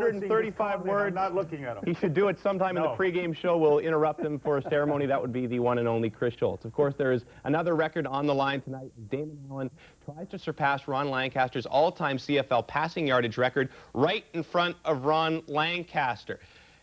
135 words. I'm not looking at him. He should do it sometime in the pregame show. We'll interrupt him for a ceremony. That would be the one and only Chris Schultz. Of course, there is another record on the line tonight. Damon Allen tries to surpass Ron Lancaster's all-time CFL passing yardage record right in front of Ron Lancaster.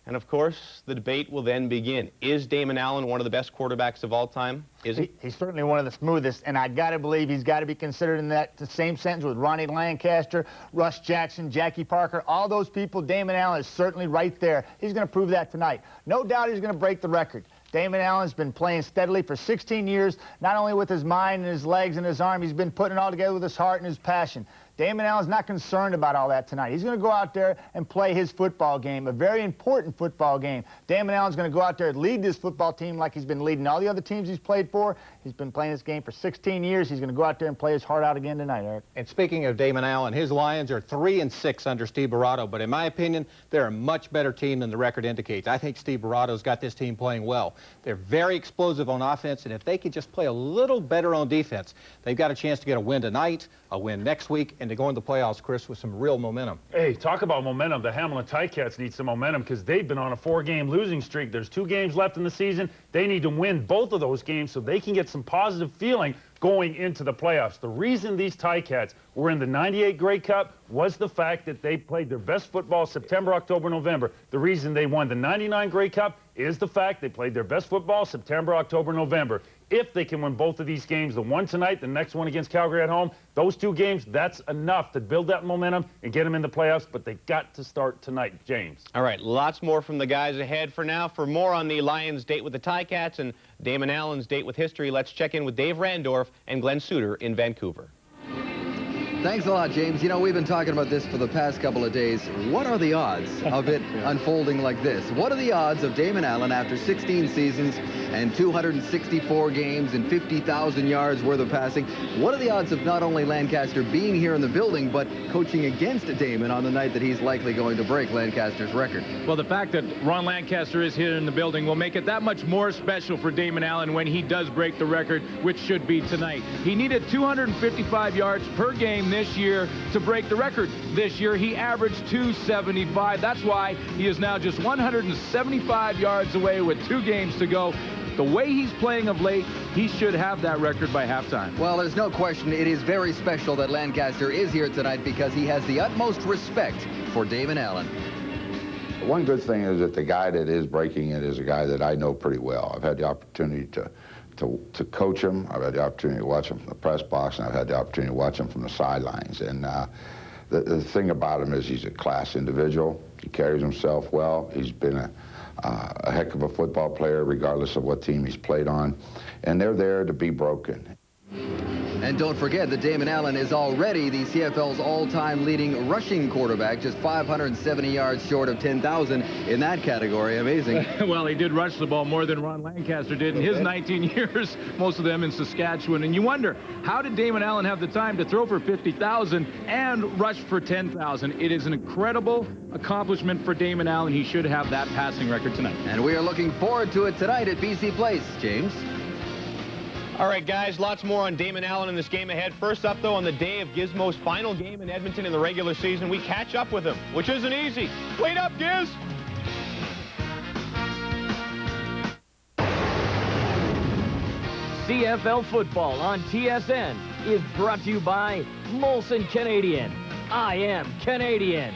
And, of course, the debate will then begin. Is Damon Allen one of the best quarterbacks of all time? Is he? He's certainly one of the smoothest, and I got to believe he's got to be considered in the same sentence with Ronnie Lancaster, Russ Jackson, Jackie Parker, all those people. Damon Allen is certainly right there. He's going to prove that tonight. No doubt he's going to break the record. Damon Allen's been playing steadily for 16 years, not only with his mind and his legs and his arm, he's been putting it all together with his heart and his passion. Damon Allen's not concerned about all that tonight. He's going to go out there and play his football game, a very important football game. Damon Allen's going to go out there and lead this football team like he's been leading all the other teams he's played for. He's been playing this game for 16 years. He's going to go out there and play his heart out again tonight, Eric. And speaking of Damon Allen, his Lions are 3-6 under Steve Barato, but in my opinion, they're a much better team than the record indicates. I think Steve Barato's got this team playing well. They're very explosive on offense, and if they could just play a little better on defense, they've got a chance to get a win tonight, a win next week, and to go in the playoffs, Chris, with some real momentum. Hey, talk about momentum. The Hamilton Ticats need some momentum because they've been on a 4-game losing streak. There's 2 games left in the season. They need to win both of those games so they can get some positive feeling going into the playoffs. The reason these Ticats were in the '98 Grey Cup was the fact that they played their best football September, October, November. The reason they won the '99 Grey Cup is the fact they played their best football September, October, November. If they can win both of these games, the one tonight, the next one against Calgary at home, those 2 games, that's enough to build that momentum and get them in the playoffs, but they got to start tonight. James. All right, lots more from the guys ahead. For now, for more on the Lions' date with the Ticats and Damon Allen's date with history, let's check in with Dave Randorf and Glenn Suter in Vancouver. Thanks a lot, James. You know, we've been talking about this for the past couple of days. What are the odds of it unfolding like this? What are the odds of Damon Allen, after 16 seasons and 264 games and 50,000 yards worth of passing, what are the odds of not only Lancaster being here in the building, but coaching against Damon on the night that he's likely going to break Lancaster's record? Well, the fact that Ron Lancaster is here in the building will make it that much more special for Damon Allen when he does break the record, which should be tonight. He needed 255 yards per game this year to break the record. This year he averaged 275. That's why he is now just 175 yards away with 2 games to go. The way he's playing of late, he should have that record by halftime. Well, there's no question it is very special that Lancaster is here tonight because he has the utmost respect for Damon Allen. One good thing is that the guy that is breaking it is a guy that I know pretty well. I've had the opportunity to coach him. I've had the opportunity to watch him from the press box, and I've had the opportunity to watch him from the sidelines. And the thing about him is he's a class individual. He carries himself well. He's been a heck of a football player, regardless of what team he's played on. And they're there to be broken. And don't forget that Damon Allen is already the CFL's all-time leading rushing quarterback, just 570 yards short of 10,000 in that category. Amazing. Well, he did rush the ball more than Ron Lancaster did in his 19 years, most of them in Saskatchewan. And you wonder, how did Damon Allen have the time to throw for 50,000 and rush for 10,000? It is an incredible accomplishment for Damon Allen. He should have that passing record tonight. And we are looking forward to it tonight at BC Place. James? All right, guys, lots more on Damon Allen in this game ahead. First up, though, on the day of Gizmo's final game in Edmonton in the regular season, we catch up with him, which isn't easy. Wait up, Giz! CFL football on TSN is brought to you by Molson Canadian. I am Canadian.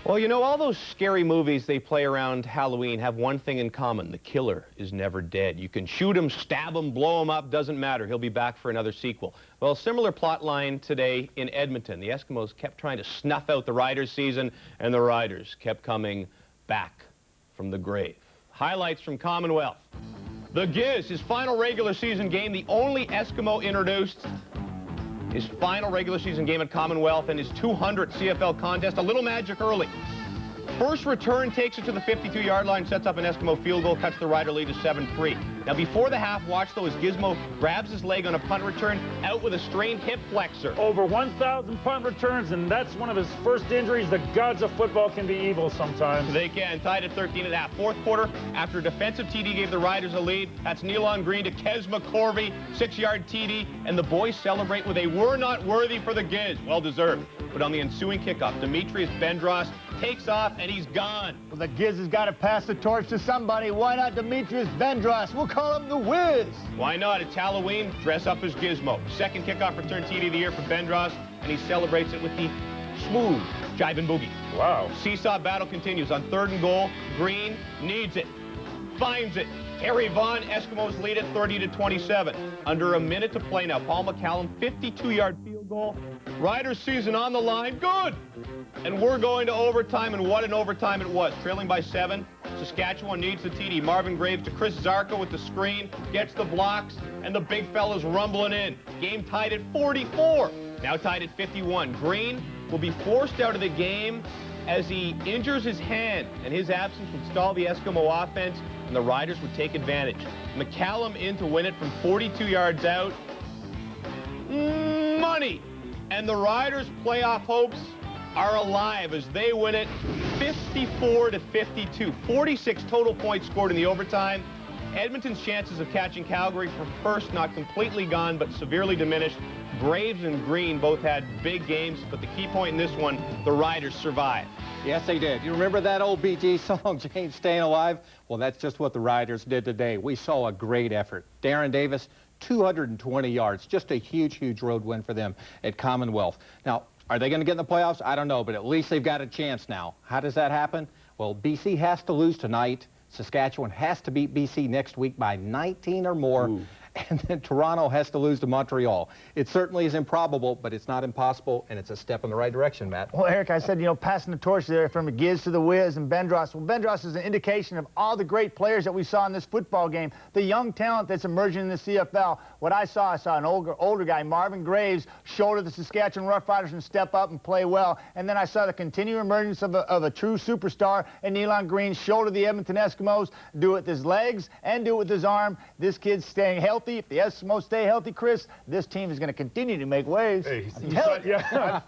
Well, you know, all those scary movies they play around Halloween have one thing in common. The killer is never dead. You can shoot him, stab him, blow him up, doesn't matter. He'll be back for another sequel. Well, similar plot line today in Edmonton. The Eskimos kept trying to snuff out the Riders' season, and the Riders kept coming back from the grave. Highlights from Commonwealth. The Giz, his final regular season game, the only Eskimo introduced. His final regular season game at Commonwealth and his 200th CFL contest. A little magic early. First return takes it to the 52-yard line, sets up an Eskimo field goal, cuts the Rider lead to 7-3. Now, before the half, watch though as Gizmo grabs his leg on a punt return, out with a strained hip flexor. Over 1,000 punt returns, and that's one of his first injuries. The gods of football can be evil sometimes. They can. Tied at 13.5. Fourth quarter, after a defensive TD gave the Riders a lead, that's Nealon Green to Kes McCorvey, 6-yard TD, and the boys celebrate with a "we're not worthy" for the Giz. Well deserved. But on the ensuing kickoff, Demetrius Bendros takes off, and he's gone. Well, the Giz has got to pass the torch to somebody. Why not Demetrius Bendros? We'll call him the Wiz. Why not? It's Halloween. Dress up as Gizmo. Second kickoff return TD of the year for Bendros, and he celebrates it with the smooth jiving boogie. Wow. Seesaw battle continues. On 3rd and goal, Green needs it, finds it. Harry Vaughn, Eskimos lead it 30-27. Under a minute to play now. Paul McCallum, 52-yard field goal. Riders season on the line. Good. And we're going to overtime, and what an overtime it was. Trailing by 7. Saskatchewan needs the TD. Marvin Graves to Chris Zarko with the screen. Gets the blocks, and the big fella's rumbling in. Game tied at 44. Now tied at 51. Green will be forced out of the game as he injures his hand, and his absence would stall the Eskimo offense, and the Riders would take advantage. McCallum in to win it from 42 yards out. Money! And the Riders' playoff hopes are alive as they win it 54-52. 46 total points scored in the overtime. Edmonton's chances of catching Calgary for first not completely gone, but severely diminished. Graves and Green both had big games, but the key point in this one, the Riders survived. Yes, they did. You remember that old Bee Gees song, James Staying Alive? Well, that's just what the Riders did today. We saw a great effort. Darren Davis, 220 yards. Just a huge, huge road win for them at Commonwealth. Now, are they going to get in the playoffs? I don't know, but at least they've got a chance now. How does that happen? Well, BC has to lose tonight. Saskatchewan has to beat BC next week by 19 or more. Ooh. And then Toronto has to lose to Montreal. It certainly is improbable, but it's not impossible, and it's a step in the right direction, Matt. Well, Eric, I said, passing the torch there from the Giz to the Wiz and Bendros. Well, Bendros is an indication of all the great players that we saw in this football game, the young talent that's emerging in the CFL. What I saw an older guy, Marvin Graves, shoulder the Saskatchewan Roughriders and step up and play well. And then I saw the continued emergence of a true superstar in Nealon Green, shoulder the Edmonton Eskimos, do it with his legs and do it with his arm. This kid's staying healthy. If the Eskimos stay healthy, Chris, this team is going to continue to make waves. Hey, I'm telling you, I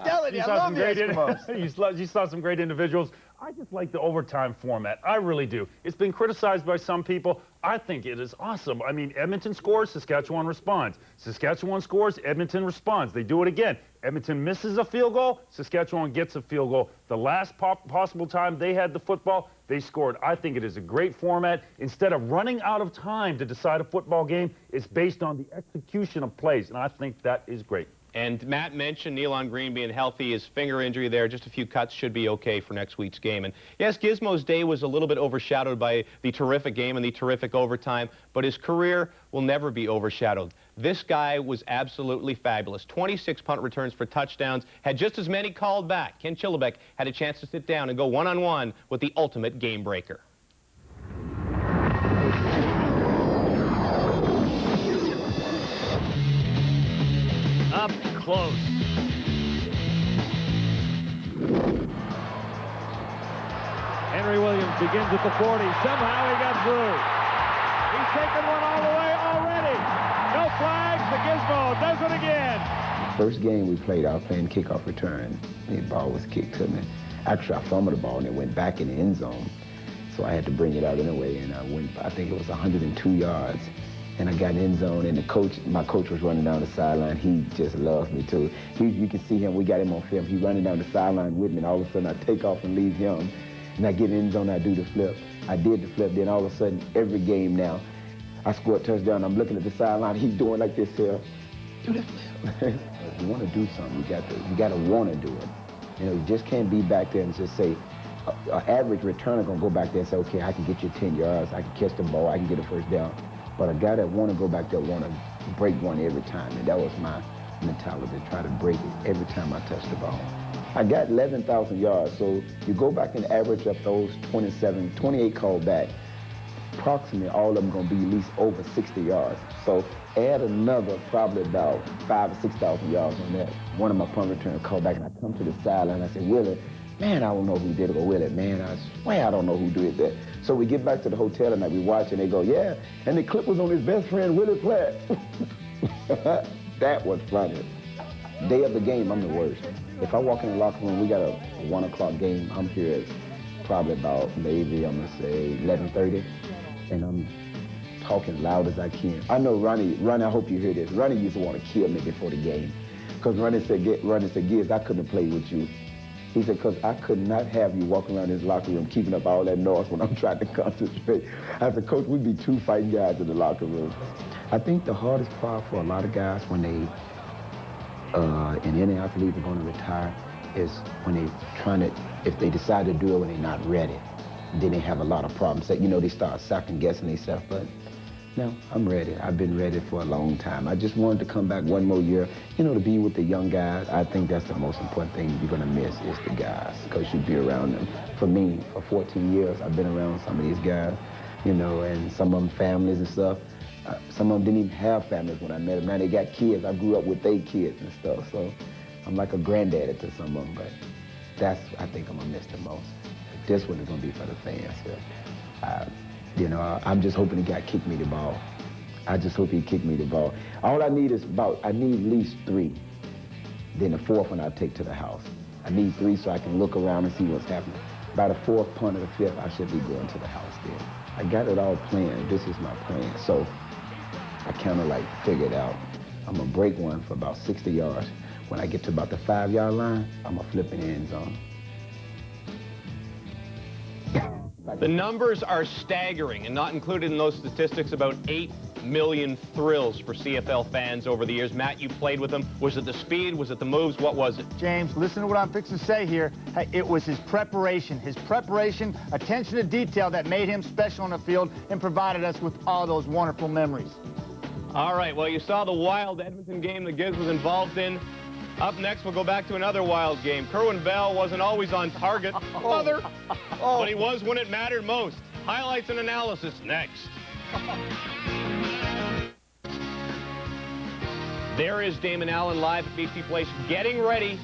love the Eskimos. You saw some great individuals. I just like the overtime format. I really do. It's been criticized by some people. I think it is awesome. I mean, Edmonton scores, Saskatchewan responds. Saskatchewan scores, Edmonton responds. They do it again. Edmonton misses a field goal, Saskatchewan gets a field goal. The last possible time they had the football, they scored. I think it is a great format. Instead of running out of time to decide a football game, it's based on the execution of plays, and I think that is great. And Matt mentioned Nealon Green being healthy. His finger injury there, just a few cuts, should be okay for next week's game. And yes, Gizmo's day was a little bit overshadowed by the terrific game and the terrific overtime, but his career will never be overshadowed. This guy was absolutely fabulous. 26 punt returns for touchdowns, had just as many called back. Ken Chillibeck had a chance to sit down and go one-on-one with the ultimate game breaker. Up close. Henry Williams begins at the 40. Somehow he got through. He's taken one all the way already. No flags. The Gizmo does it again. First game we played, I was playing kickoff return. The ball was kicked to me. Actually, I fumbled the ball and it went back in the end zone. So I had to bring it out anyway, and I went, I think it was 102 yards. And I got in the end zone, and my coach was running down the sideline. He just loves me, too. You can see him. We got him on film. He's running down the sideline with me, and all of a sudden I take off and leave him. And I get in the end zone, I do the flip. I did the flip. Then all of a sudden, every game now, I score a touchdown. I'm looking at the sideline. He's doing like this here. Do the flip. If you want to do something, you got to want to do it. You just can't be back there and just say, an average returner going to go back there and say, okay, I can get you 10 yards. I can catch the ball. I can get a first down. But a guy that want to go back there want to break one every time, and that was my mentality, try to break it every time I touch the ball. I got 11,000 yards, so you go back and average up those 28 called back, approximately all of them going to be at least over 60 yards. So add another probably about 5,000 or 6,000 yards on that. One of my punt returners called back, and I come to the sideline, and I said, Willie, Man, I don't know who did it. Go, Willie, man, I swear I don't know who did that. So we get back to the hotel and we watch, and they go, yeah, and the clip was on his best friend, Willie Platt. That was funny. Day of the game, I'm the worst. If I walk in the locker room, we got a 1 o'clock game, I'm here at probably about maybe, I'm gonna say 11:30, and I'm talking loud as I can. I know Ronnie, I hope you hear this. Ronnie used to want to kill me before the game. Because Ronnie said, Gibbs, I couldn't have played with you. He said, because I could not have you walking around this locker room keeping up all that noise when I'm trying to concentrate. I said, Coach, we'd be 2 fighting guys in the locker room. I think the hardest part for a lot of guys when they, and any athlete are going to retire, is when they trying to, if they decide to do it when they're not ready, then they have a lot of problems. That, you know, they start second guessing themselves, but no, I'm ready. I've been ready for a long time. I just wanted to come back one more year, you know, to be with the young guys. I think that's the most important thing you're going to miss is the guys, because you'll be around them. For me, for 14 years, I've been around some of these guys, you know, and some of them families and stuff. Some of them didn't even have families when I met them. Now they got kids. I grew up with their kids and stuff, so I'm like a granddaddy to some of them, but that's, I think I'm going to miss the most. This one is going to be for the fans. You know, I'm just hoping the guy kicked me the ball. I just hope he kicked me the ball. All I need is I need at least 3. Then the 4th one I'll take to the house. I need 3 so I can look around and see what's happening. By the 4th punt or the 5th, I should be going to the house then. I got it all planned. This is my plan. So I kind of like figured out I'm going to break one for about 60 yards. When I get to about the 5-yard line, I'm going to flip in the end zone. The numbers are staggering, and not included in those statistics about 8 million thrills for CFL fans over the years. Matt, you played with him. Was it the speed? Was it the moves? What was it? James, listen to what I'm fixing to say here. Hey, it was his preparation, attention to detail that made him special on the field and provided us with all those wonderful memories. All right, well, you saw the wild Edmonton game that Gibbs was involved in. Up next, we'll go back to another wild game. Kerwin Bell wasn't always on target, but he was when it mattered most. Highlights and analysis next. There is Damon Allen live at BC Place, getting ready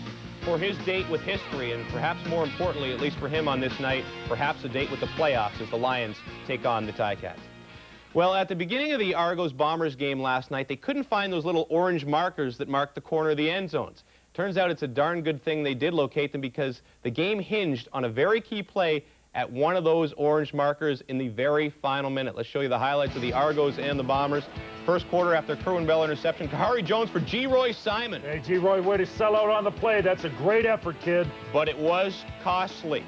for his date with history, and perhaps more importantly, at least for him on this night, perhaps a date with the playoffs as the Lions take on the Ticats. Well, at the beginning of the Argos-Bombers game last night, they couldn't find those little orange markers that marked the corner of the end zones. Turns out it's a darn good thing they did locate them, because the game hinged on a very key play at one of those orange markers in the very final minute. Let's show you the highlights of the Argos and the Bombers. First quarter after Kerwin Bell interception, Kahari Jones for G. Roy Simon. Hey, G. Roy, way to sell out on the play. That's a great effort, kid. But it was costly.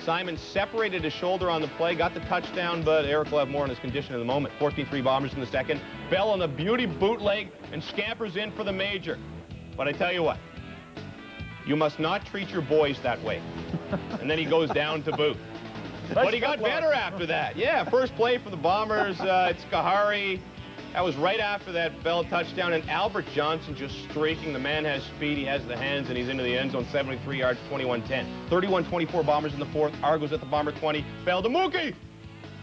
Simon separated his shoulder on the play, got the touchdown, but Eric will have more on his condition in the moment. 14-3 Bombers in the second. Bell on the beauty bootleg and scampers in for the major. But I tell you what, you must not treat your boys that way. And then he goes down to boot. But he got better after that. Yeah, first play for the Bombers, it's Kahari. That was right after that Bell touchdown, and Albert Johnson just streaking. The man has speed, he has the hands, and he's into the end zone, 73 yards, 21-10. 31-24 Bombers in the fourth. Argos at the Bomber 20. Bell to Mookie.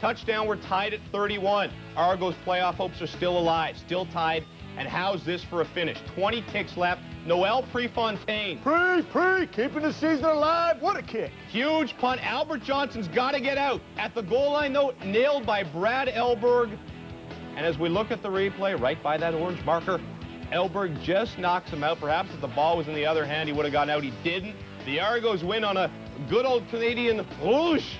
Touchdown, we're tied at 31. Argos playoff hopes are still alive, still tied. And how's this for a finish? 20 kicks left. Noel Prefontaine. Keeping the season alive. What a kick. Huge punt. Albert Johnson's got to get out. At the goal line, though, nailed by Brad Elberg. And as we look at the replay, right by that orange marker, Elberg just knocks him out. Perhaps if the ball was in the other hand, he would have gotten out. He didn't. The Argos win on a good old Canadian whoosh.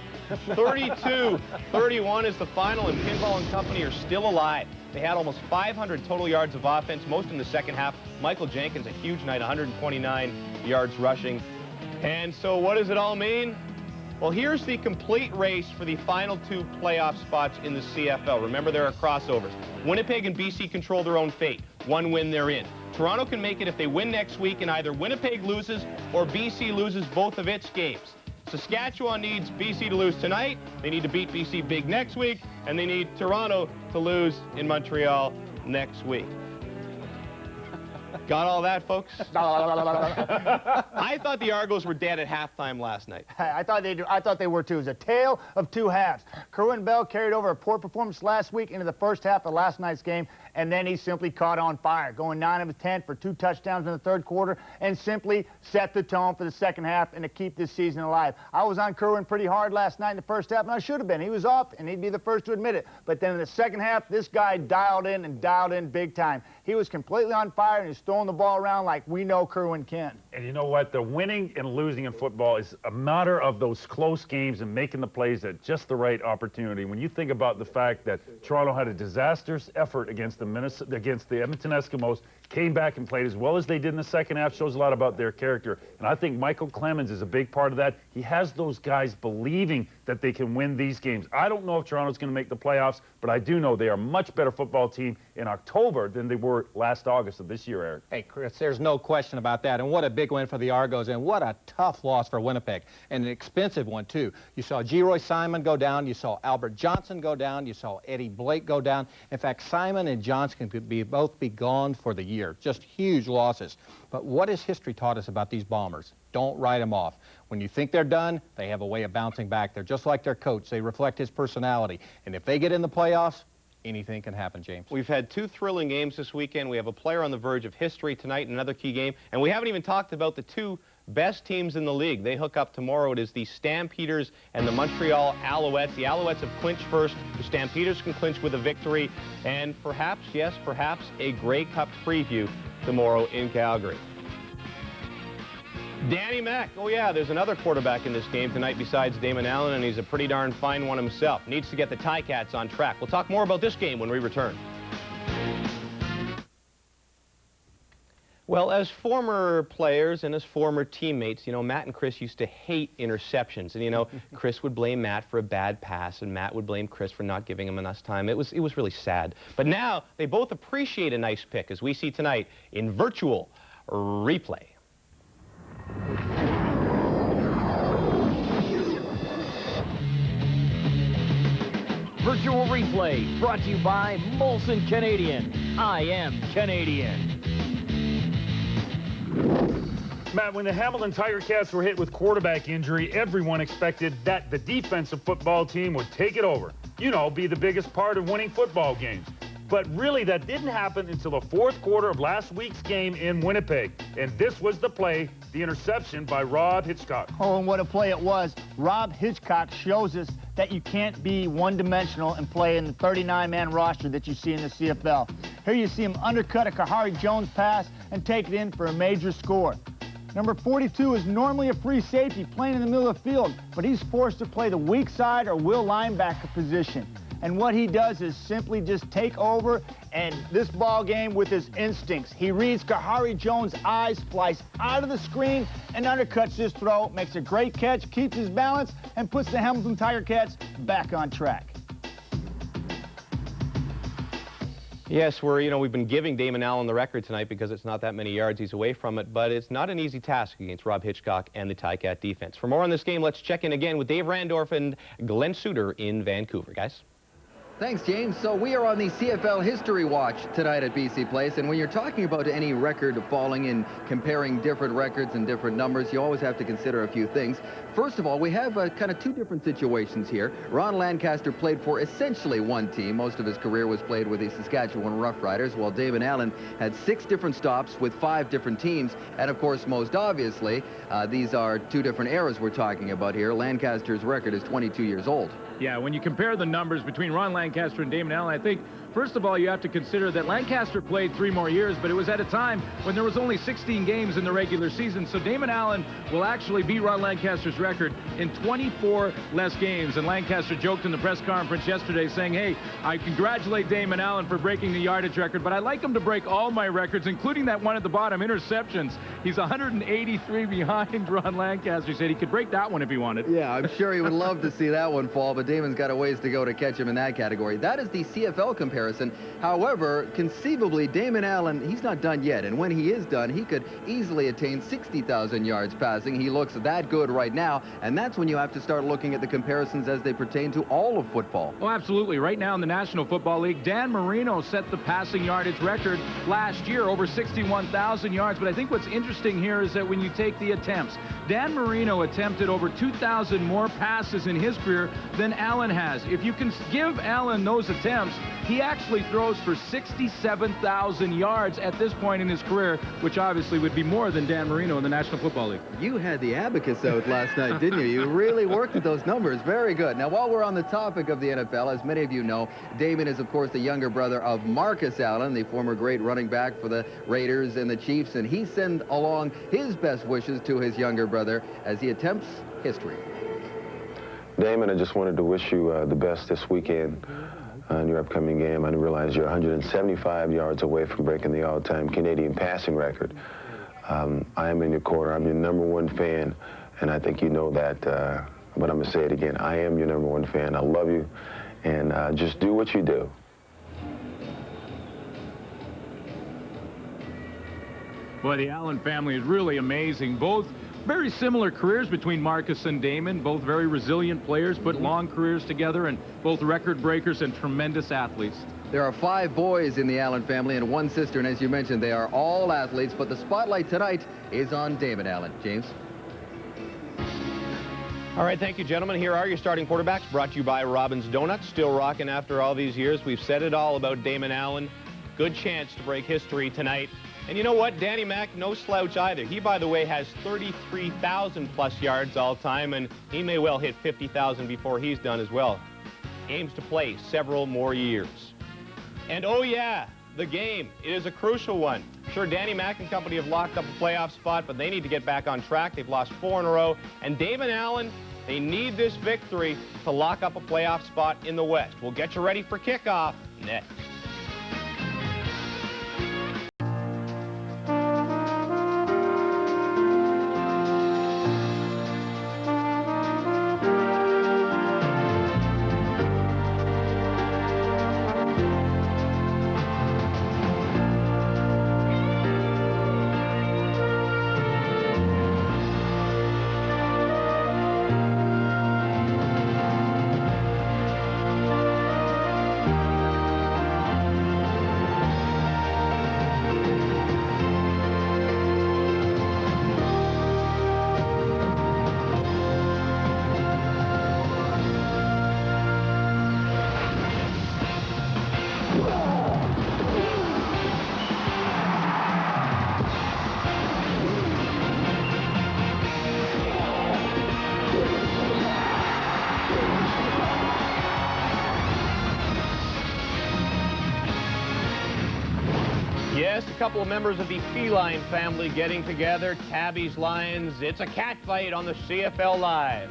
32-31 is the final, and Pinball and company are still alive. They had almost 500 total yards of offense, most in the second half. Michael Jenkins, a huge night, 129 yards rushing. And so what does it all mean? Well, here's the complete race for the final 2 playoff spots in the CFL. Remember, there are crossovers. Winnipeg and BC control their own fate. One win, they're in. Toronto can make it if they win next week, and either Winnipeg loses or BC loses both of its games. Saskatchewan needs BC to lose tonight. They need to beat BC big next week, and they need Toronto to lose in Montreal next week. Got all that, folks? I thought the Argos were dead at halftime last night. I thought they were too. It was a tale of two halves. Kerwin Bell carried over a poor performance last week into the first half of last night's game, and then he simply caught on fire, going 9 of 10 for 2 touchdowns in the third quarter, and simply set the tone for the second half and to keep this season alive. I was on Kerwin pretty hard last night in the first half, and I should have been. He was off, and he'd be the first to admit it. But then in the second half, this guy dialed in big time. He was completely on fire, and he's throwing the ball around like we know Kerwin can. And you know what? The winning and losing in football is a matter of those close games and making the plays at just the right opportunity. When you think about the fact that Toronto had a disastrous effort against the Edmonton Eskimos, came back and played as well as they did in the second half, shows a lot about their character. And I think Michael Clemens is a big part of that. He has those guys believing that they can win these games. I don't know if Toronto's going to make the playoffs, but I do know they are a much better football team in October than they were last August of this year, Eric. Hey, Chris, there's no question about that. And what a big win for the Argos, and what a tough loss for Winnipeg, and an expensive one, too. You saw Geroy Simon go down. You saw Albert Johnson go down. You saw Eddie Blake go down. In fact, Simon and Johnson could both be gone for the year. Just huge losses. But what has history taught us about these Bombers? Don't write them off. When you think they're done, they have a way of bouncing back. They're just like their coach. They reflect his personality. And if they get in the playoffs, anything can happen, James. We've had 2 thrilling games this weekend. We have a player on the verge of history tonight, another key game. And we haven't even talked about the 2 best teams in the league. They hook up tomorrow. It is the Stampeders and the Montreal Alouettes. The Alouettes have clinched first. The Stampeders can clinch with a victory. And perhaps, yes, perhaps a Grey Cup preview tomorrow in Calgary. Danny Mack. Oh, yeah, there's another quarterback in this game tonight besides Damon Allen, and he's a pretty darn fine one himself. Needs to get the Ticats on track. We'll talk more about this game when we return. Well, as former players and as former teammates, you know, Matt and Chris used to hate interceptions. And, you know, Chris would blame Matt for a bad pass, and Matt would blame Chris for not giving him enough time. It was really sad. But now they both appreciate a nice pick, as we see tonight in virtual replay. Virtual replay brought to you by Molson Canadian. I am Canadian. Matt, when the Hamilton Tiger Cats were hit with quarterback injury, everyone expected that the defensive football team would take it over. You know, be the biggest part of winning football games. But really, that didn't happen until the fourth quarter of last week's game in Winnipeg. And this was the play, the interception by Rob Hitchcock. Oh, and what a play it was. Rob Hitchcock shows us that you can't be one-dimensional and play in the 39-man roster that you see in the CFL. Here you see him undercut a Kahari Jones pass and take it in for a major score. Number 42 is normally a free safety playing in the middle of the field, but he's forced to play the weak side or will linebacker position. And what he does is simply just take over and this ball game with his instincts. He reads Kahari Jones' eyes, flies out of the screen, and undercuts his throw, makes a great catch, keeps his balance, and puts the Hamilton Tiger Cats back on track. Yes, we've been giving Damon Allen the record tonight because it's not that many yards he's away from it, but it's not an easy task against Rob Hitchcock and the Ticat defense. For more on this game, let's check in again with Dave Randorf and Glenn Suter in Vancouver. Guys? Thanks, James. So we are on the CFL History Watch tonight at BC Place, and when you're talking about any record falling and comparing different records and different numbers, you always have to consider a few things. First of all, we have kind of 2 different situations here. Ron Lancaster played for essentially one team. Most of his career was played with the Saskatchewan Roughriders, while Damon Allen had 6 different stops with 5 different teams. And of course, most obviously, these are 2 different eras we're talking about here. Lancaster's record is 22 years old. Yeah, when you compare the numbers between Ron Lancaster and Damon Allen, I think, first of all, you have to consider that Lancaster played 3 more years, but it was at a time when there was only 16 games in the regular season. So Damon Allen will actually beat Ron Lancaster's record in 24 less games. And Lancaster joked in the press conference yesterday saying, hey, I congratulate Damon Allen for breaking the yardage record, but I'd like him to break all my records, including that one at the bottom, interceptions. He's 183 behind Ron Lancaster. He said he could break that one if he wanted. Yeah, I'm sure he would love to see that one fall, but Damon's got a ways to go to catch him in that category. That is the CFL comparison. comparison. However, conceivably, Damon Allen, he's not done yet. And when he is done, he could easily attain 60,000 yards passing. He looks that good right now. And that's when you have to start looking at the comparisons as they pertain to all of football. Oh, absolutely. Right now in the National Football League, Dan Marino set the passing yardage record last year, over 61,000 yards. But I think what's interesting here is that when you take the attempts, Dan Marino attempted over 2,000 more passes in his career than Allen has. If you can give Allen those attempts, he actually throws for 67,000 yards at this point in his career, which obviously would be more than Dan Marino in the National Football League. You had the abacus out last night, didn't you? You really worked at those numbers. Very good. Now, while we're on the topic of the NFL, as many of you know, Damon is, of course, the younger brother of Marcus Allen, the former great running back for the Raiders and the Chiefs, and he sent along his best wishes to his younger brother as he attempts history. Damon, I just wanted to wish you the best this weekend in your upcoming game. I realize you're 175 yards away from breaking the all-time Canadian passing record. I am in your corner. I'm your #1 fan, and I think you know that, but I'm going to say it again. I am your #1 fan. I love you, and just do what you do. Boy, the Allen family is really amazing. Both very similar careers between Marcus and Damon, both very resilient players, put long careers together, and both record breakers and tremendous athletes. There are 5 boys in the Allen family and 1 sister, and as you mentioned, they are all athletes, but the spotlight tonight is on Damon Allen. James? All right, thank you, gentlemen. Here are your starting quarterbacks, brought to you by Robbins Donuts. Still rocking after all these years. We've said it all about Damon Allen. Good chance to break history tonight. And you know what? Danny Mac, no slouch either. He, by the way, has 33,000-plus yards all time, and he may well hit 50,000 before he's done as well. Aims to play several more years. And oh yeah, the game. It is a crucial one. Sure, Danny Mac and company have locked up a playoff spot, but they need to get back on track. They've lost 4 in a row. And Damon Allen, they need this victory to lock up a playoff spot in the West. We'll get you ready for kickoff next. Yes, a couple of members of the feline family getting together. Tabby's Lions. It's a cat fight on the CFL Live.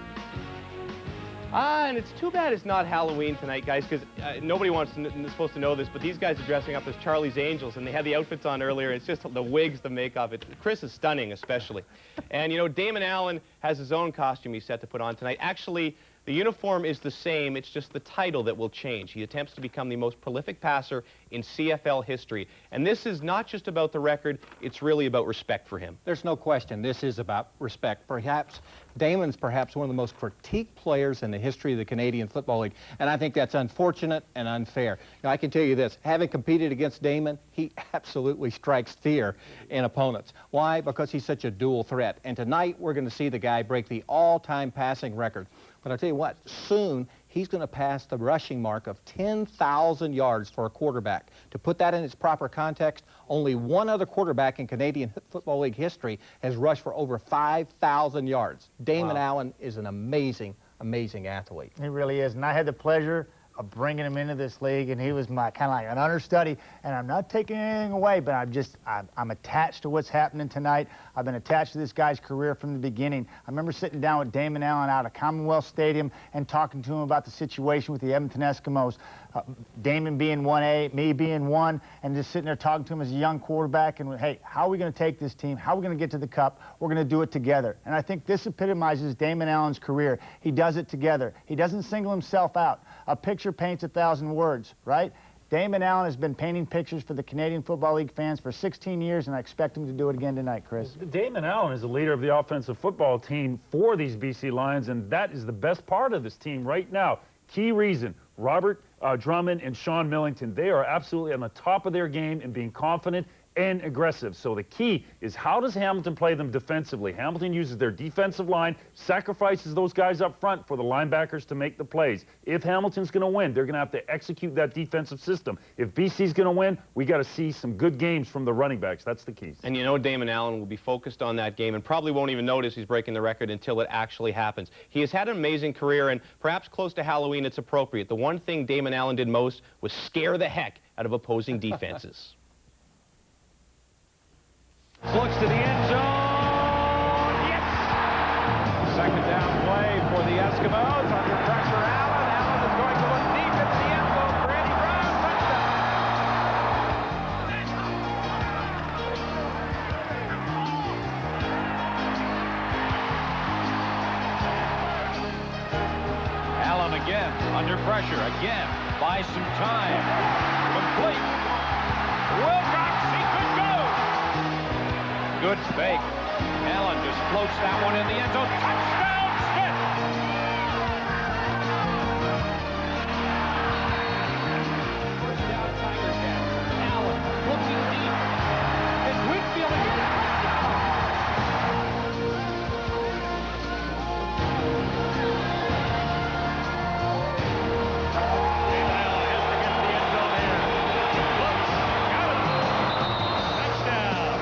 And it's too bad it's not Halloween tonight, guys, because nobody is supposed to know this, but these guys are dressing up as Charlie's Angels, and they had the outfits on earlier. It's just the wigs, the makeup. Chris is stunning, especially. And, you know, Damon Allen has his own costume he's set to put on tonight. Actually, the uniform is the same. It's just the title that will change. He attempts to become the most prolific passer in CFL history. And this is not just about the record. It's really about respect for him. There's no question this is about respect. Damon's perhaps one of the most critiqued players in the history of the Canadian Football League. And I think that's unfortunate and unfair. Now, I can tell you this. Having competed against Damon, he absolutely strikes fear in opponents. Why? Because he's such a dual threat. And tonight, we're going to see the guy break the all-time passing record. But I'll tell you what, soon he's going to pass the rushing mark of 10,000 yards for a quarterback. To put that in its proper context, only one other quarterback in Canadian Football League history has rushed for over 5,000 yards. Damon Allen is an amazing, amazing athlete. He really is. And I had the pleasure of bringing him into this league, and he was my kind of like an understudy. And I'm not taking anything away, but I'm attached to what's happening tonight. I've been attached to this guy's career from the beginning. I remember sitting down with Damon Allen out at Commonwealth Stadium and talking to him about the situation with the Edmonton Eskimos. Damon being 1A, me being 1, and just sitting there talking to him as a young quarterback. And, hey, how are we going to take this team? How are we going to get to the Cup? We're going to do it together. And I think this epitomizes Damon Allen's career. He does it together. He doesn't single himself out. A picture paints 1,000 words, right? Damon Allen has been painting pictures for the Canadian Football League fans for 16 years, and I expect him to do it again tonight, Chris. Damon Allen is the leader of the offensive football team for these BC Lions, and that is the best part of this team right now. Key reason, Robert Drummond and Sean Millington, they are absolutely on the top of their game and being confident and aggressive. So the key is, how does Hamilton play them defensively? Hamilton uses their defensive line, sacrifices those guys up front for the linebackers to make the plays. If Hamilton's going to win, they're going to have to execute that defensive system. If BC's going to win, we got to see some good games from the running backs. That's the key. And you know Damon Allen will be focused on that game and probably won't even notice he's breaking the record until it actually happens. He has had an amazing career, and perhaps close to Halloween it's appropriate. The one thing Damon Allen did most was scare the heck out of opposing defenses. Looks to the end zone. Yes! Second down play for the Eskimos. Under pressure, Allen. Allen is going to look deep into the end zone for Eddie Brown. Touchdown! Allen again, under pressure, again, buys some time. Complete. Wilcox, he could go! Good fake. Allen just floats that one in the end zone. Touchdown, Smith! First down, Tiger Cats. Allen looking deep. It's Whitfield again. David Allen has to get to the end zone here. Looks. Got it. Touchdown.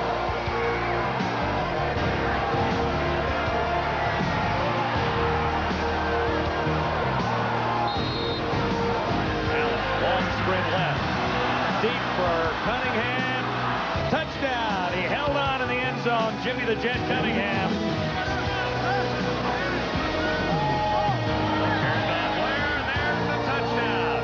Long sprint left. Deep for Cunningham. Touchdown. He held on in the end zone. Jimmy the Jet Cunningham. Here's Van Blair, and there's the touchdown.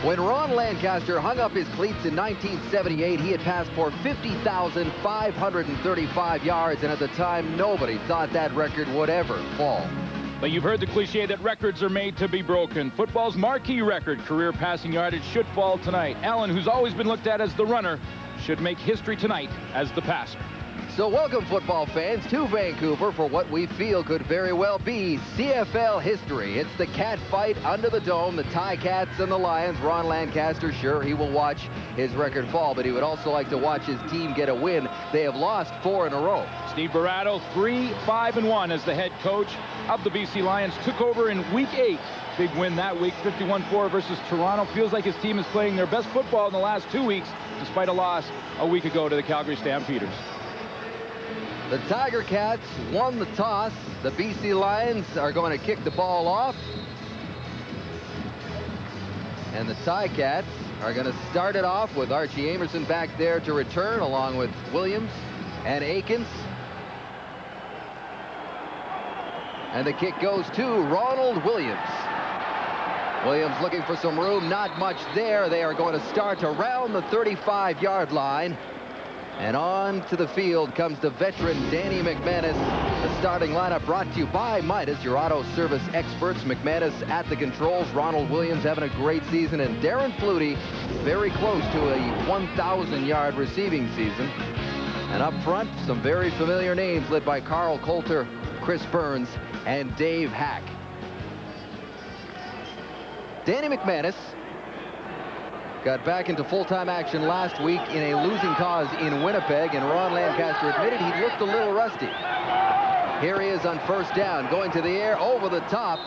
When Ron Lancaster hung up his cleats in 1978, he had passed for 50,535 yards, and at the time, nobody thought that record would ever fall. But you've heard the cliche that records are made to be broken. Football's marquee record, career passing yardage, should fall tonight. Allen, who's always been looked at as the runner, should make history tonight as the passer. So welcome, football fans, to Vancouver for what we feel could very well be CFL history. It's the cat fight under the dome, the Ticats and the Lions. Ron Lancaster, sure, he will watch his record fall, but he would also like to watch his team get a win. They have lost 4 in a row. Steve Barato, 3-5-1 as the head coach of the BC Lions. Took over in Week 8. Big win that week, 51-4 versus Toronto. Feels like his team is playing their best football in the last 2 weeks, despite a loss a week ago to the Calgary Stampeders. The Tiger Cats won the toss. The BC Lions are going to kick the ball off. And the Ticats are going to start it off with Archie Amerson back there to return, along with Williams and Akins. And the kick goes to Ronald Williams. Williams looking for some room, not much there. They are going to start around the 35-yard line. And on to the field comes the veteran Danny McManus. The starting lineup brought to you by Midas, your auto service experts. McManus at the controls. Ronald Williams having a great season. And Darren Flutie very close to a 1,000-yard receiving season. And up front, some very familiar names led by Carl Coulter, Chris Burns, and Dave Hack. Danny McManus got back into full-time action last week in a losing cause in Winnipeg, and Ron Lancaster admitted he looked a little rusty. Here he is on first down, going to the air, over the top.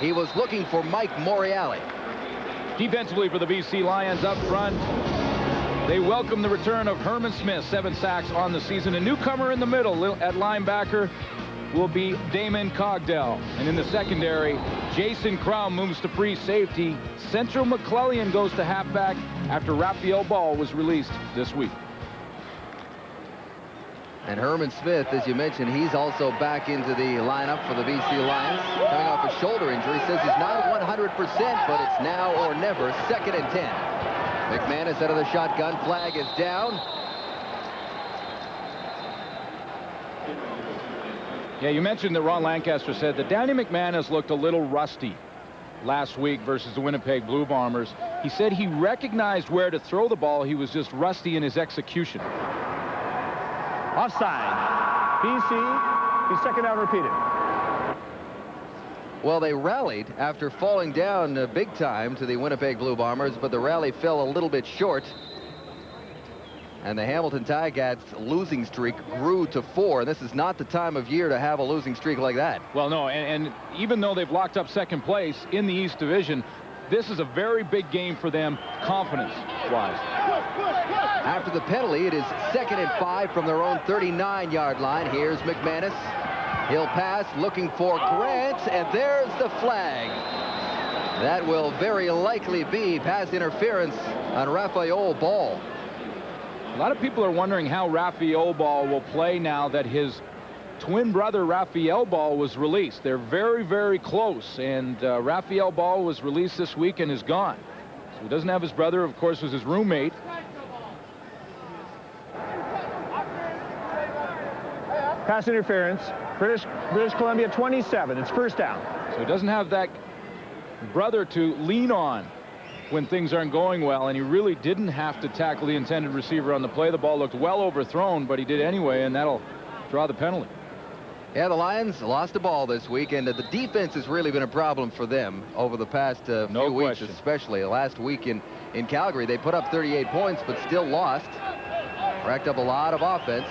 He was looking for Mike Moriali. Defensively for the BC Lions up front, they welcome the return of Herman Smith, 7 sacks on the season. A newcomer in the middle at linebacker will be Damon Cogdell. And in the secondary, Jason Crum moves to free safety. Central McClellan goes to halfback after Raphael Ball was released this week. And Herman Smith, as you mentioned, he's also back into the lineup for the BC Lions. Coming off a shoulder injury, says he's not 100%, but it's now or never. 2nd and 10. McManus out of the shotgun. Flag is down. Yeah, you mentioned that Ron Lancaster said that Danny McManus looked a little rusty last week versus the Winnipeg Blue Bombers. He said he recognized where to throw the ball. He was just rusty in his execution. Offside. BC, his second down repeated. Well, they rallied after falling down big time to the Winnipeg Blue Bombers, but the rally fell a little bit short. And the Hamilton Ticats losing streak grew to 4. And this is not the time of year to have a losing streak like that. Well, no, and even though they've locked up second place in the East Division, this is a very big game for them, confidence-wise. After the penalty, it is 2nd and 5 from their own 39-yard line. Here's McManus. He'll pass, looking for Grant, and there's the flag. That will very likely be pass interference on Raphael Ball. A lot of people are wondering how Raphael Ball will play now that his twin brother Raphael Ball was released. They're very, very close, and Raphael Ball was released this week and is gone. So he doesn't have his brother, of course, was his roommate. Pass interference. British Columbia 27. It's first down. So he doesn't have that brother to lean on when things aren't going well, and he really didn't have to tackle the intended receiver on the play. The ball looked well overthrown, but he did anyway, and that'll draw the penalty. Yeah, the Lions lost a ball this week, and the defense has really been a problem for them over the past few weeks, especially. Last week in Calgary, they put up 38 points, but still lost. Racked up a lot of offense.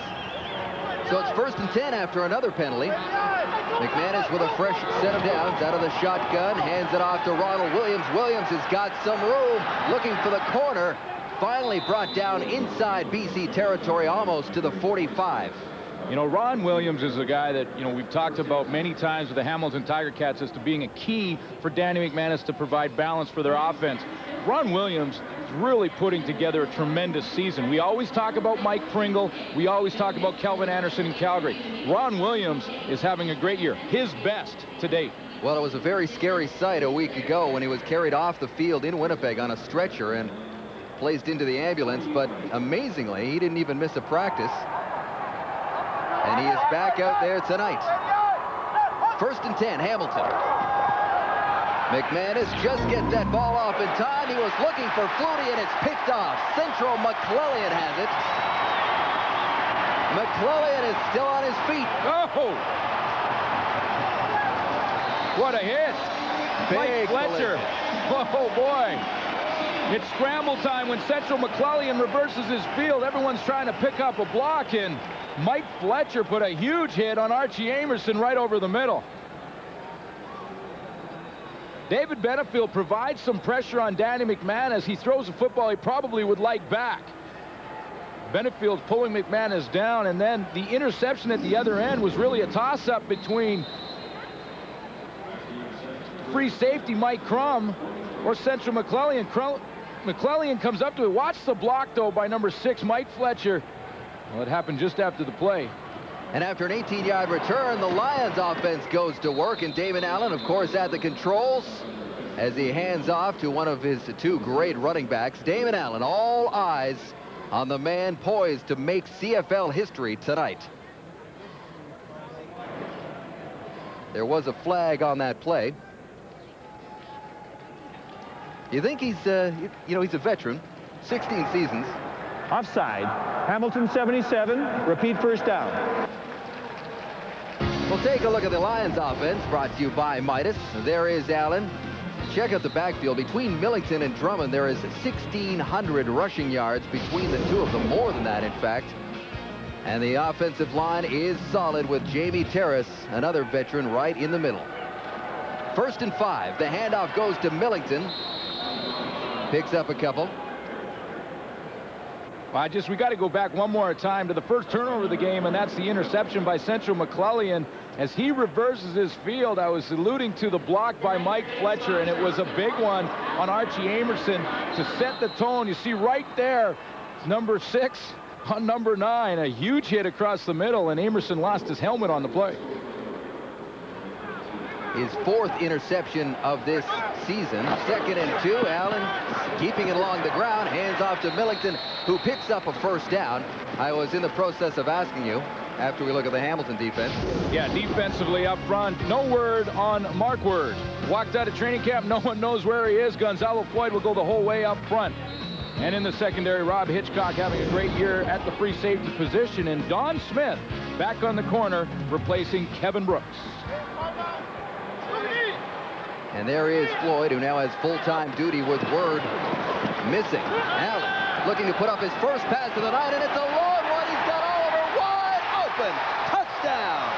So it's 1st and 10 after another penalty. McManus with a fresh set of downs out of the shotgun, hands it off to Ronald Williams. Williams has got some room, looking for the corner. Finally brought down inside BC territory, almost to the 45. You know, Ron Williams is a guy that, you know, we've talked about many times with the Hamilton Tiger Cats as to being a key for Danny McManus to provide balance for their offense. Ron Williams is really putting together a tremendous season. We always talk about Mike Pringle. We always talk about Kelvin Anderson in Calgary. Ron Williams is having a great year, his best to date. Well, it was a very scary sight a week ago when he was carried off the field in Winnipeg on a stretcher and placed into the ambulance, but amazingly, he didn't even miss a practice. And he is back out there tonight. 1st and 10, Hamilton. McManus just gets that ball off in time. He was looking for Flutie, and it's picked off. Central McClellion has it. McClellion is still on his feet. Oh! What a hit. Mike Fletcher. Oh, boy. It's scramble time when Central McClellion reverses his field. Everyone's trying to pick up a block, and Mike Fletcher put a huge hit on Archie Amerson right over the middle. David Benefield provides some pressure on Danny McManus. He throws a football he probably would like back. Benefield's pulling McManus down, and then the interception at the other end was really a toss-up between free safety Mike Crum or Central McClellion. McClellion comes up to it. Watch the block, though, by number 6, Mike Fletcher. Well, it happened just after the play. And after an 18-yard return, the Lions offense goes to work, and Damon Allen, of course, at the controls as he hands off to one of his 2 great running backs. Damon Allen, all eyes on the man poised to make CFL history tonight. There was a flag on that play. You think he's, he's a veteran, 16 seasons. Offside. Hamilton 77. Repeat first down. We'll take a look at the Lions offense, brought to you by Midas. There is Allen. Check out the backfield. Between Millington and Drummond, there is 1,600 rushing yards between the 2 of them. More than that, in fact. And the offensive line is solid with Jamie Terrace, another veteran, right in the middle. 1st and 5. The handoff goes to Millington. Picks up a couple. We got to go back one more time to the first turnover of the game, and that's the interception by Central McClellion. As he reverses his field, I was alluding to the block by Mike Fletcher, and it was a big one on Archie Amerson to set the tone. You see right there, number 6 on number 9, a huge hit across the middle, and Amerson lost his helmet on the play. His 4th interception of this season. 2nd and 2. Allen keeping it along the ground. Hands off to Millington, who picks up a first down. I was in the process of asking you, after we look at the Hamilton defense. Yeah, defensively up front, no word on Mark Word. Walked out of training camp, no one knows where he is. Gonzalo Floyd will go the whole way up front. And in the secondary, Rob Hitchcock having a great year at the free safety position. And Don Smith back on the corner, replacing Kevin Brooks. And there is Floyd, who now has full-time duty with Word missing. Allen looking to put up his first pass of the night, and it's a long one. He's got Oliver wide open. Touchdown!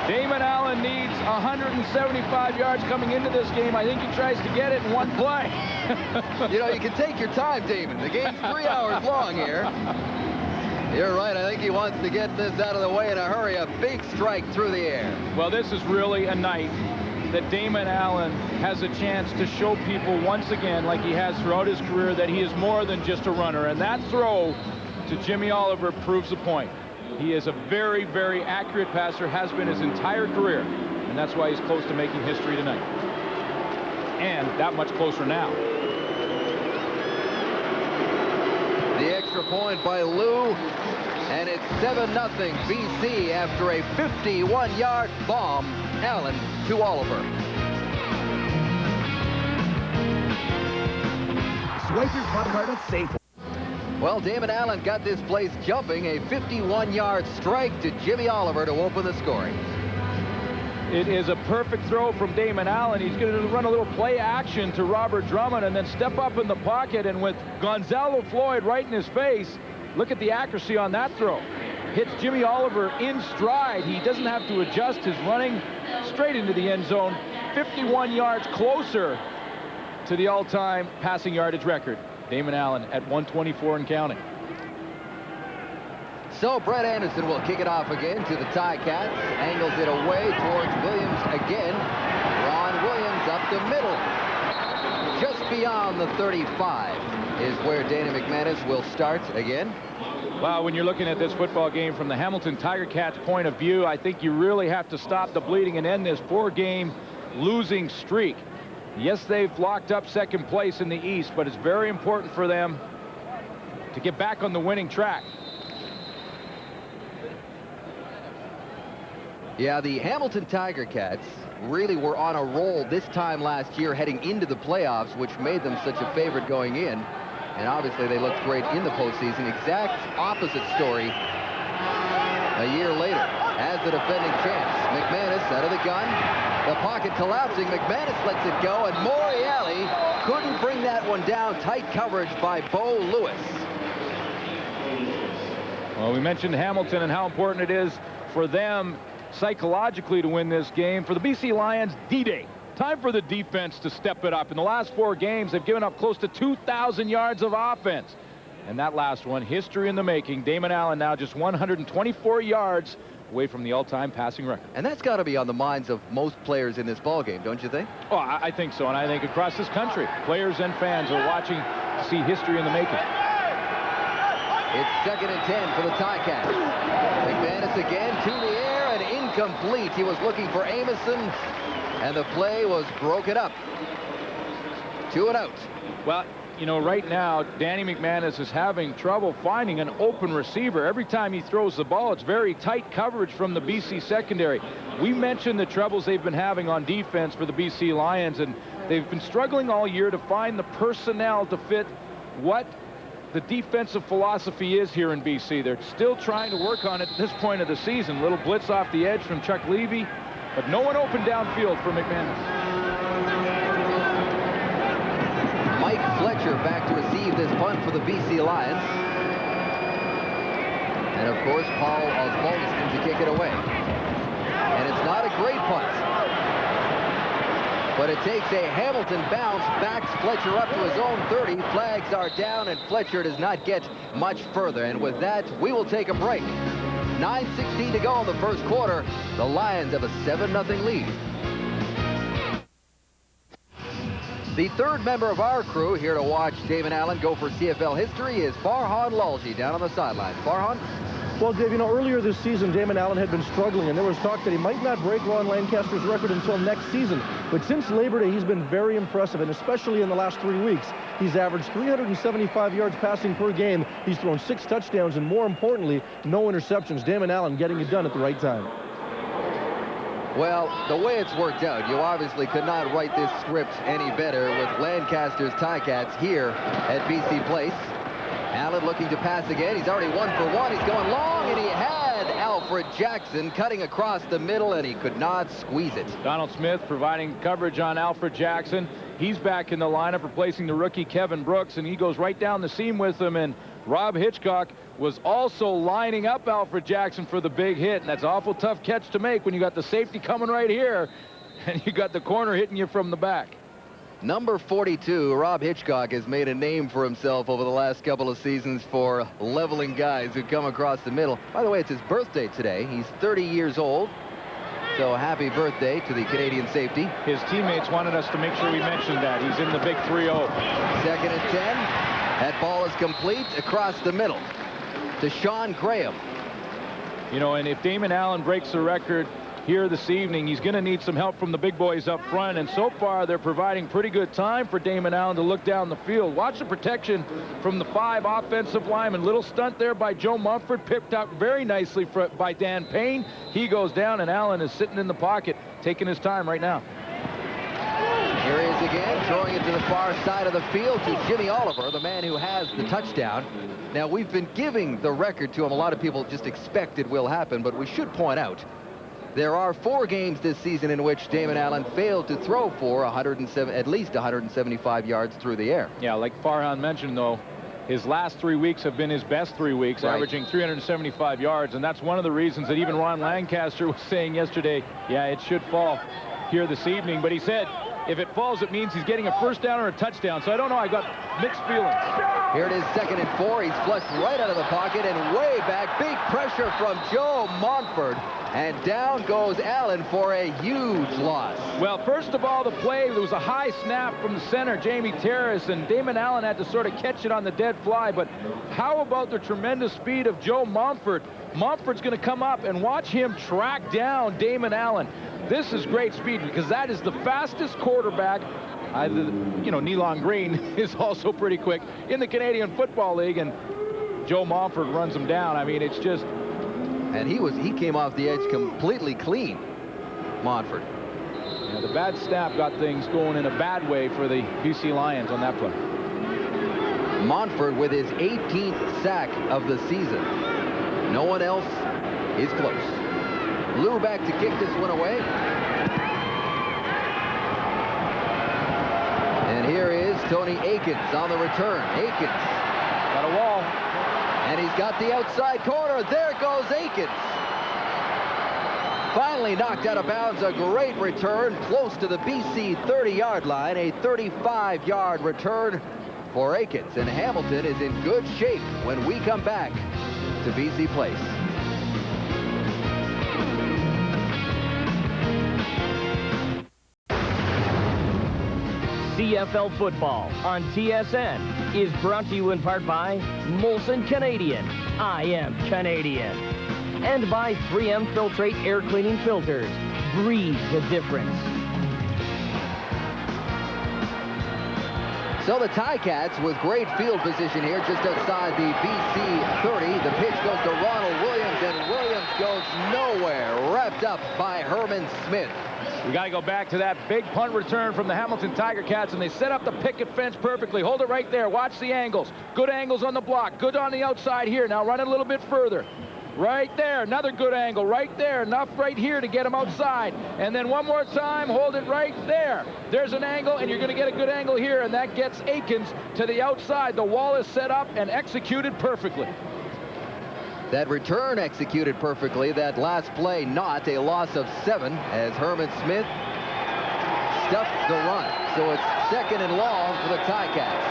Damon Allen needs 175 yards coming into this game. I think he tries to get it in one play. You know, you can take your time, Damon. The game's 3 hours long here. You're right. I think he wants to get this out of the way in a hurry. A big strike through the air. Well, this is really a night that Damon Allen has a chance to show people once again, like he has throughout his career, that he is more than just a runner. And that throw to Jimmy Oliver proves the point. He is a very, very accurate passer, has been his entire career. And that's why he's close to making history tonight. And that much closer now. The extra point by Lou, and it's 7-0 BC after a 51-yard bomb. Allen to Oliver. Swipe your club card at Safe. Well, Damon Allen got this place jumping. A 51-yard strike to Jimmy Oliver to open the scoring. It is a perfect throw from Damon Allen. He's going to run a little play action to Robert Drummond and then step up in the pocket. And with Gonzalo Floyd right in his face, look at the accuracy on that throw. Hits Jimmy Oliver in stride. He doesn't have to adjust his running, straight into the end zone. 51 yards closer to the all-time passing yardage record. Damon Allen at 124 and counting. So Brett Anderson will kick it off again to the Ticats. Angles it away towards Williams again. Ron Williams up the middle. Just beyond the 35 is where Danny McManus will start again. Wow, when you're looking at this football game from the Hamilton Tiger Cats point of view, I think you really have to stop the bleeding and end this 4-game losing streak. Yes, they've locked up second place in the East, but it's very important for them to get back on the winning track. Yeah, the Hamilton Tiger Cats really were on a roll this time last year heading into the playoffs, which made them such a favorite going in. And obviously they looked great in the postseason. Exact opposite story a year later as the defending champs. McManus out of the gun. The pocket collapsing. McManus lets it go, and Morreale couldn't bring that one down. Tight coverage by Bo Lewis. Well, we mentioned Hamilton and how important it is for them psychologically to win this game. For the BC Lions, D-Day. Time for the defense to step it up. In the last 4 games, they've given up close to 2,000 yards of offense. And that last one, history in the making. Damon Allen now just 124 yards away from the all-time passing record. And that's got to be on the minds of most players in this ballgame, don't you think? Oh, I think so. And I think across this country, players and fans are watching to see history in the making. It's 2nd and 10 for the Ticats. McManus again to the air and incomplete. He was looking for Amison, and the play was broken up. 2 and out. Well, you know, right now, Danny McManus is having trouble finding an open receiver. Every time he throws the ball, it's very tight coverage from the BC secondary. We mentioned the troubles they've been having on defense for the BC Lions, and they've been struggling all year to find the personnel to fit what the defensive philosophy is here in BC. They're still trying to work on it at this point of the season. Little blitz off the edge from Chuck Levy, but no one open downfield for McManus. Mike Fletcher back to receive this punt for the BC Lions. And of course, Paul Osbaldiston to kick it away. And it's not a great punt, but it takes a Hamilton bounce, backs Fletcher up to his own 30. Flags are down, and Fletcher does not get much further. And with that, we will take a break. 9:16 to go in the first quarter. The Lions have a 7-0 lead. The third member of our crew here to watch Damon Allen go for CFL history is Farhan Lalji down on the sidelines. Farhan? Well, Dave, you know, earlier this season, Damon Allen had been struggling, and there was talk that he might not break Ron Lancaster's record until next season. But since Labor Day, he's been very impressive, and especially in the last 3 weeks. He's averaged 375 yards passing per game. He's thrown 6 touchdowns, and more importantly, no interceptions. Damon Allen getting it done at the right time. Well, the way it's worked out, you obviously could not write this script any better with Lancaster's Ticats here at BC Place. Allen looking to pass again. He's already 1 for 1. He's going long, and he had Alfred Jackson cutting across the middle, and he could not squeeze it. Donald Smith providing coverage on Alfred Jackson. He's back in the lineup, replacing the rookie Kevin Brooks, and he goes right down the seam with him. And Rob Hitchcock was also lining up Alfred Jackson for the big hit, and that's an awful tough catch to make when you got the safety coming right here, and you got the corner hitting you from the back. Number 42, Rob Hitchcock, has made a name for himself over the last couple of seasons for leveling guys who come across the middle. By the way, it's his birthday today. He's 30 years old. So happy birthday to the Canadian safety. His teammates wanted us to make sure we mentioned that. He's in the big 3-0. 2nd and 10. That ball is complete across the middle to Sean Graham. You know, and if Damon Allen breaks the record here this evening, he's going to need some help from the big boys up front, and so far they're providing pretty good time for Damon Allen to look down the field. Watch the protection from the 5 offensive linemen. Little stunt there by Joe Mumford, picked out very nicely by Dan Payne. He goes down, and Allen is sitting in the pocket, taking his time right now. Here he is again, throwing it to the far side of the field to Jimmy Oliver, the man who has the touchdown. Now, we've been giving the record to him. A lot of people just expect it will happen, but we should point out there are 4 games this season in which Damon Allen failed to throw for at least 175 yards through the air. Yeah, like Farhan mentioned, though, his last 3 weeks have been his best 3 weeks, right, averaging 375 yards, and that's one of the reasons that even Ron Lancaster was saying yesterday, yeah, it should fall here this evening. But he said, if it falls, it means he's getting a first down or a touchdown. So I don't know. I got mixed feelings. Here it is, 2nd and 4. He's flushed right out of the pocket and way back. Big pressure from Joe Montford. And down goes Allen for a huge loss. Well, first of all, the play, there was a high snap from the center, Jamie Terrace, and Damon Allen had to sort of catch it on the dead fly. But how about the tremendous speed of Joe Montford? Montford's going to come up, and watch him track down Damon Allen. This is great speed because that is the fastest quarterback. You know, Nealon Green is also pretty quick in the Canadian Football League, and Joe Montford runs him down. I mean, it's just... And he came off the edge completely clean, Montford. Yeah, the bad snap got things going in a bad way for the BC Lions on that play. Montford with his 18th sack of the season. No one else is close. Lou back to kick this one away. And here is Tony Akins on the return. Akins got a wall. And he's got the outside corner. There goes Akins. Finally knocked out of bounds. A great return close to the BC 30-yard line. A 35-yard return for Akins. And Hamilton is in good shape when we come back to BC Place. CFL football on TSN is brought to you in part by Molson Canadian. I am Canadian. And by 3M Filtrate air cleaning filters. Breathe the difference. So the Ticats with great field position here just outside the BC 30. The pitch goes to Ronald Williams, and Williams goes nowhere. Wrapped up by Herman Smith. We got to go back to that big punt return from the Hamilton Tiger Cats, and they set up the picket fence perfectly. Hold it right there. Watch the angles. Good angles on the block. Good on the outside here. Now run it a little bit further. Right there. Another good angle. Right there. Enough right here to get him outside. And then one more time. Hold it right there. There's an angle, and you're going to get a good angle here, and that gets Akins to the outside. The wall is set up and executed perfectly. That return executed perfectly. That last play not a loss of 7 as Herman Smith stuffed the run. So it's 2nd and long for the Ticats.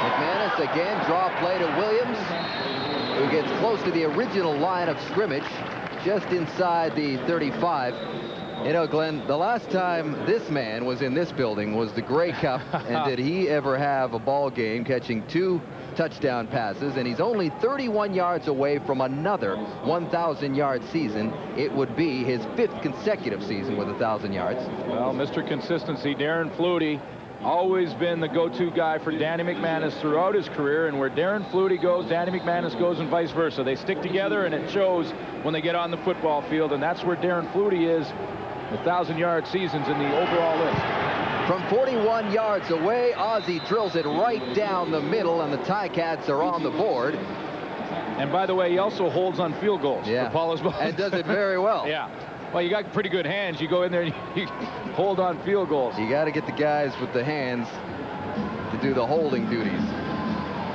McManus again, draw play to Williams, who gets close to the original line of scrimmage, just inside the 35. You know, Glenn, the last time this man was in this building was the Grey Cup, and did he ever have a ball game catching 2 touchdown passes, and he's only 31 yards away from another 1,000-yard season. It would be his 5th consecutive season with 1,000 yards. Well, Mr. Consistency, Darren Flutie, always been the go-to guy for Danny McManus throughout his career, and where Darren Flutie goes, Danny McManus goes, and vice versa. They stick together, and it shows when they get on the football field, and that's where Darren Flutie is, 1,000-yard seasons in the overall list. From 41 yards away, Ozzie drills it right down the middle, and the Ticats are on the board. And by the way, he also holds on field goals for Paulus Bowes. And does it very well. Yeah. Well, you got pretty good hands. You go in there and you hold on field goals. You got to get the guys with the hands to do the holding duties.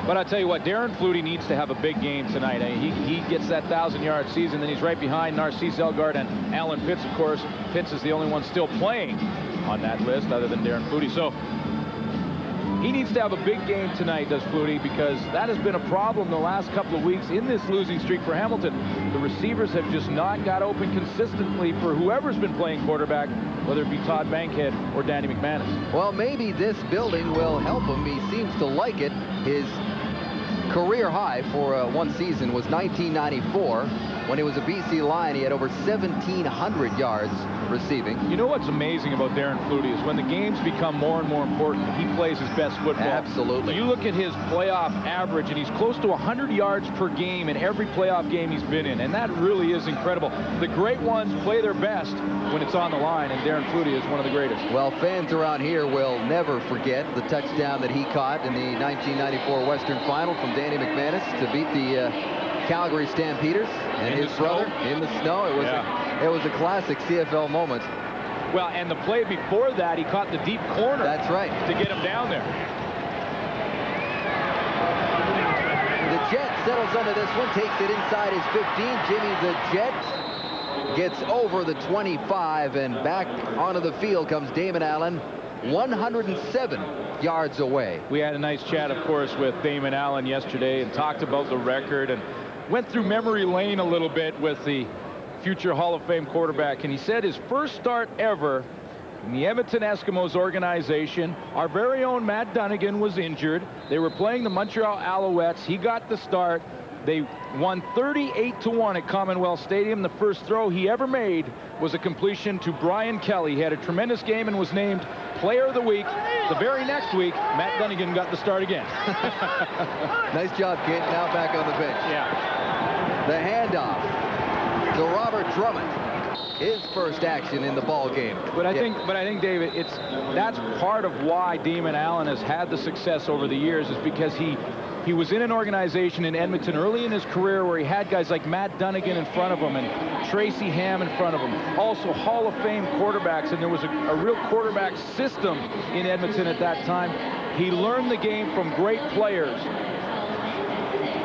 But I tell you what, Darren Flutie needs to have a big game tonight. I mean, he gets that 1,000-yard season, then he's right behind Narcisse Elgard and Alan Pitts, of course. Pitts is the only one still playing on that list other than Darren Flutie. So he needs to have a big game tonight, does Flutie, because that has been a problem the last couple of weeks in this losing streak for Hamilton. The receivers have just not got open consistently for whoever's been playing quarterback, whether it be Todd Bankhead or Danny McManus. Well, maybe this building will help him. He seems to like it. His career high for one season was 1994. When he was a BC Lion, he had over 1,700 yards receiving. You know what's amazing about Darren Flutie is when the games become more and more important, he plays his best football. Absolutely. You look at his playoff average, and he's close to 100 yards per game in every playoff game he's been in, and that really is incredible. The great ones play their best when it's on the line, and Darren Flutie is one of the greatest. Well, fans around here will never forget the touchdown that he caught in the 1994 Western Final from Danny McManus to beat the Calgary Stampeders and his brother in the snow. It was a classic CFL moment. Well, and the play before that, he caught the deep corner. That's right. To get him down there. The Jet settles under this one, takes it inside his 15. Jimmy the Jet gets over the 25, and back onto the field comes Damon Allen, 107 yards away. We had a nice chat, of course, with Damon Allen yesterday and talked about the record and went through memory lane a little bit with the future Hall of Fame quarterback, and he said his first start ever in the Edmonton Eskimos organization, our very own Matt Dunnigan was injured. They were playing the Montreal Alouettes. He got the start. They won 38-1 at Commonwealth Stadium. The first throw he ever made was a completion to Brian Kelly. He had a tremendous game and was named Player of the Week. The very next week, Matt Dunnigan got the start again. Nice job, kid. Now back on the bench. Yeah. The handoff to Robert Drummond. His first action in the ball game. But I think, David, that's part of why Damon Allen has had the success over the years, is because he was in an organization in Edmonton early in his career where he had guys like Matt Dunnigan in front of him and Tracy Ham in front of him. Also Hall of Fame quarterbacks, and there was a real quarterback system in Edmonton at that time. He learned the game from great players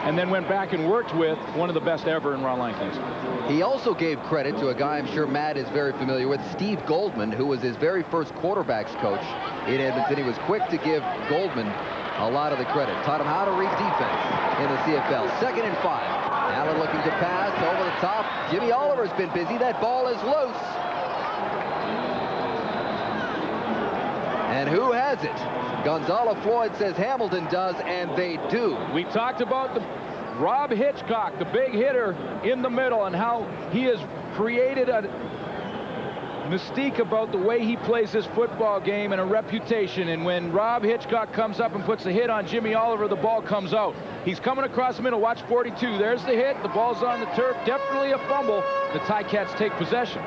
and then went back and worked with one of the best ever in Ron Lancaster. He also gave credit to a guy I'm sure Matt is very familiar with, Steve Goldman, who was his very first quarterbacks coach in Edmonton. He was quick to give Goldman a lot of the credit. Taught him how to read defense in the CFL. 2nd and 5. Allen looking to pass over the top. Jimmy Oliver's been busy. That ball is loose. And who has it? Gonzalo Floyd says Hamilton does, and they do. We talked about the Rob Hitchcock, the big hitter in the middle, and how he has created a mystique about the way he plays this football game and a reputation. And when Rob Hitchcock comes up and puts a hit on Jimmy Oliver, the ball comes out. He's coming across the middle. Watch 42. There's the hit. The ball's on the turf. Definitely a fumble. The Ticats take possession.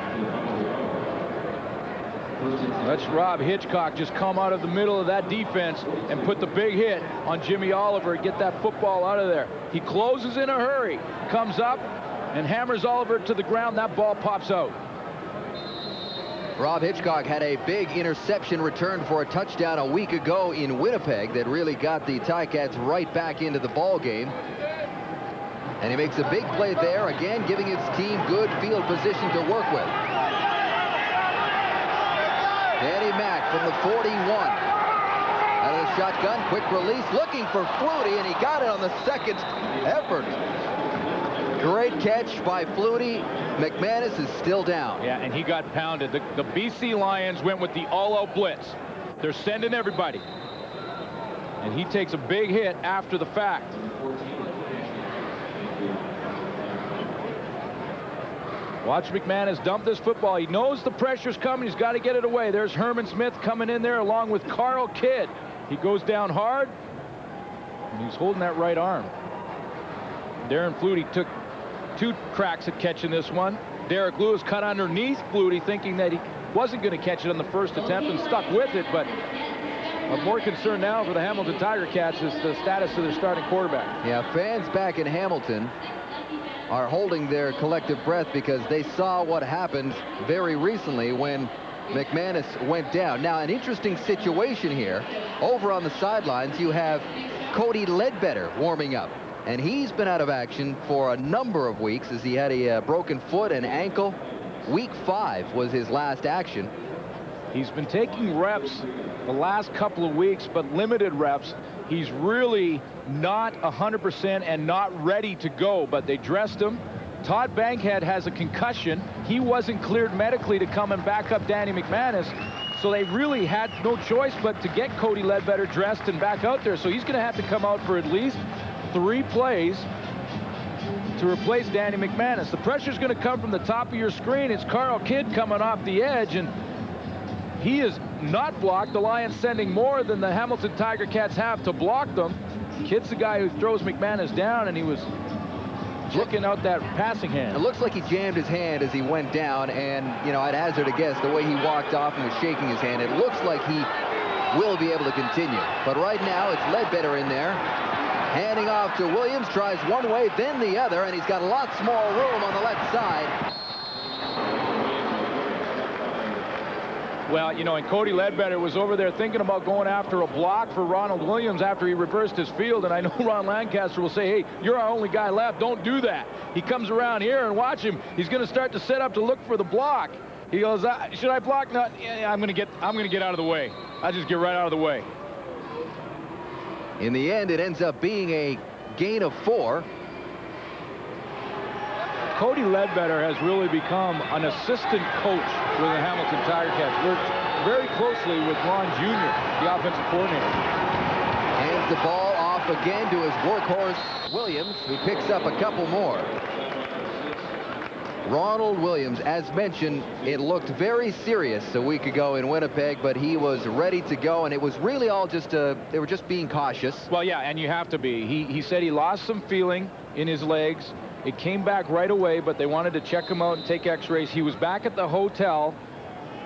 Let's Rob Hitchcock just come out of the middle of that defense and put the big hit on Jimmy Oliver and get that football out of there. He closes in a hurry, comes up and hammers Oliver to the ground. That ball pops out. Rob Hitchcock had a big interception return for a touchdown a week ago in Winnipeg that really got the Ticats right back into the ball game. And he makes a big play there, again giving his team good field position to work with. Danny Mack from the 41. Out of the shotgun, quick release, looking for Flutie, and he got it on the second effort. Great catch by Flutie. McManus is still down. Yeah, and he got pounded. The BC Lions went with the all-out blitz. They're sending everybody. And he takes a big hit after the fact. Watch McManus dump this football. He knows the pressure's coming. He's got to get it away. There's Herman Smith coming in there along with Carl Kidd. He goes down hard, and he's holding that right arm. Darren Flutie took 2 cracks at catching this one. Derek Lewis cut underneath Flutie, thinking that he wasn't going to catch it on the first attempt and stuck with it, but of more concern now for the Hamilton Tiger Cats is the status of their starting quarterback. Yeah, fans back in Hamilton are holding their collective breath because they saw what happened very recently when McManus went down. Now, an interesting situation here. Over on the sidelines, you have Cody Ledbetter warming up. And he's been out of action for a number of weeks as he had a broken foot and ankle. Week 5 was his last action. He's been taking reps the last couple of weeks, but limited reps. He's really not 100% and not ready to go, but they dressed him. Todd Bankhead has a concussion. He wasn't cleared medically to come and back up Danny McManus, so they really had no choice but to get Cody Ledbetter dressed and back out there. So he's going to have to come out for at least 3 plays to replace Danny McManus. The pressure's going to come from the top of your screen. It's Carl Kidd coming off the edge, and he is not blocked. The Lions sending more than the Hamilton Tiger Cats have to block them. Kidd's the guy who throws McManus down, and he was looking out that passing hand. It looks like he jammed his hand as he went down, and, you know, I'd hazard a guess, the way he walked off and was shaking his hand, it looks like he will be able to continue. But right now, it's Ledbetter in there. Handing off to Williams, tries one way, then the other, and he's got lots more room on the left side. Well, you know, and Cody Ledbetter was over there thinking about going after a block for Ronald Williams after he reversed his field, and I know Ron Lancaster will say, hey, you're our only guy left, don't do that. He comes around here and watch him. He's going to start to set up to look for the block. He goes, should I block? No, yeah, I'm going to get out of the way. I just get right out of the way. In the end, it ends up being a gain of 4. Cody Ledbetter has really become an assistant coach with the Hamilton Tiger Cats. Works very closely with Ron Jr., the offensive coordinator. Hands the ball off again to his workhorse, Williams, who picks up a couple more. Ronald Williams, as mentioned, it looked very serious a week ago in Winnipeg, but he was ready to go, and it was really all just they were just being cautious. Well, yeah, and you have to be. He said he lost some feeling in his legs. It came back right away, but they wanted to check him out and take x-rays. He was back at the hotel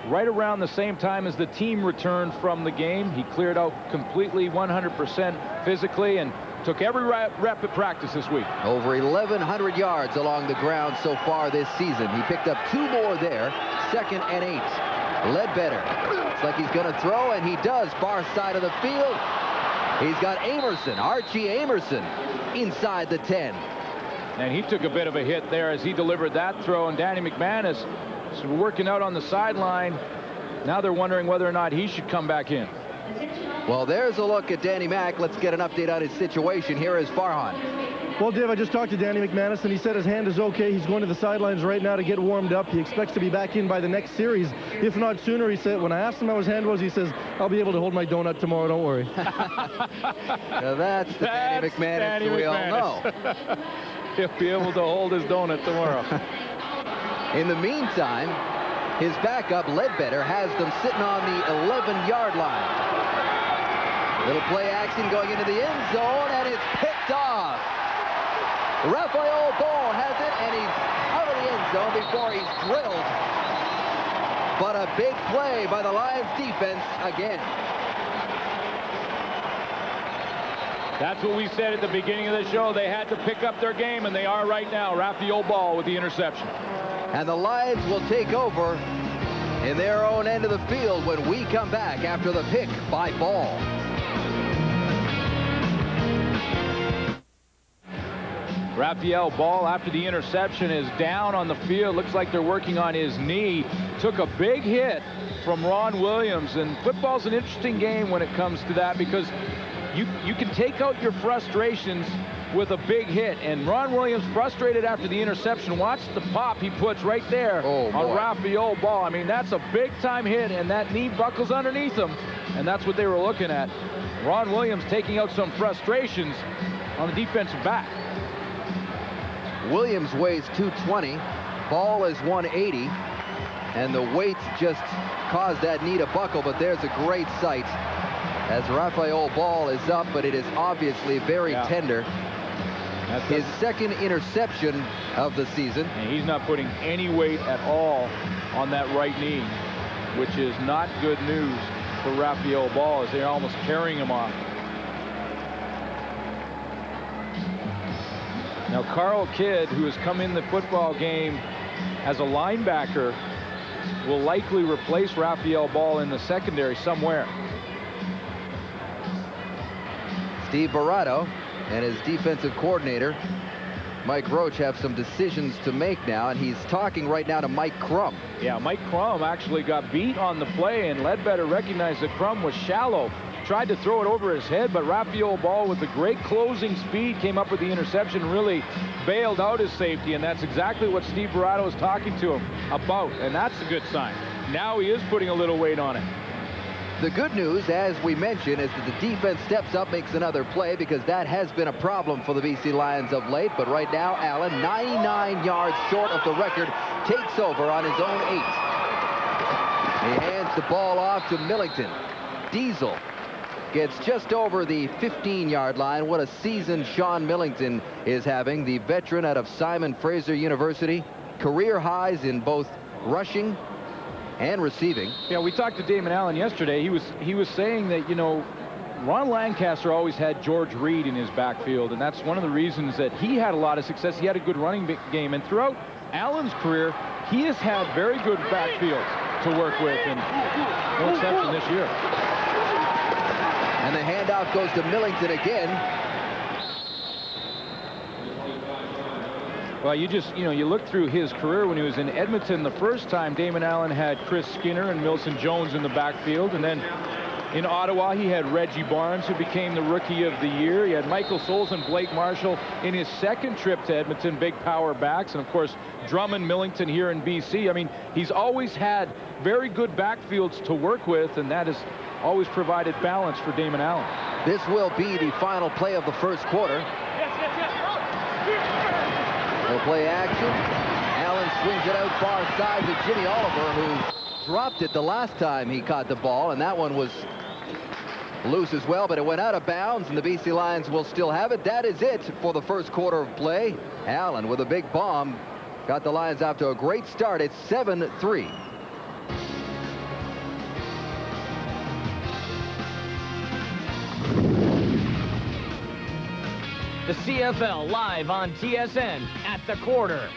right around the same time as the team returned from the game. He cleared out completely 100% physically and took every rep at practice this week. Over 1,100 yards along the ground so far this season. He picked up 2 more there, 2nd and 8. Ledbetter. It's like he's going to throw, and he does. Far side of the field. He's got Amerson, Archie Amerson, inside the 10. And he took a bit of a hit there as he delivered that throw, and Danny McManus is working out on the sideline. Now they're wondering whether or not he should come back in. Well, there's a look at Danny Mac. Let's get an update on his situation. Here is Farhan. Well, Dave, I just talked to Danny McManus, and he said his hand is okay. He's going to the sidelines right now to get warmed up. He expects to be back in by the next series, if not sooner. He said, when I asked him how his hand was, he says, I'll be able to hold my donut tomorrow, don't worry. Now that's the Danny McManus we all know. He'll be able to hold his donut tomorrow. In the meantime, his backup, Ledbetter, has them sitting on the 11-yard line. Little play action going into the end zone, and it's picked off. Raphael Ball has it, and he's out of the end zone before he's drilled. But a big play by the Lions defense again. That's what we said at the beginning of the show. They had to pick up their game, and they are right now. Raphael Ball with the interception. And the Lions will take over in their own end of the field when we come back after the pick by Ball. Raphael Ball, after the interception, is down on the field. Looks like they're working on his knee. Took a big hit from Ron Williams. And football's an interesting game when it comes to that, because you can take out your frustrations with a big hit. And Ron Williams, frustrated after the interception, watch the pop he puts right there on Raphael Ball. I mean, that's a big-time hit, and that knee buckles underneath him, and that's what they were looking at. Ron Williams taking out some frustrations on the defensive back. Williams weighs 220. Ball is 180. And the weight just caused that knee to buckle, but there's a great sight as Raphael Ball is up, but it is obviously very tender. That's his second interception of the season. And he's not putting any weight at all on that right knee, which is not good news for Raphael Ball, as they're almost carrying him off. Now, Carl Kidd, who has come in the football game as a linebacker, will likely replace Raphael Ball in the secondary somewhere. Steve Barato and his defensive coordinator, Mike Roach, have some decisions to make now, and he's talking right now to Mike Crum. Yeah, Mike Crum actually got beat on the play, and Ledbetter recognized that Crum was shallow. Tried to throw it over his head, but Raphael Ball, with the great closing speed, came up with the interception, really bailed out his safety, and that's exactly what Steve Barato was talking to him about, and that's a good sign. Now he is putting a little weight on it. The good news, as we mentioned, is that the defense steps up, makes another play, because that has been a problem for the BC Lions of late. But right now, Allen, 99 yards short of the record, takes over on his own 8. He hands the ball off to Millington. Diesel gets just over the 15-yard line. What a season Sean Millington is having, the veteran out of Simon Fraser University. Career highs in both rushing and receiving. Yeah, we talked to Damon Allen yesterday. He was saying that, you know, Ron Lancaster always had George Reed in his backfield, and that's one of the reasons that he had a lot of success. He had a good running game, and throughout Allen's career, he has had very good backfields to work with, and no exception this year. And the handoff goes to Millington again. Well, you look through his career. When he was in Edmonton the first time, Damon Allen had Chris Skinner and Milson Jones in the backfield. And then in Ottawa, he had Reggie Barnes, who became the Rookie of the Year. He had Michael Souls and Blake Marshall in his second trip to Edmonton, big power backs. And, of course, Drummond Millington here in BC. I mean, he's always had very good backfields to work with, and that has always provided balance for Damon Allen. This will be the final play of the first quarter. They'll play action. Allen swings it out far side to Jimmy Oliver, who dropped it the last time he caught the ball, and that one was loose as well, but it went out of bounds, and the BC Lions will still have it. That is it for the first quarter of play. Allen with a big bomb got the Lions off to a great start. It's 7-3. The CFL live on TSN at the quarter.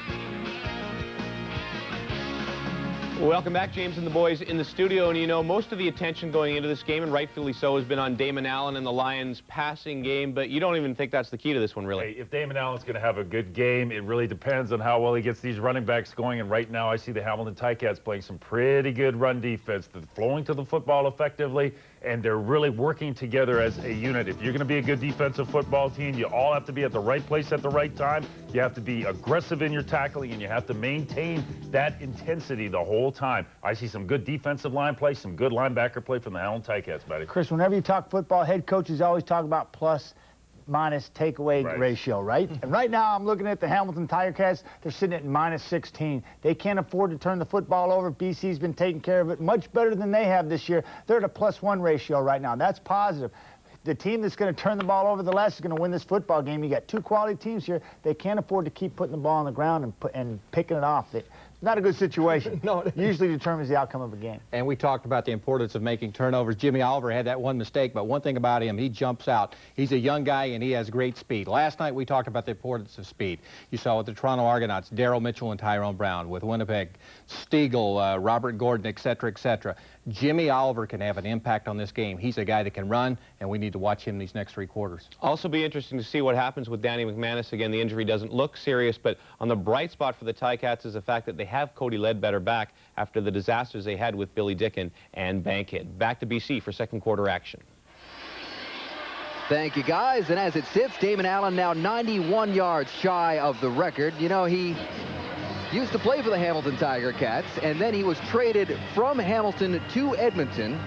Welcome back, James and the boys in the studio. And you know, most of the attention going into this game, and rightfully so, has been on Damon Allen and the Lions' passing game. But you don't even think that's the key to this one, really. Hey, if Damon Allen's going to have a good game, it really depends on how well he gets these running backs going. And right now, I see the Hamilton Ticats playing some pretty good run defense. They're flowing to the football effectively, and they're really working together as a unit. If you're going to be a good defensive football team, you all have to be at the right place at the right time. You have to be aggressive in your tackling, and you have to maintain that intensity the whole time. I see some good defensive line play, some good linebacker play from the Hamilton Ticats, buddy. Chris, whenever you talk football, head coaches always talk about plus-minus takeaway ratio, right? And right now, I'm looking at the Hamilton Ticats. They're sitting at -16. They can't afford to turn the football over. BC's been taking care of it much better than they have this year. They're at a +1 ratio right now. That's positive. The team that's going to turn the ball over the less is going to win this football game. You got two quality teams here. They can't afford to keep putting the ball on the ground and picking it off. Not a good situation. No, it usually determines the outcome of a game. And we talked about the importance of making turnovers. Jimmy Oliver had that one mistake, but one thing about him, he jumps out. He's a young guy, and he has great speed. Last night, we talked about the importance of speed. You saw with the Toronto Argonauts, Darryl Mitchell and Tyrone Brown. With Winnipeg, Stiegel, Robert Gordon, et cetera, et cetera. Jimmy Oliver can have an impact on this game. He's a guy that can run, and we need to watch him these next 3 quarters. Also be interesting to see what happens with Danny McManus. Again, the injury doesn't look serious, but on the bright spot for the Ticats is the fact that they have Cody Ledbetter back after the disasters they had with Billy Dicken and Bankhead. Back to BC for second quarter action. Thank you, guys. And as it sits, Damon Allen now 91 yards shy of the record. You know, he used to play for the Hamilton Tiger Cats, and then he was traded from Hamilton to Edmonton.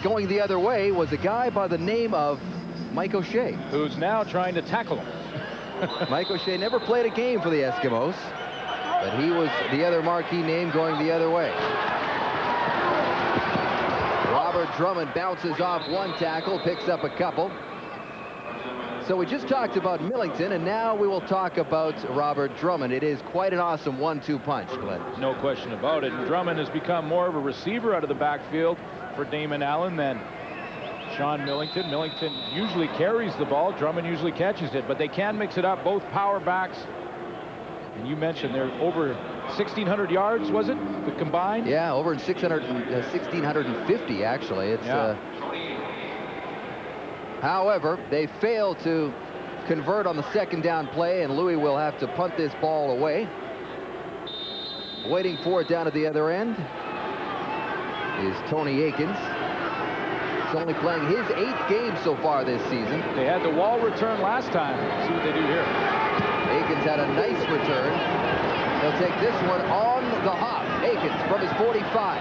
Going the other way was a guy by the name of Mike O'Shea, who's now trying to tackle him. Mike O'Shea never played a game for the Eskimos, but he was the other marquee name going the other way. Robert Drummond bounces off one tackle, picks up a couple. So we just talked about Millington, and now we will talk about Robert Drummond. It is quite an awesome 1-2 punch, Glenn. No question about it. And Drummond has become more of a receiver out of the backfield for Damon Allen than Sean Millington. Millington usually carries the ball. Drummond usually catches it, but they can mix it up. Both power backs. And you mentioned they're over 1,600 yards, was it, the combined? Yeah, over 1,650, actually. It's however, they failed to convert on the second down play, and Louis will have to punt this ball away. Waiting for it down at the other end is Tony Akins. He's only playing his 8th game so far this season. They had the wall return last time. Let's see what they do here. Akins had a nice return. He'll take this one on the hop. Akins from his 45.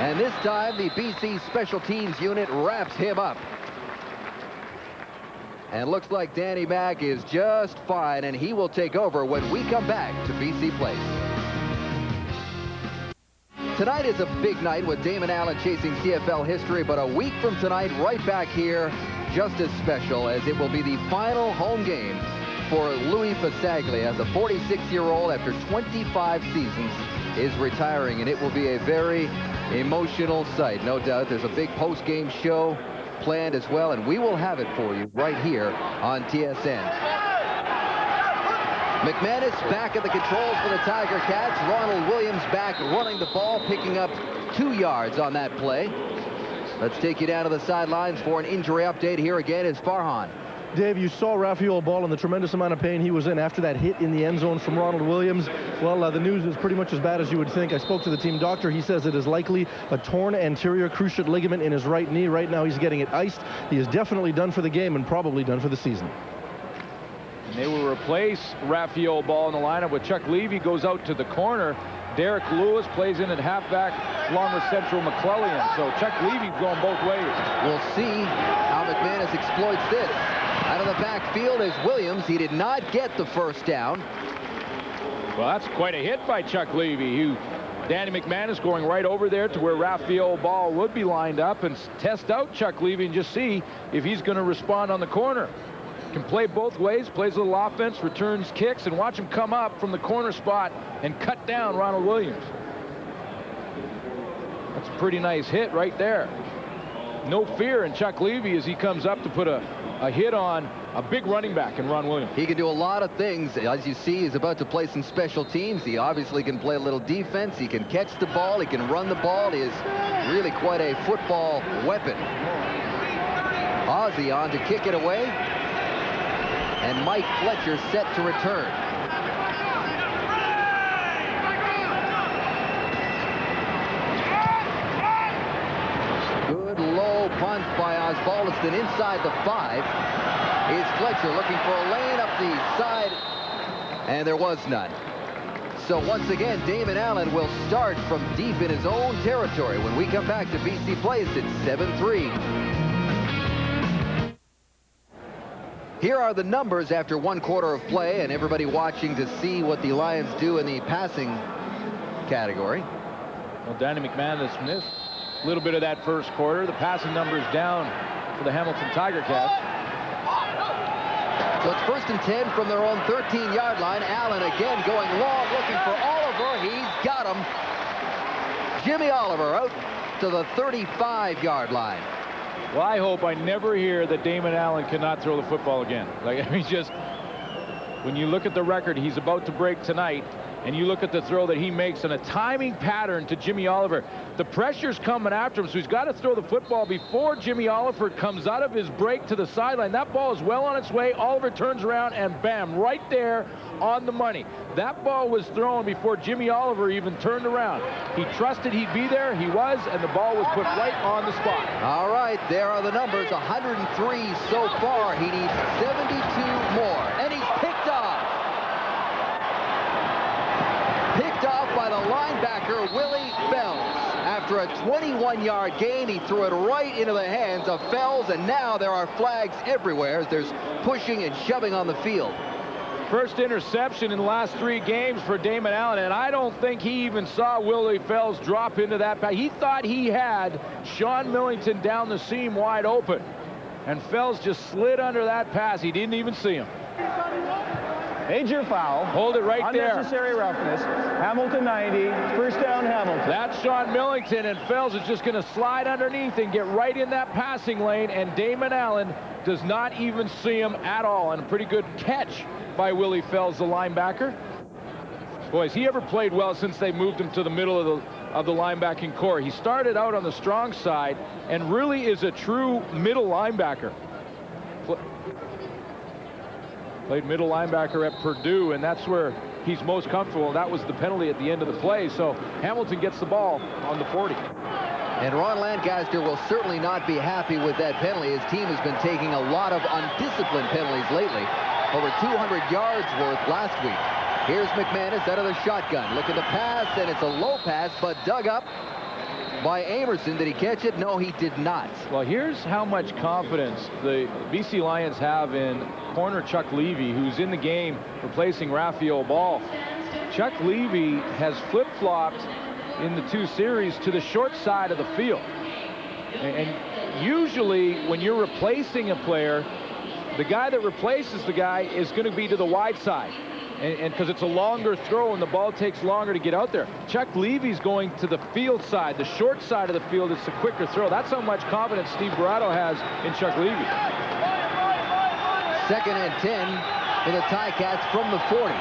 And this time the BC Special Teams unit wraps him up. And looks like Danny Mack is just fine, and he will take over when we come back to BC Place. Tonight is a big night with Damon Allen chasing CFL history, but a week from tonight, right back here, just as special, as it will be the final home game for Louis Fasaglia. The 46-year-old, after 25 seasons, is retiring, and it will be a very emotional sight. No doubt there's a big post-game show planned as well, and we will have it for you right here on TSN. McManus back at the controls for the Tiger Cats. Ronald Williams back running the ball, picking up 2 yards on that play. Let's take you down to the sidelines for an injury update. Here again is Farhan. Dave, you saw Rafael Ball in the tremendous amount of pain he was in after that hit in the end zone from Ronald Williams. Well, the news is pretty much as bad as you would think. I spoke to the team doctor. He says it is likely a torn anterior cruciate ligament in his right knee. Right now he's getting it iced. He is definitely done for the game and probably done for the season. And they will replace Rafael Ball in the lineup with Chuck Levy. Goes out to the corner. Derek Lewis plays in at halfback along with Central McClellan. So Chuck Levy going both ways. We'll see how McManus exploits this. Out of the backfield is Williams. He did not get the first down. Well, that's quite a hit by Chuck Levy. Danny McManus going right over there to where Rafael Ball would be lined up and test out Chuck Levy and just see if he's going to respond on the corner. Can play both ways, plays a little offense, returns kicks, and watch him come up from the corner spot and cut down Ronald Williams. That's a pretty nice hit right there. No fear in Chuck Levy as he comes up to put a hit on a big running back in Ron Williams. He can do a lot of things. As you see, he's about to play some special teams. He obviously can play a little defense. He can catch the ball. He can run the ball. He is really quite a football weapon. Ozzie on to kick it away. And Mike Fletcher set to return. Good low punt by Osbaldiston inside the 5. Is Fletcher looking for a lane up the side, and there was none. So once again, Damon Allen will start from deep in his own territory. When we come back to BC Place, it's 7-3. Here are the numbers after 1 quarter of play, and everybody watching to see what the Lions do in the passing category. Well, Danny McManus missed a little bit of that first quarter. The passing numbers down for the Hamilton Tiger Cats. So it's 1st and 10 from their own 13-yard line. Allen again going long, looking for Oliver. He's got him. Jimmy Oliver out to the 35-yard line. Well, I hope I never hear that Damon Allen cannot throw the football again. Like, I mean, just when you look at the record he's about to break tonight, And you look at the throw that he makes on a timing pattern to Jimmy Oliver. The pressure's coming after him, so he's got to throw the football before Jimmy Oliver comes out of his break to the sideline. That ball is well on its way. Oliver turns around, and bam, right there on the money. That ball was thrown before Jimmy Oliver even turned around. He trusted he'd be there. He was, and the ball was put right on the spot. All right, there are the numbers. 103 so far. He needs 72 more, and he's picked off. Picked off by the linebacker, Willie Fells. After a 21-yard gain, he threw it right into the hands of Fells, and now there are flags everywhere as there's pushing and shoving on the field. First interception in the last 3 games for Damon Allen, and I don't think he even saw Willie Fells drop into that pass. He thought he had Sean Millington down the seam wide open, and Fells just slid under that pass. He didn't even see him. Major foul. Hold it right there. Unnecessary roughness. Hamilton 90. First down, Hamilton. That's Sean Millington, and Fells is just going to slide underneath and get right in that passing lane, and Damon Allen does not even see him at all. And a pretty good catch by Willie Fells, the linebacker. Boy, has he ever played well since they moved him to the middle of the linebacking core. He started out on the strong side and really is a true middle linebacker. Played middle linebacker at Purdue, and that's where he's most comfortable. That was the penalty at the end of the play, so Hamilton gets the ball on the 40. And Ron Lancaster will certainly not be happy with that penalty. His team has been taking a lot of undisciplined penalties lately. Over 200 yards worth last week. Here's McManus out of the shotgun. Looking to pass, and it's a low pass, but dug up by Amerson. Did he catch it? No, he did not. Well, here's how much confidence the BC Lions have in corner Chuck Levy, who's in the game replacing Raphael Ball. Chuck Levy has flip-flopped in the 2 series to the short side of the field. And usually when you're replacing a player, the guy that replaces the guy is going to be to the wide side. And because it's a longer throw and the ball takes longer to get out there. Chuck Levy's going to the field side, the short side of the field. It's a quicker throw. That's how much confidence Steve Barato has in Chuck Levy. 2nd and 10 for the Ticats from the 40.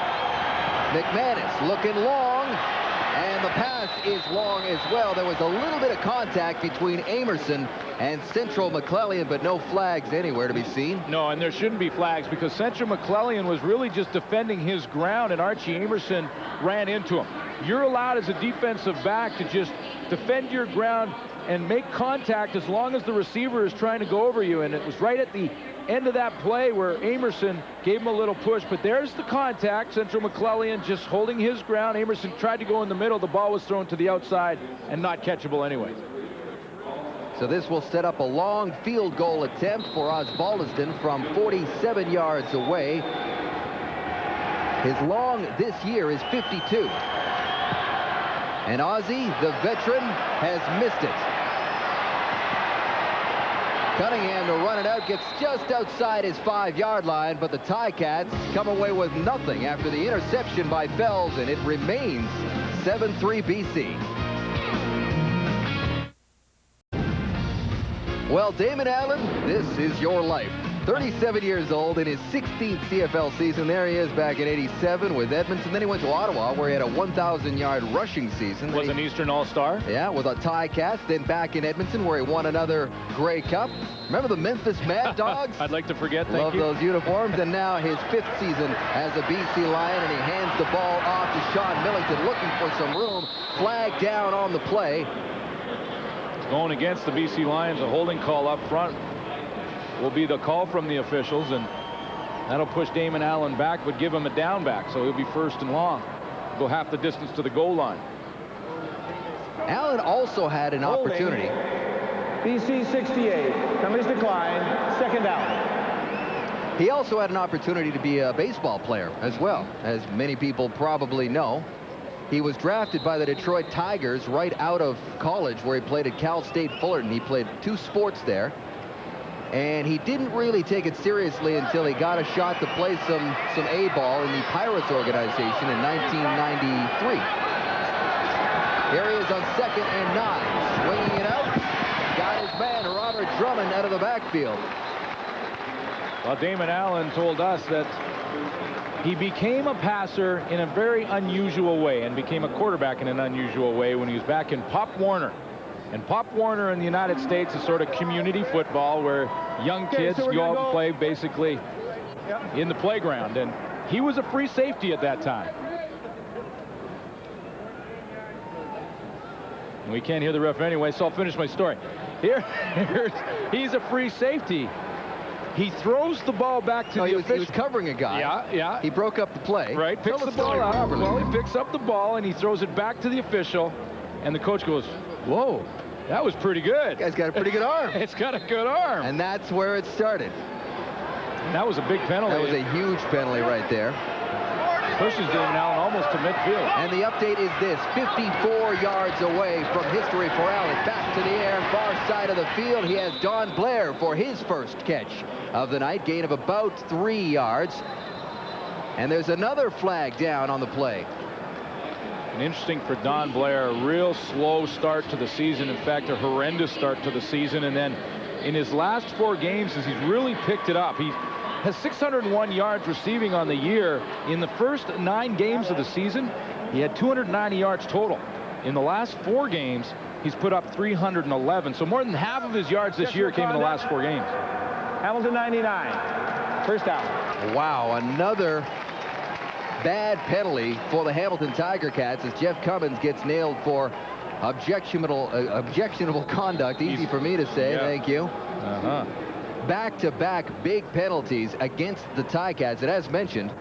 McManus looking long, and the pass is long as well. There was a little bit of contact between Amerson and Central McClellan, but no flags anywhere to be seen. No, and there shouldn't be flags because Central McClellan was really just defending his ground, and Archie Amerson ran into him. You're allowed as a defensive back to just defend your ground and make contact as long as the receiver is trying to go over you, and it was right at the end of that play where Amerson gave him a little push, but there's the contact. Central McClellan just holding his ground. Amerson tried to go in the middle. The ball was thrown to the outside and not catchable anyway. So this will set up a long field goal attempt for Osbaldiston from 47 yards away. His long this year is 52. And Ozzie, the veteran, has missed it. Cunningham to run it out, gets just outside his 5-yard line, but the Ticats come away with nothing after the interception by Fells, and it remains 7-3 BC. Well, Damon Allen, this is your life. 37 years old in his 16th CFL season. There he is back in '87 with Edmonton. Then he went to Ottawa where he had a 1,000-yard rushing season. Was an Eastern All-Star. Yeah, with a Ticats. Then back in Edmonton where he won another Grey Cup. Remember the Memphis Mad Dogs? I'd like to forget, thank Love you. those uniforms. And now his 5th season as a BC Lion, and he hands the ball off to Sean Millington looking for some room. Flag down on the play. Going against the BC Lions, a holding call up front will be the call from the officials, and that'll push Damon Allen back, but give him a down back, so he'll be 1st and long. Go half the distance to the goal line. Allen also had an opportunity. BC 68. Penalties decline. 2nd down. He also had an opportunity to be a baseball player as well, as many people probably know. He was drafted by the Detroit Tigers right out of college, where he played at Cal State Fullerton. He played 2 sports there. And he didn't really take it seriously until he got a shot to play some A-ball in the Pirates organization in 1993. Here he is on 2nd and 9. Swinging it out. Got his man, Robert Drummond, out of the backfield. Well, Damon Allen told us that He became a passer in a very unusual way and became a quarterback in an unusual way when he was back in Pop Warner. And Pop Warner in the United States is sort of community football where young kids go out and play basically in the playground. And he was a free safety at that time. We can't hear the ref anyway, so I'll finish my story. He's a free safety. He throws the ball back to the official. He was covering a guy. Yeah. He broke up the play. Right, picks the ball out. Well, he picks up the ball and he throws it back to the official. And the coach goes, whoa, that was pretty good. Guy's got a pretty good arm. It's got a good arm. And that's where it started. And that was a big penalty. That was a huge penalty right there. Pushes Damon Allen almost to midfield. And the update is this: 54 yards away from history for Allen. Back to the air, far side of the field. He has Don Blair for his first catch of the night. Gain of about 3 yards. And there's another flag down on the play. And interesting for Don Blair, a real slow start to the season. In fact, a horrendous start to the season. And then in his last 4 games, as he's really picked it up, he has 601 yards receiving on the year. In the first 9 games of the season, he had 290 yards total. In the last 4 games, he's put up 311. So more than half of his yards this year came in the last 4 games. Hamilton 99. First down. Wow, another bad penalty for the Hamilton Tiger Cats as Jeff Cummins gets nailed for objectionable conduct. Easy for me to say. Thank you. Back-to-back big penalties against the Ticats. And as mentioned,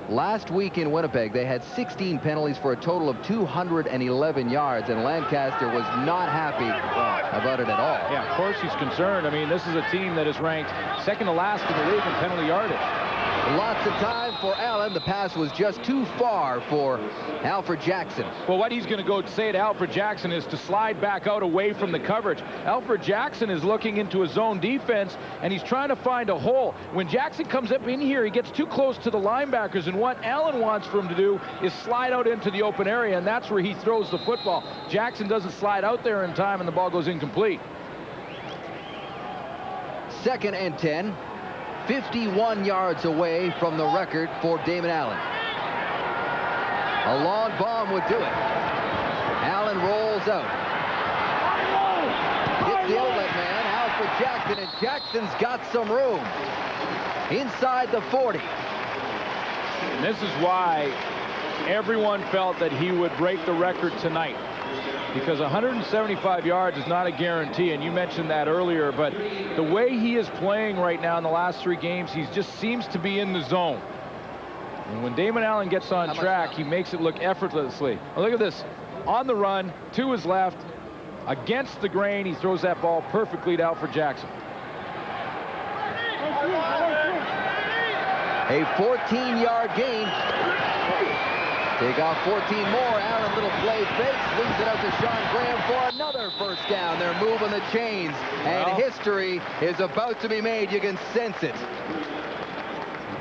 last week in Winnipeg, they had 16 penalties for a total of 211 yards, and Lancaster was not happy about it at all. Yeah, of course he's concerned. I mean, this is a team that is ranked second to last in the league in penalty yardage. Lots of time for Allen. The pass was just too far for Alfred Jackson. Well, what he's going to go say to Alfred Jackson is to slide back out away from the coverage. Alfred Jackson is looking into his zone defense, and he's trying to find a hole. When Jackson comes up in here, he gets too close to the linebackers, and what Allen wants for him to do is slide out into the open area, and that's where he throws the football. Jackson doesn't slide out there in time, and the ball goes incomplete. 2nd and 10. 51 yards away from the record for Damon Allen. A long bomb would do it. Allen rolls out. Hits the outlet man, Alfred Jackson, and Jackson's got some room. Inside the 40. And this is why everyone felt that he would break the record tonight. Because 175 yards is not a guarantee, and you mentioned that earlier, but the way he is playing right now in the last 3 games, he just seems to be in the zone. And when Damon Allen gets on track, he makes it look effortlessly. Well, look at this. On the run, to his left, against the grain, he throws that ball perfectly to Alfred Jackson. A 14-yard gain. Take off 14 more. Allen, little play fakes, leaves it out to Sean Graham for another first down. They're moving the chains, and history is about to be made. You can sense it.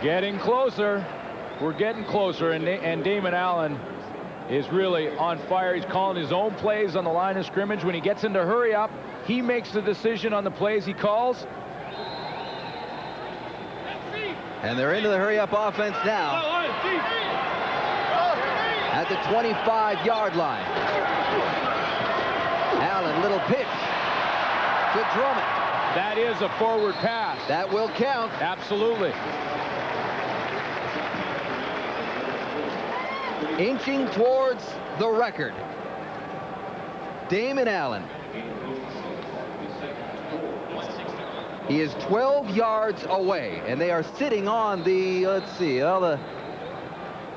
Getting closer. We're getting closer, and Damon Allen is really on fire. He's calling his own plays on the line of scrimmage. When he gets into hurry up, he makes the decision on the plays he calls. And they're into the hurry up offense now. At the 25-yard line. Allen, little pitch to Drummond. That is a forward pass. That will count. Absolutely. Inching towards the record. Damon Allen. He is 12 yards away, and they are sitting on the, let's see, about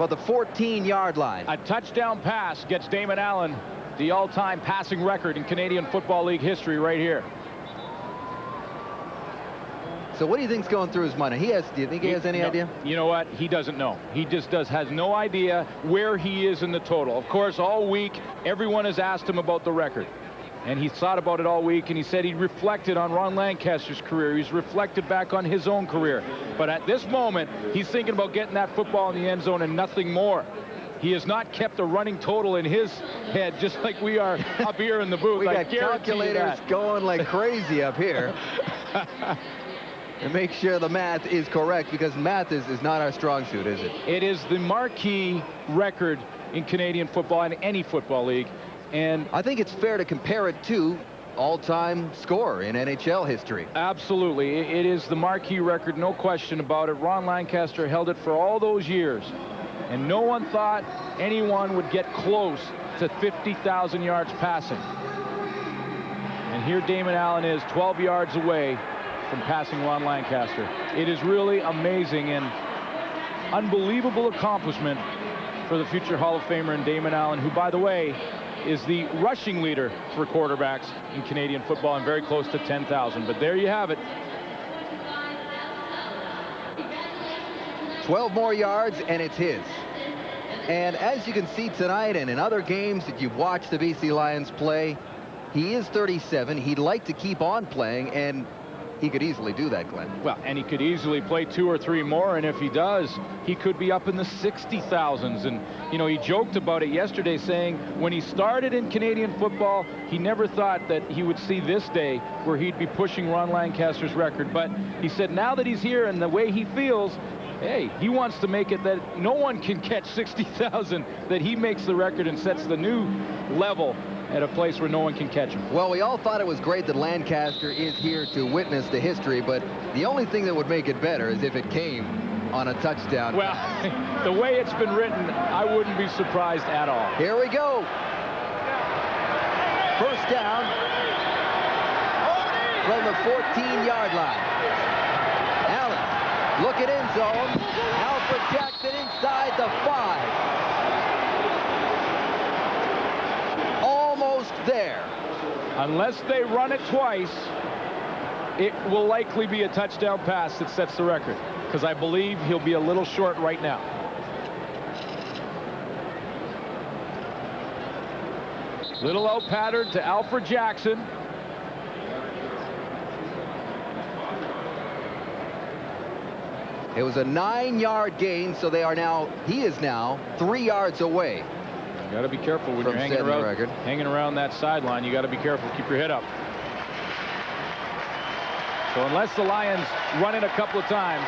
the 14-yard line. A touchdown pass gets Damon Allen the all-time passing record in Canadian Football League history right here. So what do you think's going through his mind? Do you think he has any idea? You know what? He doesn't know. He just has no idea where he is in the total. Of course, all week, everyone has asked him about the record. And he thought about it all week, and he said he reflected on Ron Lancaster's career. He's reflected back on his own career. But at this moment, he's thinking about getting that football in the end zone and nothing more. He has not kept a running total in his head, just like we are up here in the booth. We got calculators going like crazy up here. and make sure the math is correct, because math is not our strong suit, is it? It is the marquee record in Canadian football and any football league. And I think it's fair to compare it to all-time score in NHL history. Absolutely. It is the marquee record, no question about it. Ron Lancaster held it for all those years, and no one thought anyone would get close to 50,000 yards passing. And here Damon Allen is 12 yards away from passing Ron Lancaster. It is really amazing and unbelievable accomplishment for the future Hall of Famer in Damon Allen, who, by the way, is the rushing leader for quarterbacks in Canadian football and very close to 10,000. But there you have it. 12 more yards, and it's his. And as you can see tonight and in other games that you've watched the BC Lions play, he is 37. He'd like to keep on playing, and he could easily do that, Glenn. Well, and he could easily play 2 or 3 more, and if he does, he could be up in the 60,000s. And, you know, he joked about it yesterday, saying when he started in Canadian football, he never thought that he would see this day where he'd be pushing Ron Lancaster's record. But he said now that he's here and the way he feels, hey, he wants to make it that no one can catch 60,000, that he makes the record and sets the new level at a place where no one can catch him. Well, we all thought it was great that Lancaster is here to witness the history, but the only thing that would make it better is if it came on a touchdown. Well, the way it's been written, I wouldn't be surprised at all. Here we go. First down from the 14-yard line. Allen, look at end zone. Alfred Jackson inside the 5. Almost there. Unless they run it twice, it will likely be a touchdown pass that sets the record, because I believe he'll be a little short right now. Little out pattern to Alfred Jackson. It was a 9-yard gain, so he is now 3 yards away. You got to be careful when you're hanging around that sideline. You got to be careful. Keep your head up. So unless the Lions run it a couple of times,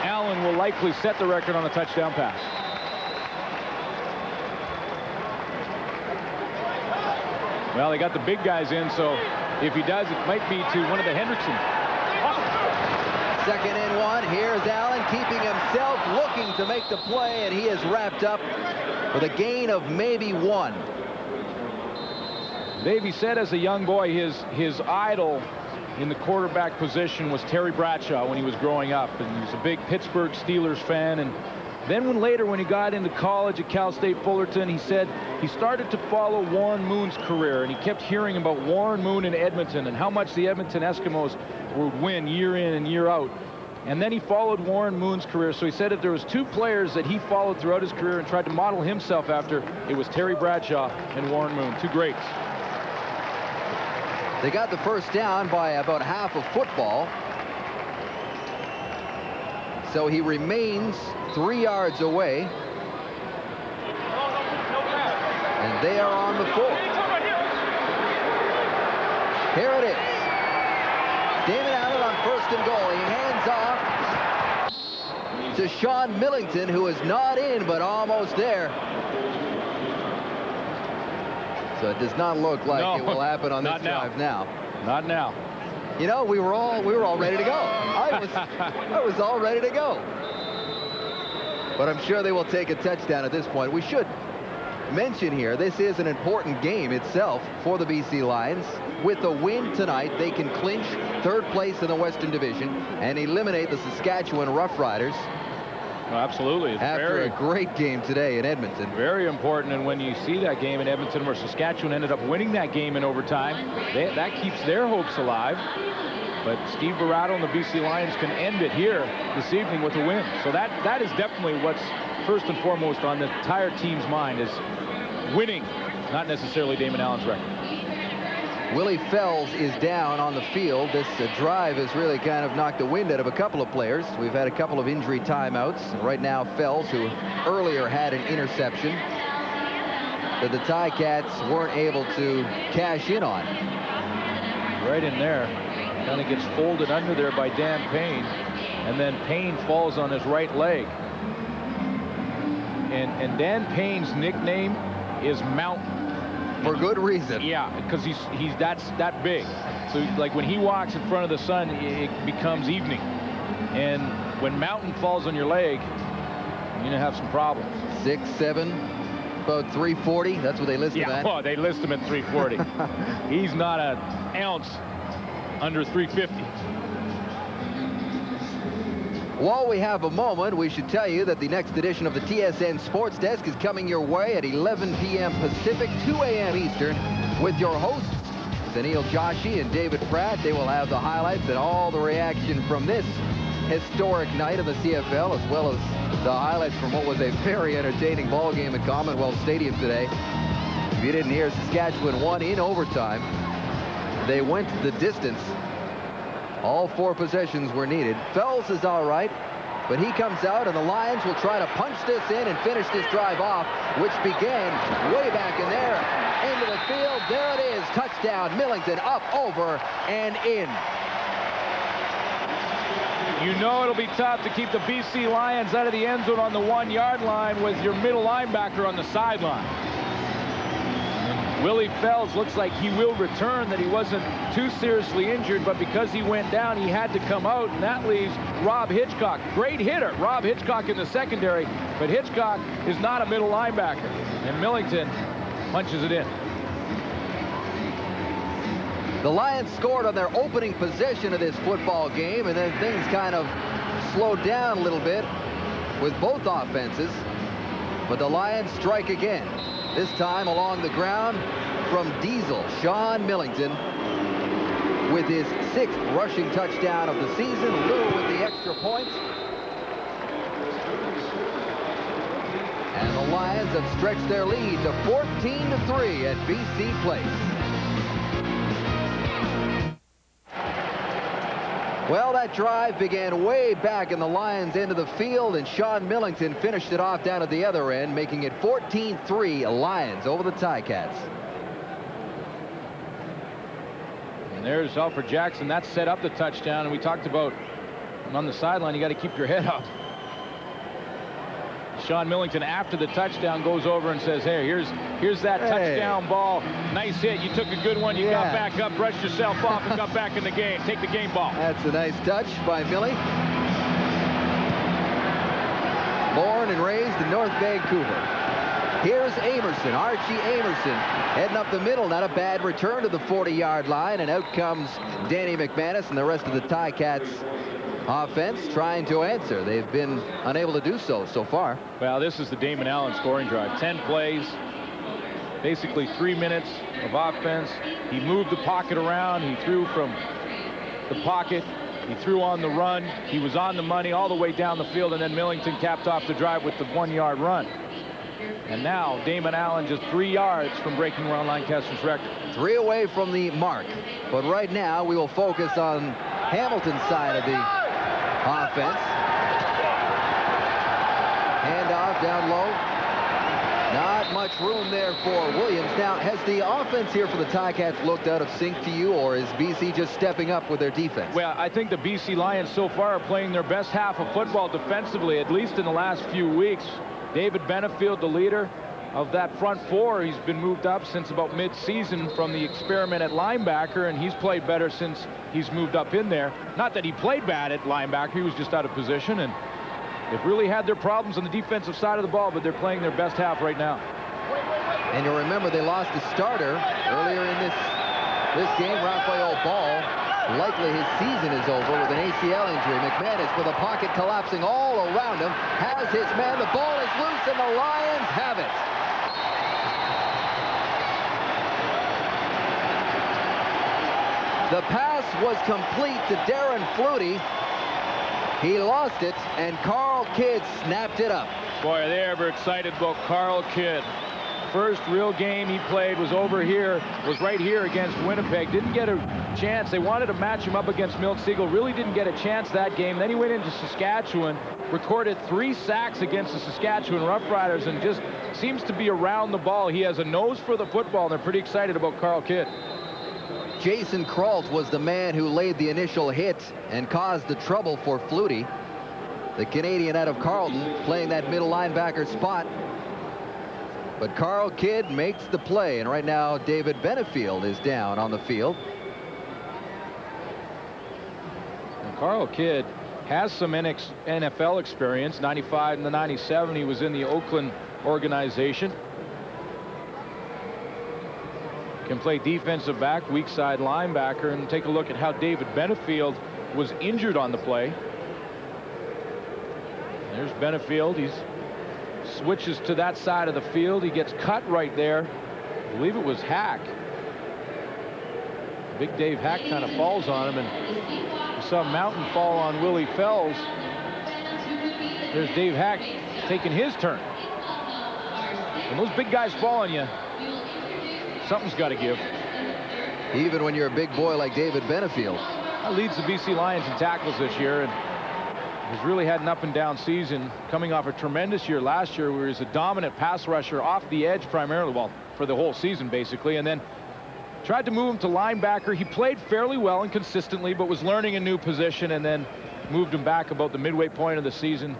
Allen will likely set the record on a touchdown pass. Well, they got the big guys in, so if he does, it might be to one of the Hendricksons. Second and 1. Here's Allen keeping himself, looking to make the play, and he is wrapped up with a gain of maybe 1. Davey said as a young boy his idol in the quarterback position was Terry Bradshaw when he was growing up, and he was a big Pittsburgh Steelers fan. And then later when he got into college at Cal State Fullerton, he said he started to follow Warren Moon's career, and he kept hearing about Warren Moon in Edmonton and how much the Edmonton Eskimos would win year in and year out. And then he followed Warren Moon's career. So he said if there was 2 players that he followed throughout his career and tried to model himself after, it was Terry Bradshaw and Warren Moon, 2 greats. They got the first down by about half a football. So he remains 3 yards away. And they are on the 4. Here it is. Damon Allen on first and goal. He hands off to Sean Millington, who is not in, but almost there. So it does not look like it will happen on this drive now. Not now. You know, we were all ready to go. I was all ready to go. But I'm sure they will take a touchdown at this point. We should mention here, this is an important game itself for the BC Lions. With a win tonight, they can clinch 3rd place in the Western Division and eliminate the Saskatchewan Roughriders. Oh, absolutely. It's after a great game today in Edmonton. Very important, and when you see that game in Edmonton where Saskatchewan ended up winning that game in overtime, that keeps their hopes alive. But Steve Barato and the BC Lions can end it here this evening with a win. So that is definitely what's first and foremost on the entire team's mind, is winning, not necessarily Damon Allen's record. Willie Fells is down on the field. This drive has really kind of knocked the wind out of a couple of players. We've had a couple of injury timeouts. Right now, Fells, who earlier had an interception that the Ticats weren't able to cash in on. Right in there. Kind of gets folded under there by Dan Payne, and then Payne falls on his right leg. And Dan Payne's nickname is Mountain. For good reason. Yeah, because he's that big. So like when he walks in front of the sun, it becomes evening. And when Mountain falls on your leg, you're gonna have some problems. 6'7", about 340. That's what they list him at. Yeah, they list him at 340. He's not an ounce under 350. While we have a moment, we should tell you that the next edition of the TSN Sports Desk is coming your way at 11 p.m. Pacific, 2 a.m. Eastern, with your hosts, Daniil Joshi and David Pratt. They will have the highlights and all the reaction from this historic night of the CFL, as well as the highlights from what was a very entertaining ball game at Commonwealth Stadium today. If you didn't hear, Saskatchewan won in overtime. They went the distance. All 4 possessions were needed. Fells is all right, but he comes out, and the Lions will try to punch this in and finish this drive off, which began way back in there. Into the field. There it is. Touchdown. Millington up, over, and in. You know it'll be tough to keep the BC Lions out of the end zone on the 1-yard line with your middle linebacker on the sideline. Willie Fells looks like he will return, that he wasn't too seriously injured, but because he went down, he had to come out, and that leaves Rob Hitchcock. Great hitter, Rob Hitchcock in the secondary, but Hitchcock is not a middle linebacker, and Millington punches it in. The Lions scored on their opening possession of this football game, and then things kind of slowed down a little bit with both offenses. But the Lions strike again, this time along the ground from Diesel. Sean Millington with his 6th rushing touchdown of the season. Lou with the extra point. And the Lions have stretched their lead to 14-3 at BC Place. Well, that drive began way back in the Lions' end of the field, and Sean Millington finished it off down at the other end, making it 14-3 Lions over the Ticats. And there's Alfred Jackson. That set up the touchdown, and we talked about on the sideline, you got to keep your head up. Sean Millington, after the touchdown, goes over and says, hey, here's that touchdown ball. Nice hit. You took a good one. You got back up, brushed yourself off, and got back in the game. Take the game ball. That's a nice touch by Millie. Born and raised in North Vancouver. Here's Amerson, Archie Amerson, heading up the middle. Not a bad return to the 40-yard line, and out comes Danny McManus and the rest of the Ticats offense trying to answer. They've been unable to do so far. Well, this is the Damon Allen scoring drive. 10 plays, basically 3 minutes of offense. He moved the pocket around. He threw from the pocket. He threw on the run. He was on the money all the way down the field, and then Millington capped off the drive with the 1-yard run. And now Damon Allen just 3 yards from breaking Ron Lancaster's record. 3 away from the mark. But right now we will focus on Hamilton's side of the offense. Handoff down low. Not much room there for Williams. Now, has the offense here for the Ticats looked out of sync to you, or is BC just stepping up with their defense? Well, I think the BC Lions so far are playing their best half of football defensively, at least in the last few weeks. David Benefield, the leader of that front 4, he's been moved up since about mid-season from the experiment at linebacker, and he's played better since he's moved up in there. Not that he played bad at linebacker, he was just out of position, and they've really had their problems on the defensive side of the ball, but they're playing their best half right now. And you'll remember they lost a starter earlier in this game, Raphael Ball. Likely his season is over with an ACL injury. McManus with a pocket collapsing all around him, has his man. The ball is loose, and the Lions have it. The pass was complete to Darren Flutie. He lost it, and Carl Kidd snapped it up. Boy, are they ever excited about Carl Kidd. First real game he played was right here against Winnipeg. Didn't get a chance. They wanted to match him up against Milt Siegel. Really didn't get a chance that game. Then he went into Saskatchewan, recorded 3 sacks against the Saskatchewan Roughriders, and just seems to be around the ball. He has a nose for the football, and they're pretty excited about Carl Kidd. Jason Kralt was the man who laid the initial hit and caused the trouble for Flutie. The Canadian out of Carleton playing that middle linebacker spot. But Carl Kidd makes the play, and right now David Benefield is down on the field. And Carl Kidd has some NFL experience. 95 and the 97, he was in the Oakland organization. Can play defensive back, weak side linebacker, and take a look at how David Benefield was injured on the play. There's Benefield. He switches to that side of the field. He gets cut right there. I believe it was Hack. Big Dave Hack kind of falls on him, and we saw Mountain fall on Willie Fells. There's Dave Hack taking his turn. When those big guys fall on you, something's got to give. Even when you're a big boy like David Benefield. That leads the BC Lions in tackles this year, and has really had an up and down season, coming off a tremendous year last year where he was a dominant pass rusher off the edge primarily, well, for the whole season basically, and then tried to move him to linebacker. He played fairly well and consistently, but was learning a new position, and then moved him back about the midway point of the season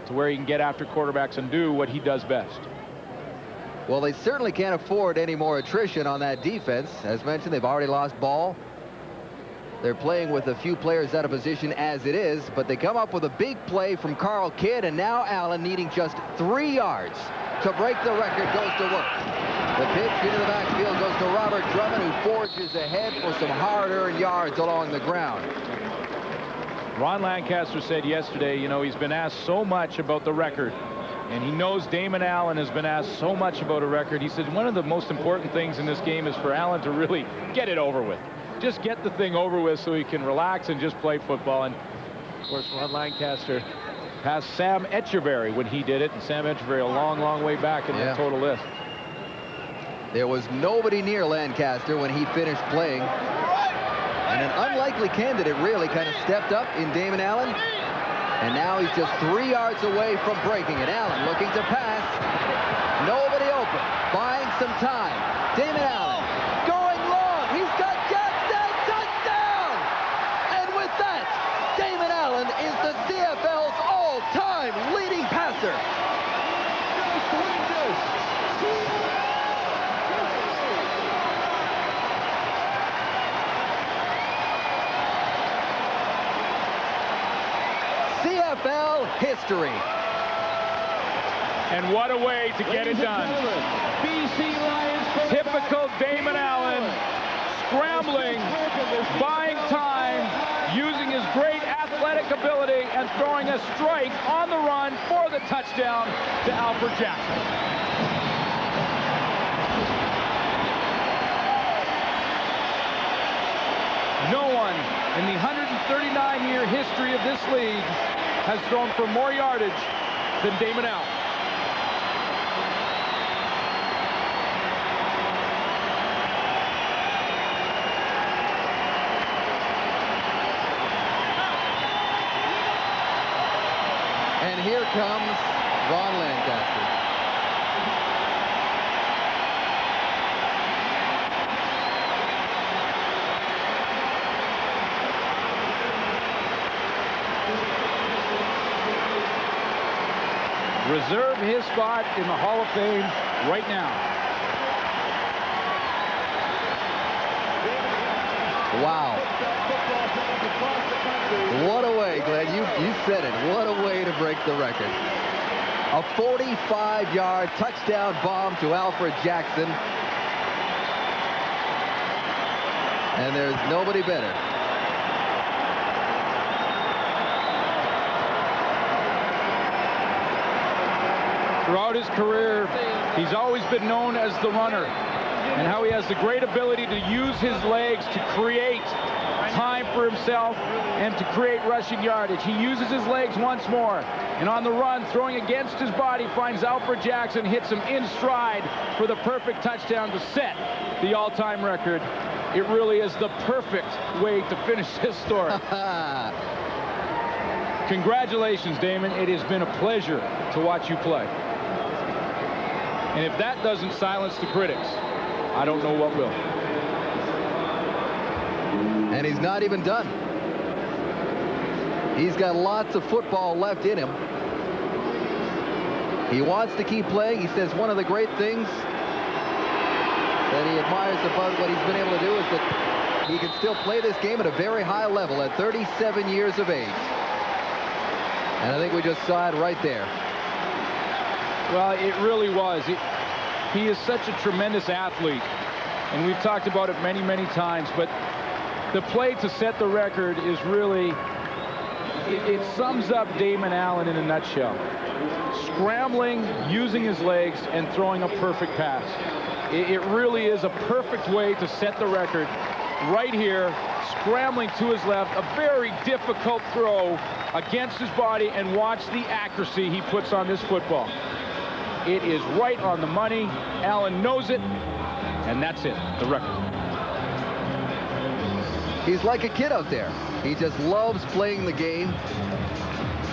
to where he can get after quarterbacks and do what he does best. Well, they certainly can't afford any more attrition on that defense. As mentioned, they've already lost Ball. They're playing with a few players out of position as it is, but they come up with a big play from Carl Kidd, and now Allen, needing just 3 yards to break the record, goes to work. The pitch into the backfield goes to Robert Drummond, who forges ahead for some hard-earned yards along the ground. Ron Lancaster said yesterday, you know, he's been asked so much about the record, and he knows Damon Allen has been asked so much about a record. He said one of the most important things in this game is for Allen to really get it over with. Just get the thing over with so he can relax and just play football. And of course, Ron Lancaster passed Sam Etcheverry when he did it, and Sam Etcheverry a long way back in the total list. There was nobody near Lancaster when he finished playing, and an unlikely candidate really kind of stepped up in Damon Allen, and now he's just 3 yards away from breaking it. Allen looking to pass, nobody open, buying some time. Damon Allen going long, he's got Jackson, touchdown! And with that, Damon Allen is the CFL's all-time leading passer. CFL history. And what a way to get it done. BC Lions. Typical Damon Allen, scrambling, buying time, using his great athletic ability, and throwing a strike on the run for the touchdown to Alfred Jackson. No one in the 139-year history of this league has thrown for more yardage than Damon Allen. And here comes Ron Lancaster. Reserve his spot in the Hall of Fame right now. Wow. What a way, Glenn. You said it. What a way to break the record. A 45-yard touchdown bomb to Alfred Jackson. And there's nobody better. Throughout his career, he's always been known as the runner, and how he has the great ability to use his legs to create time for himself and to create rushing yardage. He uses his legs once more, and on the run, throwing against his body, finds Alfred Jackson, hits him in stride for the perfect touchdown to set the all-time record. It really is the perfect way to finish this story. Congratulations, Damon. It has been a pleasure to watch you play. And if that doesn't silence the critics, I don't know what will. And he's not even done. He's got lots of football left in him. He wants to keep playing. He says one of the great things that he admires about what he's been able to do is that he can still play this game at a very high level at 37 years of age. And I think we just saw it right there. Well, it really was. He is such a tremendous athlete. And we've talked about it many, many times. But the play to set the record is really, it sums up Damon Allen in a nutshell. Scrambling, using his legs, and throwing a perfect pass. It really is a perfect way to set the record. Right here, scrambling to his left, a very difficult throw against his body, and watch the accuracy he puts on this football. It is right on the money. Allen knows it, and that's it, the record. He's like a kid out there. He just loves playing the game.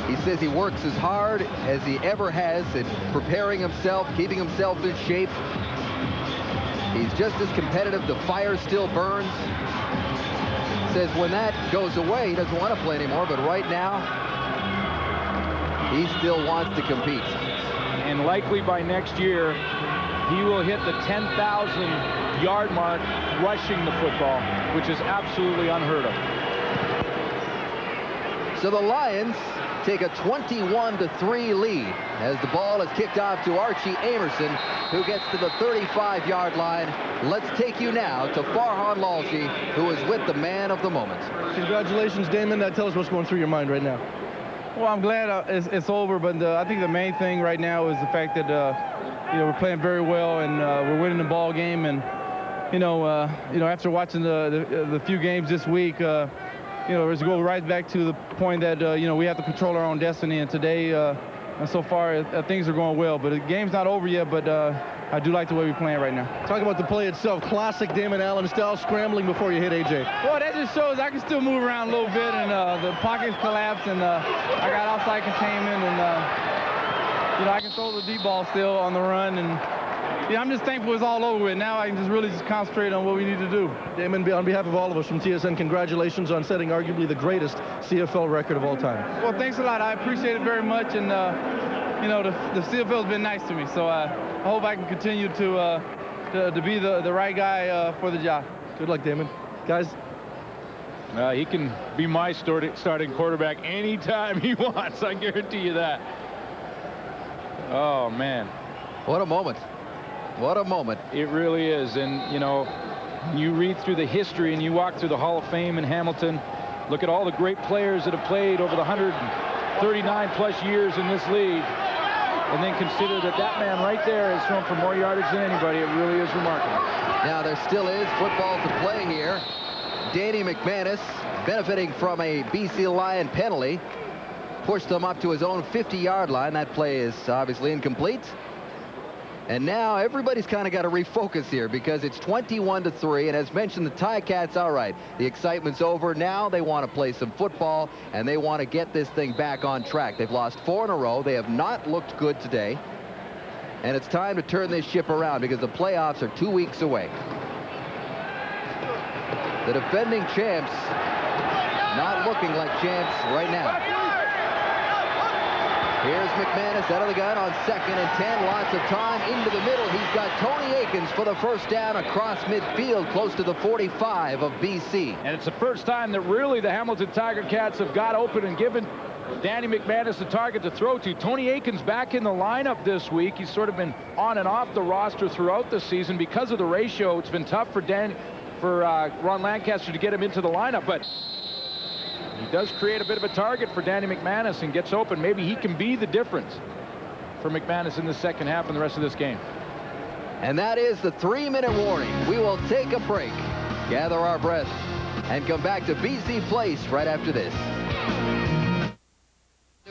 He says he works as hard as he ever has at preparing himself, keeping himself in shape. He's just as competitive. The fire still burns. Says when that goes away, he doesn't want to play anymore, but right now, he still wants to compete. And likely by next year, he will hit the 10,000-yard mark rushing the football, which is absolutely unheard of. So the Lions take a 21-3 lead as the ball is kicked off to Archie Amerson, who gets to the 35-yard line. Let's take you now to Farhan Lalji, who is with the man of the moment. Congratulations, Damon. Tell us what's going through your mind right now. Well, I'm glad it's over, but I think the main thing right now is the fact that we're playing very well and we're winning the ball game. And after watching the few games this week, let's go right back to the point that we have to control our own destiny. And today, and so far, things are going well. But the game's not over yet. But I do like the way we're playing right now. Talk about the play itself. Classic Damon Allen style, scrambling before you hit AJ. Well, that just shows I can still move around a little bit, and the pockets collapse, and I got outside containment, and I can throw the deep ball still on the run, and I'm just thankful it's all over with. Now I can just really concentrate on what we need to do. Damon, on behalf of all of us from TSN, congratulations on setting arguably the greatest CFL record of all time. Well, thanks a lot. I appreciate it very much, and the CFL has been nice to me, so I hope I can continue to be the right guy for the job. Good luck, Damon. Guys? He can be my starting quarterback anytime he wants. I guarantee you that. Oh, man. What a moment. What a moment. It really is. And, you read through the history and you walk through the Hall of Fame in Hamilton, look at all the great players that have played over the 139-plus years in this league, and then consider that man right there has thrown for more yardage than anybody. It really is remarkable. Now there still is football to play here. Danny McManus, benefiting from a BC Lion penalty, pushed them up to his own 50-yard line. That play is obviously incomplete. And now everybody's kind of got to refocus here because it's 21-3. And as mentioned, the Ticats, all right, the excitement's over. Now they want to play some football, and they want to get this thing back on track. They've lost 4 in a row. They have not looked good today. And it's time to turn this ship around because the playoffs are 2 weeks away. The defending champs not looking like champs right now. Here's McManus out of the gun on 2nd and 10. Lots of time into the middle. He's got Tony Akins for the first down across midfield, close to the 45 of BC. And it's the first time that really the Hamilton Tiger Cats have got open and given Danny McManus the target to throw to. Tony Akins back in the lineup this week. He's sort of been on and off the roster throughout the season because of the ratio. It's been tough for Ron Lancaster to get him into the lineup, but he does create a bit of a target for Danny McManus and gets open. Maybe he can be the difference for McManus in the second half and the rest of this game. And that is the 3-minute warning. We will take a break, gather our breath, and come back to BC Place right after this.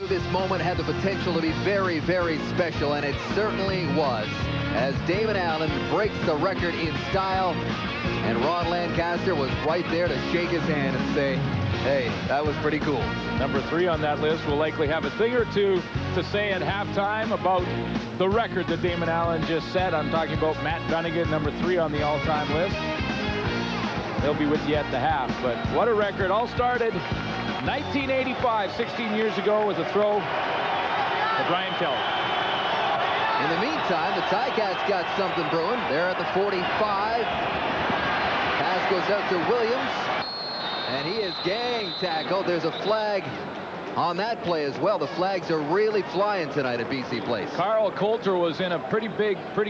This moment had the potential to be very, very special, and it certainly was, as Damon Allen breaks the record in style, and Ron Lancaster was right there to shake his hand and say, hey, that was pretty cool. Number 3 on that list will likely have a thing or two to say at halftime about the record that Damon Allen just set. I'm talking about Matt Dunnigan, number 3 on the all-time list. they'll be with you at the half. But what a record. All started 1985, 16 years ago, with a throw to Brian Kelly. In the meantime, the Ticats got something brewing. They're at the 45. Pass goes out to Williams, and he is gang tackled. There's a flag on that play as well. The flags are really flying tonight at BC Place. Carl Coulter was in a pretty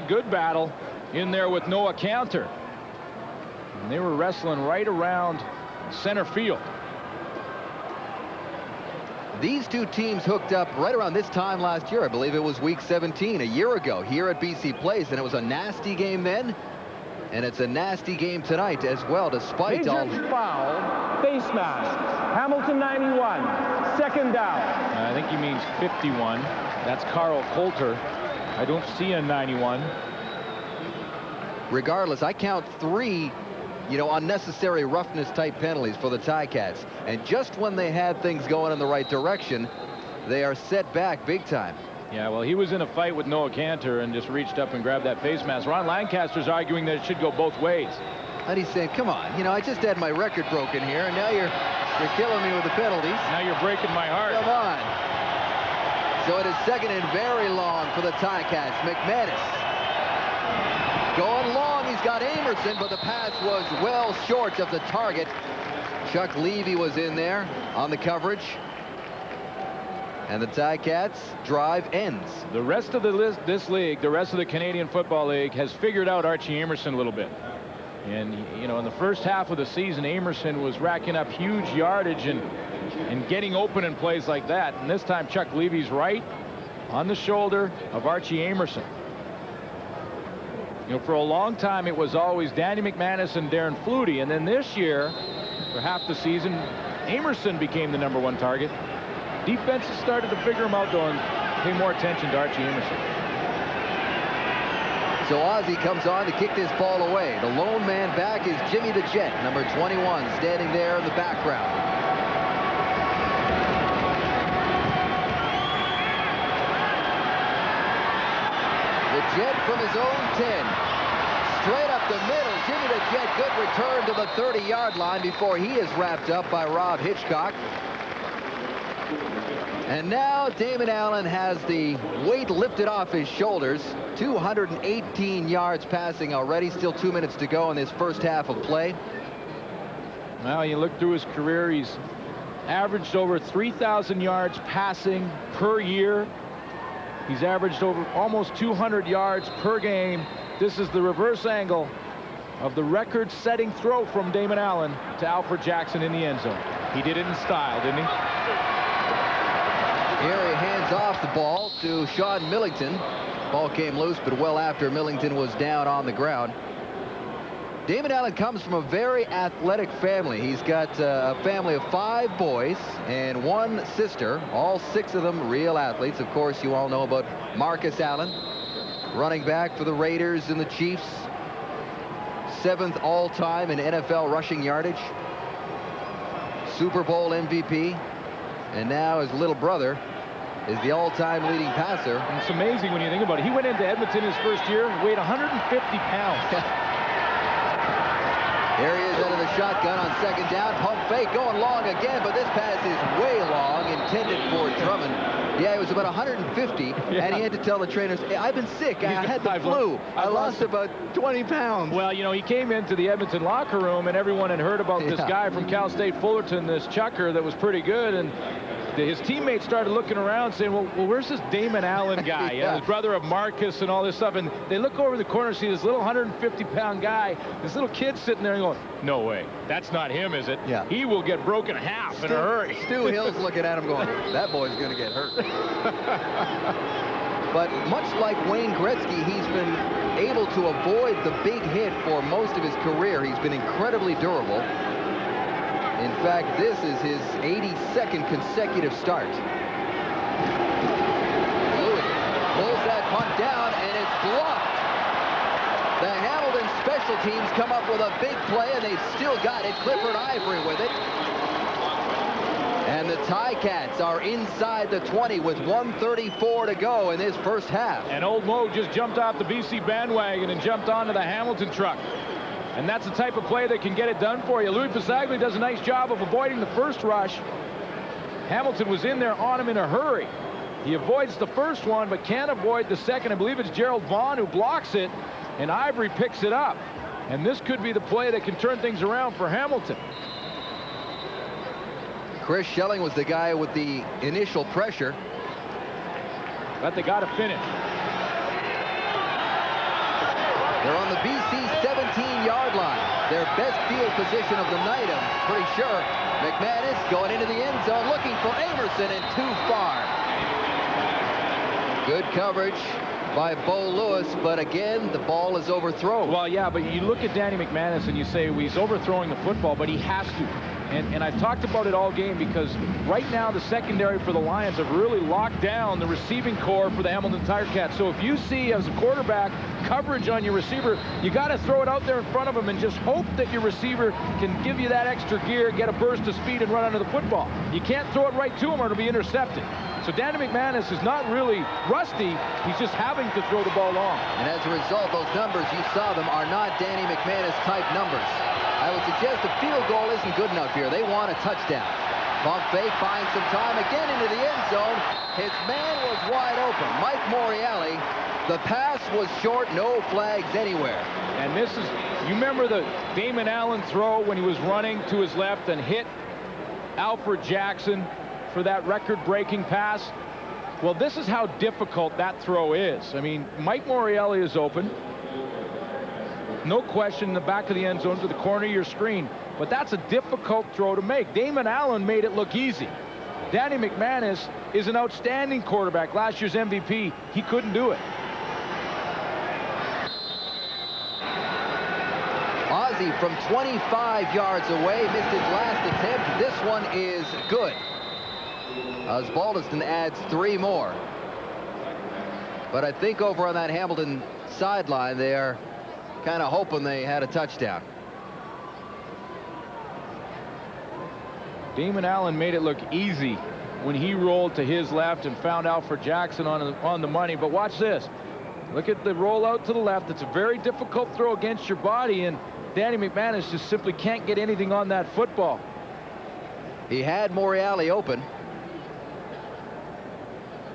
good battle in there with Noah Cantor. And they were wrestling right around center field. These two teams hooked up right around this time last year. I believe it was week 17, a year ago, here at BC Place, and it was a nasty game then, and it's a nasty game tonight as well, despite all... Foul, face mask, Hamilton 91, second down. I think he means 51. That's Carl Coulter. I don't see a 91. Regardless, I count 3, unnecessary roughness type penalties for the Ticats. And just when they had things going in the right direction, they are set back big time. Yeah, well, he was in a fight with Noah Cantor and just reached up and grabbed that face mask. Ron Lancaster's arguing that it should go both ways. And he's saying, come on, I just had my record broken here, and now you're killing me with the penalties. Now you're breaking my heart. Come on. So it is second and very long for the Ticats. McManus going long. He's got Amerson, but the pass was well short of the target. Chuck Levy was in there on the coverage. And the Ticats drive ends. The rest of this league, the rest of the Canadian Football League, has figured out Archie Amerson a little bit. And, in the first half of the season, Amerson was racking up huge yardage and getting open in plays like that. And this time, Chuck Levy's right on the shoulder of Archie Amerson. For a long time, it was always Danny McManus and Darren Flutie. And then this year, for half the season, Amerson became the #1 target. Defenses started to figure him out, though, and pay more attention to Archie Amerson. So Ozzie comes on to kick this ball away. The lone man back is Jimmy the Jet, number 21, standing there in the background. The Jet from his own 10. Straight up the middle. Jimmy the Jet, good return to the 30-yard line before he is wrapped up by Rob Hitchcock. And now Damon Allen has the weight lifted off his shoulders. 218 yards passing already. Still 2 minutes to go in this first half of play. Well, you look through his career, he's averaged over 3,000 yards passing per year. He's averaged over almost 200 yards per game. This is the reverse angle of the record-setting throw from Damon Allen to Alfred Jackson in the end zone. He did it in style, didn't he? Here he hands off the ball to Sean Millington. Ball came loose, but well after Millington was down on the ground. Damon Allen comes from a very athletic family. He's got a family of 5 boys and 1 sister, all 6 of them real athletes. Of course, you all know about Marcus Allen, running back for the Raiders and the Chiefs. 7th all-time in NFL rushing yardage. Super Bowl MVP. And now his little brother is the all-time leading passer. It's amazing when you think about it. He went into Edmonton his first year, weighed 150 pounds. There he is out of the shotgun on second down. Pump fake going long again, but this pass is way long, intended for Drummond. Yeah, it was about 150, and he had to tell the trainers, hey, I've been sick. I had the flu. I lost about 20 pounds. Well, he came into the Edmonton locker room, and everyone had heard about this guy from Cal State Fullerton, this chucker that was pretty good, and his teammates started looking around saying, well where's this Damon Allen guy? His brother of Marcus and all this stuff. And they look over the corner and see this little 150-pound guy, this little kid sitting there and going, no way, that's not him, is it? Yeah. He will get broken in half in a hurry. Stu Hill's looking at him going, that boy's going to get hurt. But much like Wayne Gretzky, he's been able to avoid the big hit for most of his career. He's been incredibly durable. In fact, this is his 82nd consecutive start. Louis pulls that punt down, and it's blocked. The Hamilton special teams come up with a big play, and they've still got it. Clifford Ivory with it. And the Ticats are inside the 20 with 1:34 to go in this first half. And Old Mo just jumped off the BC bandwagon and jumped onto the Hamilton truck. And that's the type of play that can get it done for you. Louis Pasaglia does a nice job of avoiding the first rush. Hamilton was in there on him in a hurry. He avoids the first one, but can't avoid the second. I believe it's Gerald Vaughn who blocks it, and Ivory picks it up. And this could be the play that can turn things around for Hamilton. Chris Schelling was the guy with the initial pressure. But they got to finish. They're on the BC 17-yard line. Their best field position of the night, I'm pretty sure. McManus going into the end zone, looking for Amerson, and too far. Good coverage by Bo Lewis, but again, the ball is overthrown. Well, yeah, but you look at Danny McManus and you say, well, he's overthrowing the football, but he has to. And I've talked about it all game because right now the secondary for the Lions have really locked down the receiving core for the Hamilton Tiger Cats. So if you see as a quarterback coverage on your receiver, you got to throw it out there in front of him and just hope that your receiver can give you that extra gear, get a burst of speed, and run under the football. You can't throw it right to him or it'll be intercepted. So Danny McManus is not really rusty. He's just having to throw the ball long. And as a result, those numbers, you saw them, are not Danny McManus type numbers. I would suggest a field goal isn't good enough here. They want a touchdown. Pump fake, finds some time again into the end zone. His man was wide open. Mike Morreale. The pass was short, no flags anywhere. And this is, you remember the Damon Allen throw when he was running to his left and hit Alfred Jackson for that record-breaking pass? Well, this is how difficult that throw is. I mean, Mike Morreale is open. No question, in the back of the end zone to the corner of your screen. But that's a difficult throw to make. Damon Allen made it look easy. Danny McManus is an outstanding quarterback. Last year's MVP, he couldn't do it. Ozzie from 25 yards away missed his last attempt. This one is good. Osbaldiston adds 3 more. But I think over on that Hamilton sideline, they are kind of hoping they had a touchdown. Damon Allen made it look easy when he rolled to his left and found Alfred Jackson on the money. But watch this. Look at the rollout to the left. It's a very difficult throw against your body, and Danny McManus just simply can't get anything on that football. He had Morreale open.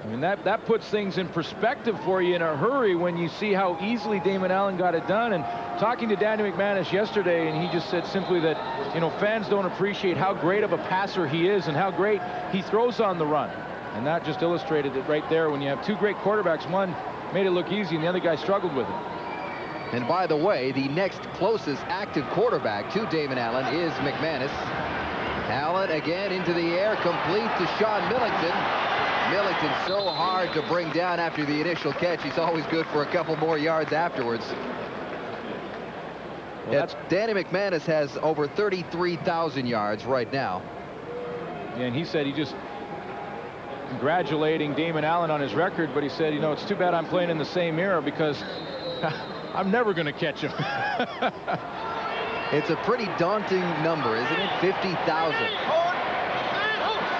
I mean, that puts things in perspective for you in a hurry when you see how easily Damon Allen got it done. And talking to Danny McManus yesterday, and he just said simply that, you know, fans don't appreciate how great of a passer he is and how great he throws on the run. And that just illustrated it right there when you have 2 great quarterbacks. One made it look easy and the other guy struggled with it. And by the way, the next closest active quarterback to Damon Allen is McManus. Allen again into the air, complete to Sean Millington. Millington so hard to bring down after the initial catch. He's always good for a couple more yards afterwards. Well, Danny McManus has over 33,000 yards right now. Yeah, and he said he just congratulating Damon Allen on his record, but he said, you know, it's too bad I'm playing in the same era because I'm never going to catch him. It's a pretty daunting number, isn't it? 50,000.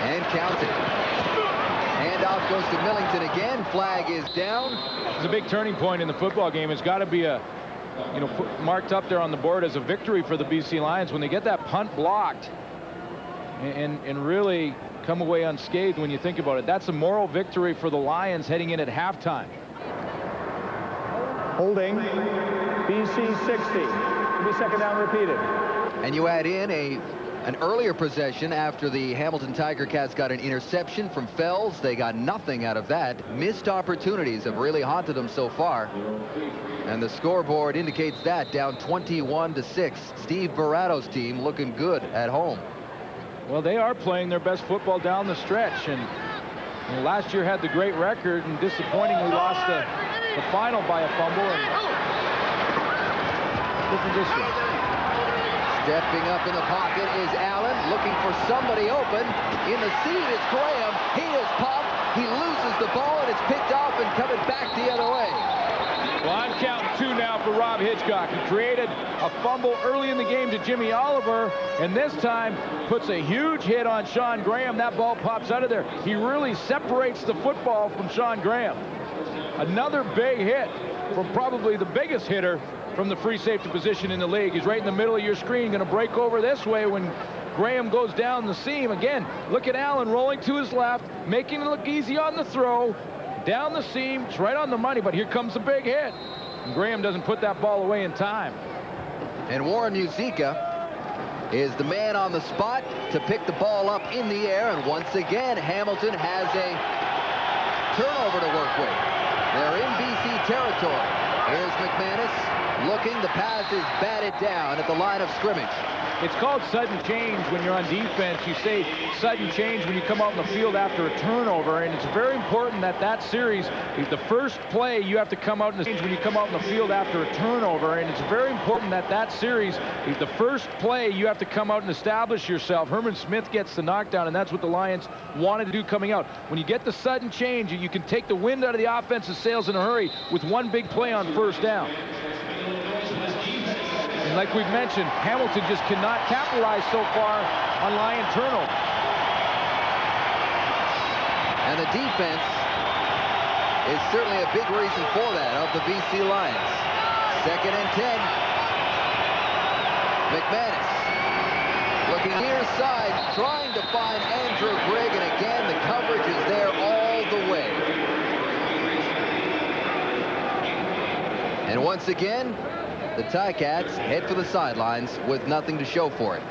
And counting. Handoff goes to Millington again. Flag is down. It's a big turning point in the football game. It's got to be marked up there on the board as a victory for the BC Lions when they get that punt blocked and really come away unscathed when you think about it. That's a moral victory for the Lions heading in at halftime. Holding. BC 60. It'll be second down repeated. And you add in an earlier possession after the Hamilton Tiger Cats got an interception from Fells. They got nothing out of that. Missed opportunities have really haunted them so far. And the scoreboard indicates that, down 21-6. Steve Barato's team looking good at home. Well, they are playing their best football down the stretch. And last year had the great record and disappointingly lost the final by a fumble. And different this year. Stepping up in the pocket is Allen, looking for somebody open. In the seat is Graham. He is popped. He loses the ball, and it's picked off and coming back the other way. Well, I'm counting 2 now for Rob Hitchcock. He created a fumble early in the game to Jimmy Oliver, and this time puts a huge hit on Sean Graham. That ball pops out of there. He really separates the football from Sean Graham. Another big hit from probably the biggest hitter from the free safety position in the league. He's right in the middle of your screen, going to break over this way when Graham goes down the seam. Again, look at Allen rolling to his left, making it look easy on the throw. Down the seam, it's right on the money, but here comes the big hit. And Graham doesn't put that ball away in time. And Warren Musica is the man on the spot to pick the ball up in the air. And once again, Hamilton has a turnover to work with. They're in BC territory. Here's McManus looking. The pass is batted down at the line of scrimmage. It's called sudden change when you're on defense. You say sudden change when you come out in the field after a turnover, and it's very important that that series is the first play you have to come out in the when you come out in the field after a turnover, and it's very important that that series is the first play you have to come out and establish yourself. Herman Smith gets the knockdown, and that's what the Lions wanted to do coming out. When you get the sudden change, you can take the wind out of the offensive sails in a hurry with one big play on first down. And like we've mentioned, Hamilton just cannot capitalize so far on Lion turnover. And the defense is certainly a big reason for that of the BC Lions. 2nd and 10. McManus looking near side, trying to find Andrew Grigg, and again the coverage is there all the way. And once again, the Ticats head for the sidelines with nothing to show for it.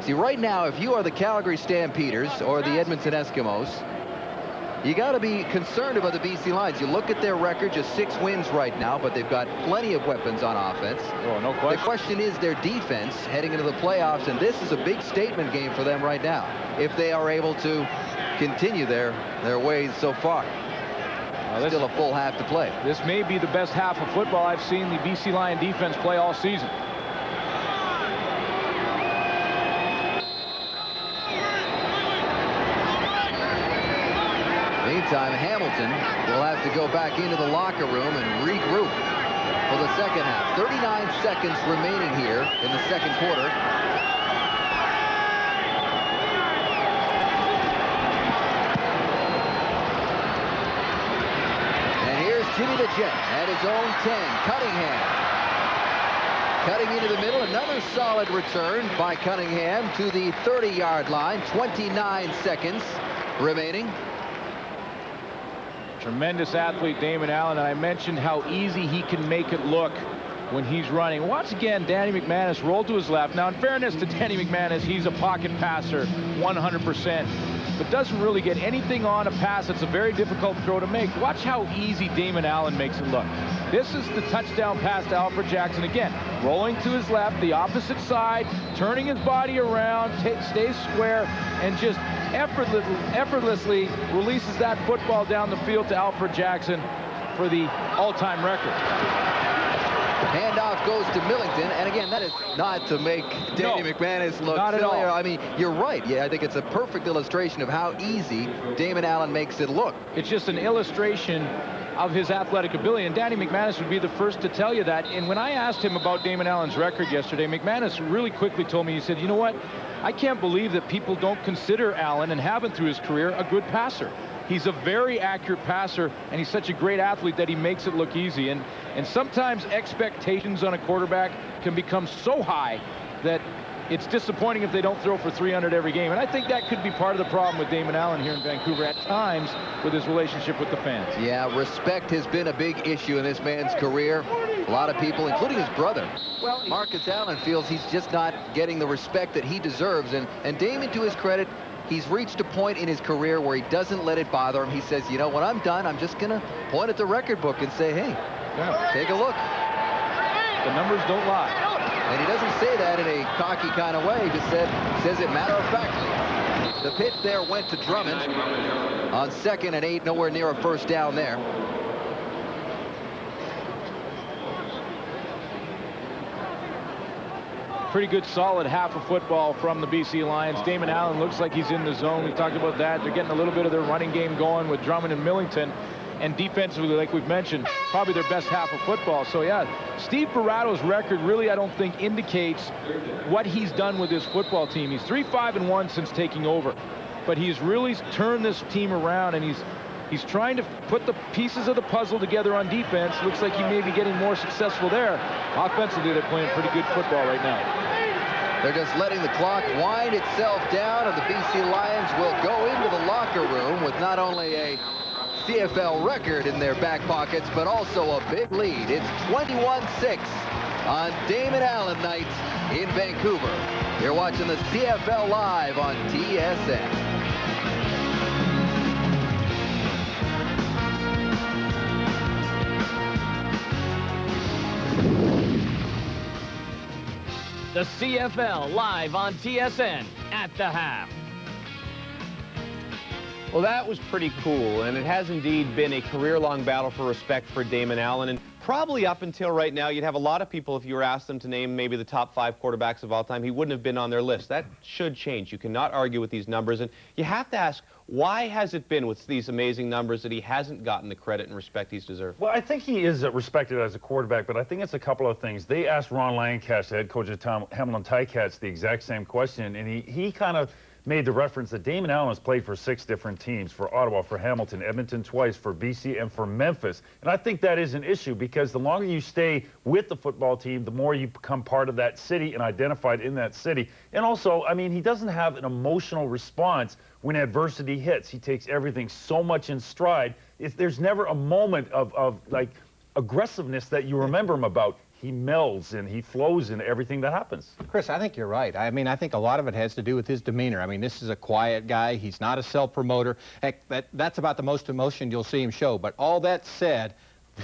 See, right now, if you are the Calgary Stampeders or the Edmonton Eskimos, you got to be concerned about the BC Lions. You look at their record, just 6 wins right now, but they've got plenty of weapons on offense. Oh, no question. The question is their defense heading into the playoffs, and this is a big statement game for them right now, if they are able to continue their ways so far. Still a full half to play. This may be the best half of football I've seen the BC Lion defense play all season. Meantime, Hamilton will have to go back into the locker room and regroup for the second half. 39 seconds remaining here in the second quarter. Jimmy the Jet at his own 10. Cunningham cutting into the middle. Another solid return by Cunningham to the 30-yard line. 29 seconds remaining. Tremendous athlete, Damon Allen, and I mentioned how easy he can make it look when he's running. Once again, Danny McManus rolled to his left. Now, in fairness to Danny McManus, he's a pocket passer 100%. But doesn't really get anything on a pass. It's a very difficult throw to make. Watch how easy Damon Allen makes it look. This is the touchdown pass to Alfred Jackson. Again, rolling to his left, the opposite side, turning his body around, stays square, and just effortlessly releases that football down the field to Alfred Jackson for the all-time record. Handoff goes to Millington, and again, that is not to make Danny McManus look not silly. at all. I mean, you're right. Yeah, I think it's a perfect illustration of how easy Damon Allen makes it look. It's just an illustration of his athletic ability, and Danny McManus would be the first to tell you that. And when I asked him about Damon Allen's record yesterday, McManus really quickly told me, he said, you know what, I can't believe that people don't consider Allen, and haven't through his career, a good passer. He's a very accurate passer, and he's such a great athlete that he makes it look easy. And sometimes expectations on a quarterback can become so high that it's disappointing if they don't throw for 300 every game. And I think that could be part of the problem with Damon Allen here in Vancouver at times with his relationship with the fans. Yeah, respect has been a big issue in this man's career. A lot of people, including his brother, Marcus Allen, feels he's just not getting the respect that he deserves. And Damon, to his credit, he's reached a point in his career where he doesn't let it bother him. He says, you know, when I'm done, I'm just going to point at the record book and say, hey, take a look. The numbers don't lie. And he doesn't say that in a cocky kind of way. He just says it matter-of-factly. The pitch there went to Drummond on 2nd and 8, nowhere near a first down there. Pretty good solid half of football from the BC Lions. Damon Allen looks like he's in the zone. We talked about that. They're getting a little bit of their running game going with Drummond and Millington. And defensively, like we've mentioned, probably their best half of football. So, yeah, Steve Barato's record really, I don't think, indicates what he's done with his football team. He's 3-5-1 since taking over. But he's really turned this team around, and he's He's trying to put the pieces of the puzzle together on defense. Looks like he may be getting more successful there. Offensively, they're playing pretty good football right now. They're just letting the clock wind itself down, and the BC Lions will go into the locker room with not only a CFL record in their back pockets, but also a big lead. It's 21-6 on Damon Allen night in Vancouver. You're watching the CFL live on TSN. The CFL live on TSN at the half. Well, that was pretty cool, and it has indeed been a career-long battle for respect for Damon Allen. And probably up until right now, you'd have a lot of people, if you were asked them to name maybe the top 5 quarterbacks of all time, he wouldn't have been on their list. That should change. You cannot argue with these numbers. And you have to ask, why has it been with these amazing numbers that he hasn't gotten the credit and respect he's deserved? Well, I think he is respected as a quarterback, but I think it's a couple of things. They asked Ron Lancaster, head coach of Hamilton Ticats, the exact same question, and he kind of made the reference that Damon Allen has played for 6 different teams, for Ottawa, for Hamilton, Edmonton twice, for BC, and for Memphis. And I think that is an issue because the longer you stay with the football team, the more you become part of that city and identified in that city. And also, I mean, he doesn't have an emotional response when adversity hits. He takes everything so much in stride. There's never a moment of like aggressiveness that you remember him about. He melds and he flows in everything that happens. Chris, I think you're right. I mean, I think a lot of it has to do with his demeanor. I mean, this is a quiet guy. He's not a self-promoter. Heck, that's about the most emotion you'll see him show. But all that said,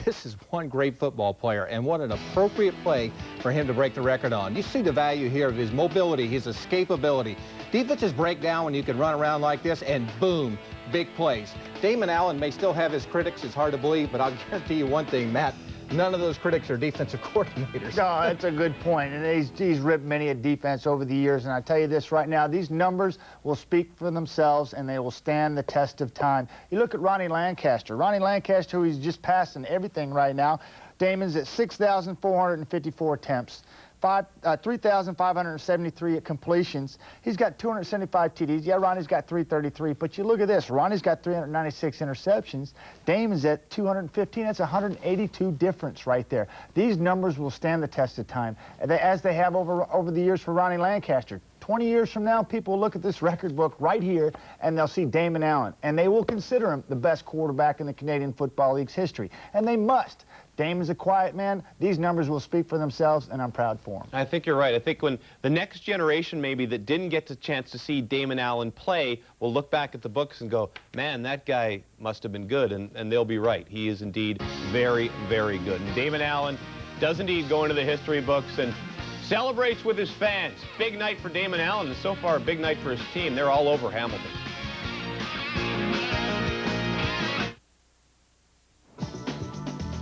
this is one great football player, and what an appropriate play for him to break the record on. You see the value here of his mobility, his escapability. Defenses break down when you can run around like this, and boom, big plays. Damon Allen may still have his critics. It's hard to believe, but I'll guarantee you one thing, Matt. None of those critics are defensive coordinators. No, that's a good point. And he's ripped many a defense over the years. And I tell you this right now, these numbers will speak for themselves, and they will stand the test of time. You look at Ronnie Lancaster. Ronnie Lancaster, who he's just passing everything right now. Damon's at 6,454 attempts. 3,573 completions. He's got 275 TDs. Yeah, Ronnie's got 333, but you look at this. Ronnie's got 396 interceptions. Damon's at 215. That's 182 difference right there. These numbers will stand the test of time, as they have over the years for Ronnie Lancaster. 20 years from now, people will look at this record book right here, and they'll see Damon Allen, and they will consider him the best quarterback in the Canadian Football League's history, and they must. Damon's a quiet man. These numbers will speak for themselves, and I'm proud for him. I think you're right. I think when the next generation maybe that didn't get the chance to see Damon Allen play will look back at the books and go, man, that guy must have been good, and they'll be right. He is indeed very, very good. And Damon Allen does indeed go into the history books and celebrates with his fans. Big night for Damon Allen, and so far a big night for his team. They're all over Hamilton.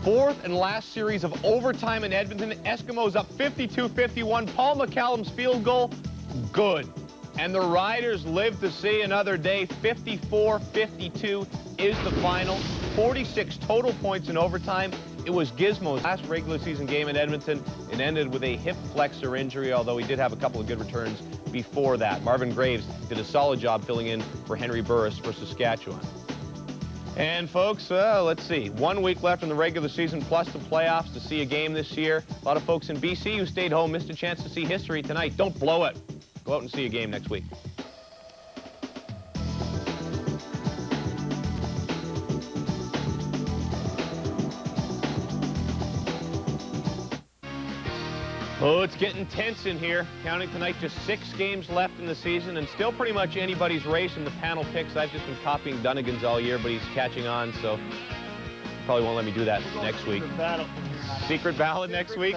Fourth and last series of overtime in Edmonton. Eskimos up 52-51. Paul McCallum's field goal, good. And the Riders live to see another day. 54-52 is the final. 46 total points in overtime. It was Gizmo's last regular season game in Edmonton. It ended with a hip flexor injury, although he did have a couple of good returns before that. Marvin Graves did a solid job filling in for Henry Burris for Saskatchewan. And folks, let's see, 1 week left in the regular season plus the playoffs to see a game this year. A lot of folks in BC who stayed home missed a chance to see history tonight. Don't blow it. Go out and see a game next week. Oh, it's getting tense in here. Counting tonight, just 6 games left in the season, and still pretty much anybody's race in the panel picks. I've just been copying Dunnigan's all year, but he's catching on, so probably won't let me do that next week. Secret ballot next week?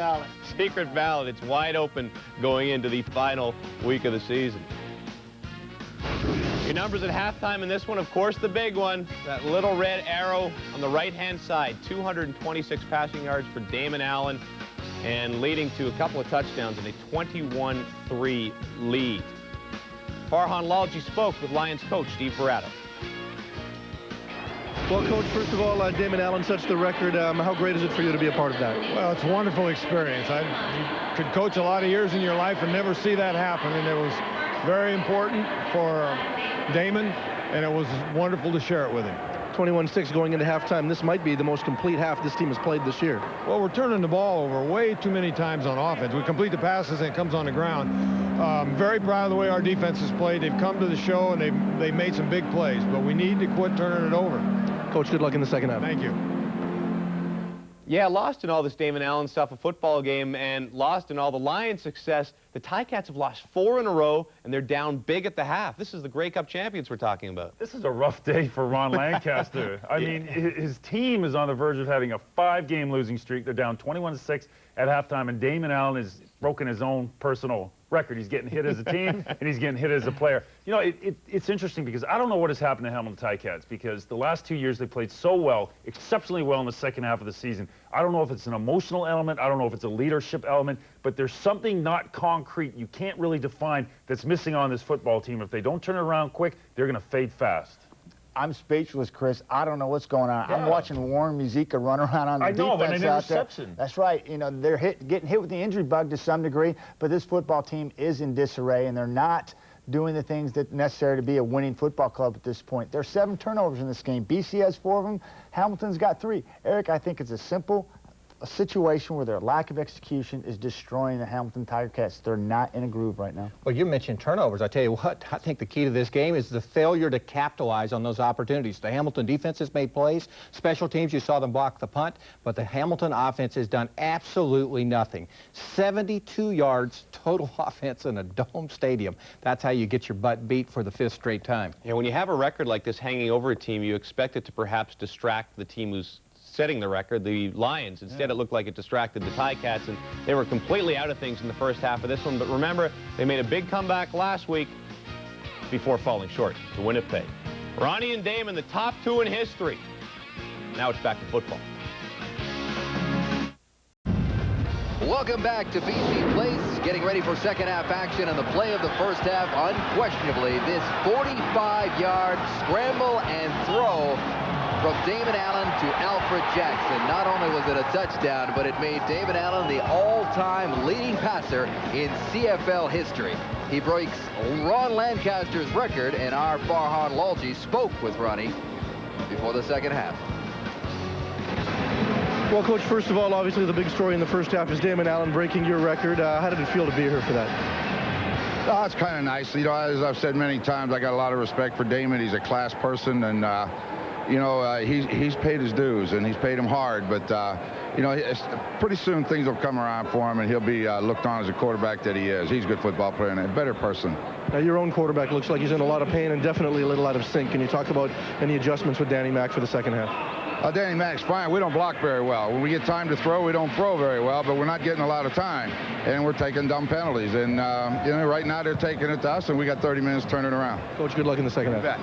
Secret ballot. It's wide open going into the final week of the season. Your numbers at halftime in this one, of course, the big one. That little red arrow on the right-hand side. 226 passing yards for Damon Allen, and leading to a couple of touchdowns and a 21-3 lead. Farhan Lalji spoke with Lions coach Steve Barato. Well, Coach, first of all, Damon Allen sets the record. How great is it for you to be a part of that? Well, it's a wonderful experience. You could coach a lot of years in your life and never see that happen, and it was very important for Damon, and it was wonderful to share it with him. 21-6 going into halftime. This might be the most complete half this team has played this year. Well, we're turning the ball over way too many times on offense. We complete the passes and it comes on the ground. Very proud of the way our defense has played. They've come to the show and they've made some big plays, but we need to quit turning it over. Coach, good luck in the second half. Thank you. Yeah, lost in all this Damon Allen stuff, a football game, and lost in all the Lions' success. The Ticats have lost 4 in a row, and they're down big at the half. This is the Grey Cup champions we're talking about. This is a rough day for Ron Lancaster. I mean, his team is on the verge of having a 5-game losing streak. They're down 21-6 at halftime, and Damon Allen has broken his own personal record. He's getting hit as a team, and he's getting hit as a player. You know, it's interesting because I don't know what has happened to Hamilton Ticats, because the last 2 years they played so well, exceptionally well in the second half of the season. I don't know if it's an emotional element. I don't know if it's a leadership element, but there's something not concrete, you can't really define, that's missing on this football team. If they don't turn it around quick, they're going to fade fast. I'm speechless, Chris. I don't know what's going on. Yeah. I'm watching Warren Musica run around on the defense out there. That's right. You know, they're getting hit with the injury bug to some degree, but this football team is in disarray, and they're not doing the things that necessary to be a winning football club at this point. There's 7 turnovers in this game. BC has 4 of them. Hamilton's got 3. Eric, I think it's a situation where their lack of execution is destroying the Hamilton Tiger-Cats. They're not in a groove right now. Well, you mentioned turnovers. I tell you what, I think the key to this game is the failure to capitalize on those opportunities. The Hamilton defense has made plays. Special teams, you saw them block the punt, but the Hamilton offense has done absolutely nothing. 72 yards total offense in a dome stadium. That's how you get your butt beat for the 5th straight time. Yeah, when you have a record like this hanging over a team, you expect it to perhaps distract the team who's setting the record, the Lions. Instead, it looked like it distracted the Ticats, and they were completely out of things in the first half of this one. But remember, they made a big comeback last week before falling short to Winnipeg. Ronnie and Damon, the top 2 in history. Now it's back to football. Welcome back to BC Place, getting ready for second half action, and the play of the first half, unquestionably, this 45-yard scramble and throw from Damon Allen to Alfred Jackson. Not only was it a touchdown, but it made Damon Allen the all-time leading passer in CFL history. He breaks Ron Lancaster's record, and our Farhan Lalji spoke with Ronnie before the second half. Well, Coach, first of all, obviously the big story in the first half is Damon Allen breaking your record. How did it feel to be here for that? Oh, it's kind of nice. You know, as I've said many times, I got a lot of respect for Damon. He's a class person, and you know, he's paid his dues, and he's paid them hard. But, you know, pretty soon things will come around for him, and he'll be looked on as a quarterback that he is. He's a good football player and a better person. Now, your own quarterback looks like he's in a lot of pain and definitely a little out of sync. Can you talk about any adjustments with Danny Mack for the second half? Danny Mack's fine. We don't block very well. When we get time to throw, we don't throw very well, but we're not getting a lot of time, and we're taking dumb penalties. And, you know, right now they're taking it to us, and we got 30 minutes to turn it around. Coach, good luck in the second half.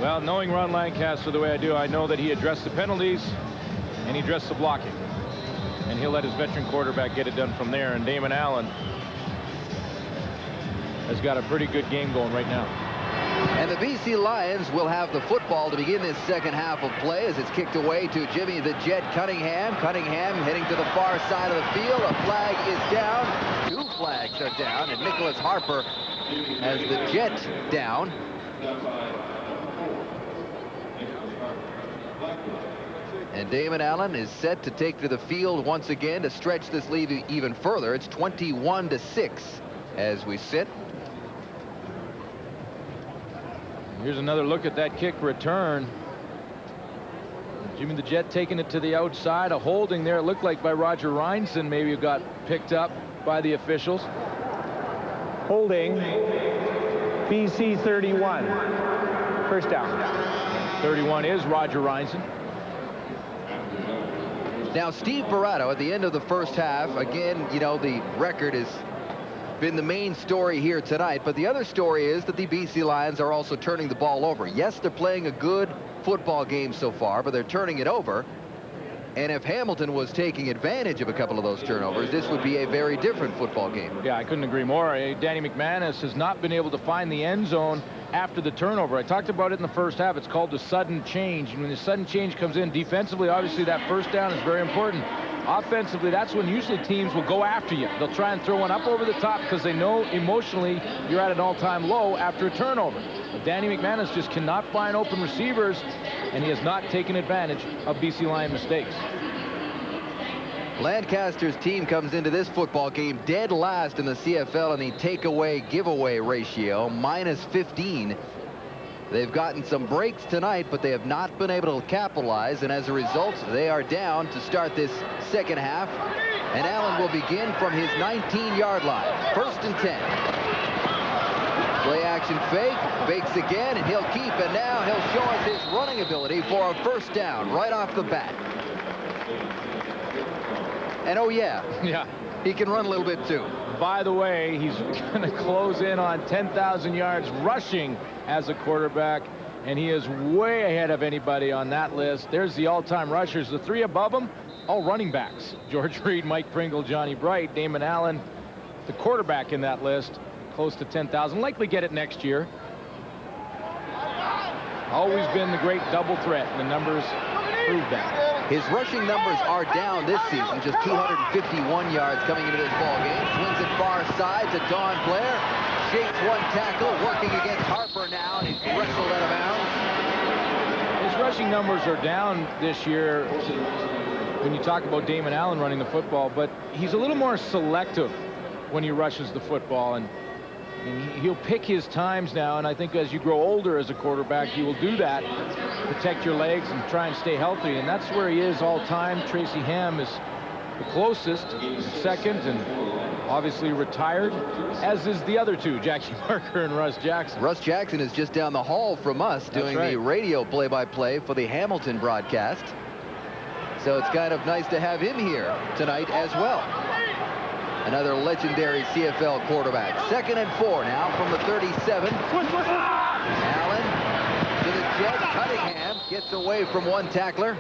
Well, knowing Ron Lancaster the way I do, I know that he addressed the penalties and he addressed the blocking. And he'll let his veteran quarterback get it done from there. And Damon Allen has got a pretty good game going right now. And the BC Lions will have the football to begin this second half of play as it's kicked away to Jimmy the Jet Cunningham. Cunningham heading to the far side of the field. A flag is down. 2 flags are down, and Nicholas Harper has the Jet down. And Damon Allen is set to take to the field once again to stretch this lead even further. It's 21-6 as we sit. Here's another look at that kick return. Jimmy the Jet taking it to the outside. A holding there, it looked like by Roger Rhinson, maybe got picked up by the officials. Holding, BC 31. First down. 31 is Roger Rhinson. Now, Steve Barato at the end of the first half, again, you know, the record has been the main story here tonight, but the other story is that the BC Lions are also turning the ball over. Yes, they're playing a good football game so far, but they're turning it over. And if Hamilton was taking advantage of a couple of those turnovers, this would be a very different football game. Yeah, I couldn't agree more. Danny McManus has not been able to find the end zone after the turnover. I talked about it in the first half. It's called the sudden change. And when the sudden change comes in defensively, obviously that first down is very important. Offensively, that's when usually teams will go after you. They'll try and throw one up over the top because they know emotionally you're at an all-time low after a turnover. But Danny McManus just cannot find open receivers, and he has not taken advantage of BC Lion mistakes. Lancaster's team comes into this football game dead last in the CFL in the takeaway-giveaway ratio, -15. They've gotten some breaks tonight, but they have not been able to capitalize, and as a result, they are down to start this second half. And Allen will begin from his 19-yard line. 1st and 10. Play action fake, fakes again, and he'll keep, and now he'll show us his running ability for a first down right off the bat. And oh yeah, he can run a little bit too. By the way, he's going to close in on 10,000 yards rushing as a quarterback, and he is way ahead of anybody on that list. There's the all-time rushers. The 3 above him, all running backs. George Reed, Mike Pringle, Johnny Bright, Damon Allen, the quarterback in that list, close to 10,000. Likely get it next year. Always been the great double threat, and the numbers prove that. His rushing numbers are down this season, just 251 yards coming into this ball game. Swings it far side to Don Blair. Shakes one tackle, working against Harper now, and he's wrestled out of bounds. His rushing numbers are down this year when you talk about Damon Allen running the football, but he's a little more selective when he rushes the football, and he'll pick his times now, and I think as you grow older as a quarterback, you will do that. Protect your legs and try and stay healthy, and that's where he is all time. Tracy Ham is the closest, second, and obviously retired, as is the other two, Jackie Parker and Russ Jackson. Russ Jackson is just down the hall from us doing the radio play-by-play for the Hamilton broadcast. So it's kind of nice to have him here tonight as well. Another legendary CFL quarterback. 2nd and 4 now from the 37. Allen to the jet. Cunningham gets away from one tackler.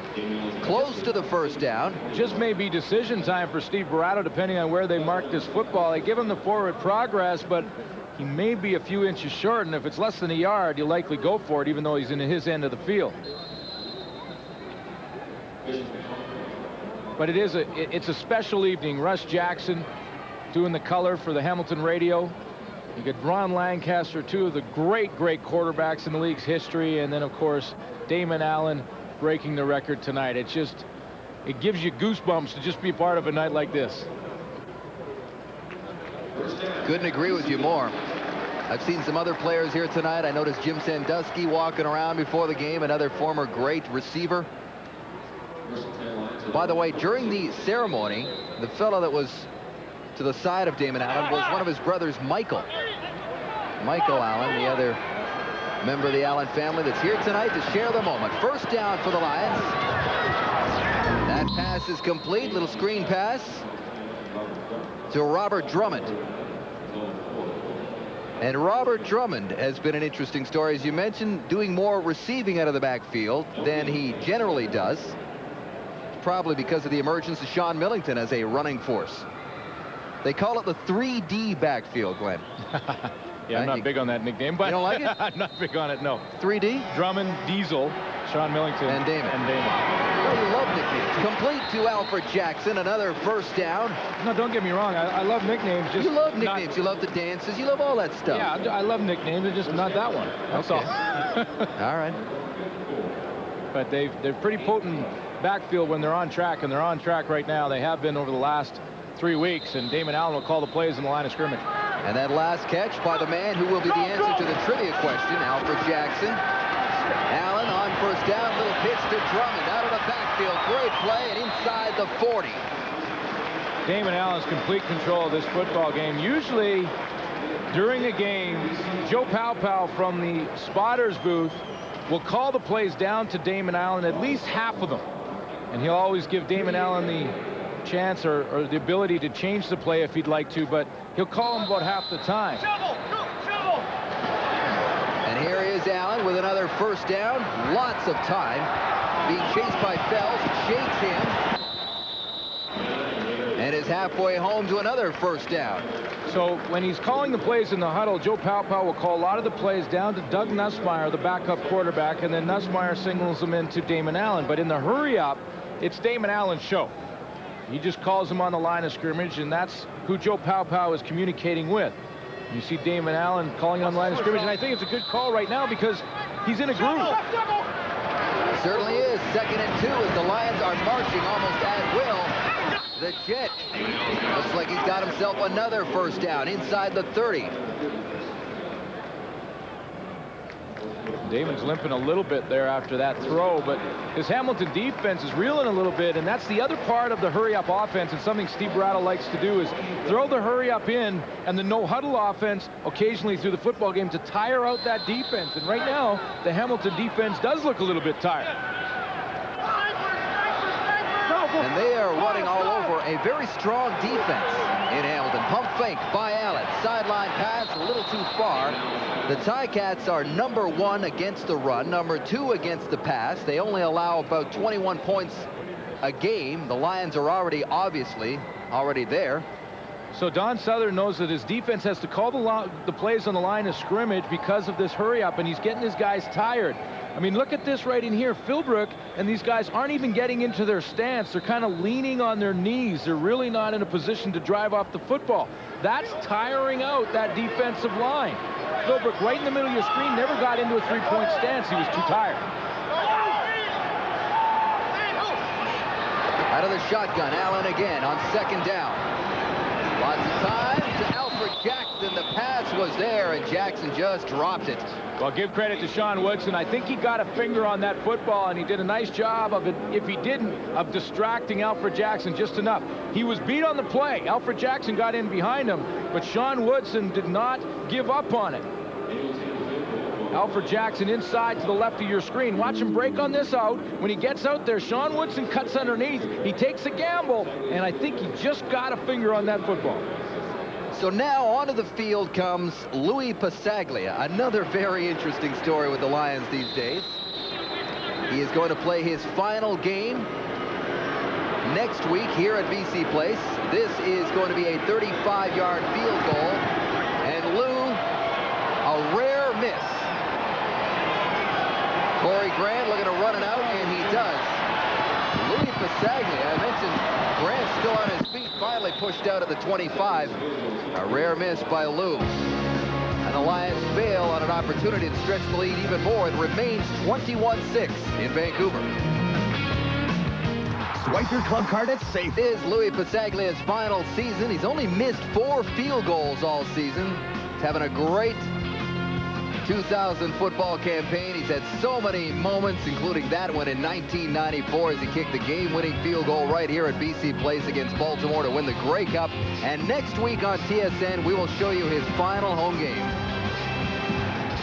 Close to the first down. Just may be decision time for Steve Barato, depending on where they mark this football. They give him the forward progress, but he may be a few inches short, and if it's less than a yard, you'll likely go for it, even though he's in his end of the field. But it's a special evening. Russ Jackson doing the color for the Hamilton radio. You get Ron Lancaster, 2 of the great quarterbacks in the league's history, and then of course Damon Allen breaking the record tonight. It gives you goosebumps to just be part of a night like this. Couldn't agree with you more. I've seen some other players here tonight. I noticed Jim Sandusky walking around before the game, another former great receiver. By the way, during the ceremony, the fellow that was to the side of Damon Allen was one of his brothers, Michael Allen, the other member of the Allen family that's here tonight to share the moment. First down for the Lions. That pass is complete. Little screen pass to Robert Drummond. And Robert Drummond has been an interesting story, as you mentioned, doing more receiving out of the backfield than he generally does. Probably because of the emergence of Sean Millington as a running force. They call it the 3D backfield, Glenn. Yeah, I'm not big on that nickname, but you don't like it? I'm not big on it, no. 3D? Drummond, Diesel, Sean Millington, and Damon. Well, you love nicknames. Complete to Alfred Jackson, another first down. No, don't get me wrong. I love nicknames. Just you love nicknames. You love the dances. You love all that stuff. Yeah, I love nicknames. It's just not that one. That's all. All right. But they're pretty potent backfield when they're on track, and they're on track right now. They have been over the last 3 weeks, and Damon Allen will call the plays in the line of scrimmage. And that last catch by the man who will be the answer to the trivia question, Alfred Jackson. Allen on first down, little pitch to Drummond out of the backfield. Great play, and inside the 40. Damon Allen's complete control of this football game. Usually during a game, Joe Powell from the spotters booth will call the plays down to Damon Allen, at least half of them. And he'll always give Damon Allen the chance or the ability to change the play if he'd like to, but he'll call him about half the time. And here is Allen with another first down. Lots of time. Being chased by Fells. Shakes him. And is halfway home to another first down. So when he's calling the plays in the huddle, Joe Powell will call a lot of the plays down to Doug Nussmeier, the backup quarterback, and then Nussmeier signals them into Damon Allen. But in the hurry-up, it's Damon Allen's show. He just calls him on the line of scrimmage, and that's who Joe Pow is communicating with. You see Damon Allen calling on the line of scrimmage, and I think it's a good call right now because he's in a groove. It certainly is. 2nd and 2 as the Lions are marching almost at will. The Jet looks like he's got himself another first down inside the 30. Damon's limping a little bit there after that throw, but his Hamilton defense is reeling a little bit, and that's the other part of the hurry-up offense, and something Steve Barato likes to do is throw the hurry-up in and the no-huddle offense occasionally through the football game to tire out that defense. And right now, the Hamilton defense does look a little bit tired. And they are running all over a very strong defense in Hamilton. Pump fake by Allen. Sideline pass a little too far. The Ticats are number 1 against the run, number 2 against the pass. They only allow about 21 points a game. The Lions are obviously already there. So Don Southern knows that his defense has to call the plays on the line of scrimmage because of this hurry up, and he's getting his guys tired. I mean, look at this right in here. Philbrook and these guys aren't even getting into their stance. They're kind of leaning on their knees. They're really not in a position to drive off the football. That's tiring out that defensive line. Philbrook right in the middle of your screen never got into a three-point stance. He was too tired. Out of the shotgun, Allen again on 2nd down. Lots of time to Alfred Jackson. The pass was there, and Jackson just dropped it. Well, give credit to Sean Woodson. I think he got a finger on that football, and he did a nice job of it, if he didn't, of distracting Alfred Jackson just enough. He was beat on the play. Alfred Jackson got in behind him, but Sean Woodson did not give up on it. Alfred Jackson inside to the left of your screen. Watch him break on this out. When he gets out there, Sean Woodson cuts underneath. He takes a gamble, and I think he just got a finger on that football. So now onto the field comes Louis Passaglia, another very interesting story with the Lions these days. He is going to play his final game next week here at BC Place. This is going to be a 35-yard field goal, and Lou, a rare miss. Corey Grant looking to run it out, and he does. Louis Passaglia, I mentioned Grant still on his feet, finally pushed out at the 25. A rare miss by Lou. And the Lions fail on an opportunity to stretch the lead even more. It remains 21-6 in Vancouver. Swipe your club card at Safe. This is Louis Passaglia's final season. He's only missed 4 field goals all season. He's having a great 2000 football campaign. He's had so many moments, including that one in 1994 as he kicked the game-winning field goal right here at BC Place against Baltimore to win the Grey Cup. And next week on TSN, we will show you his final home game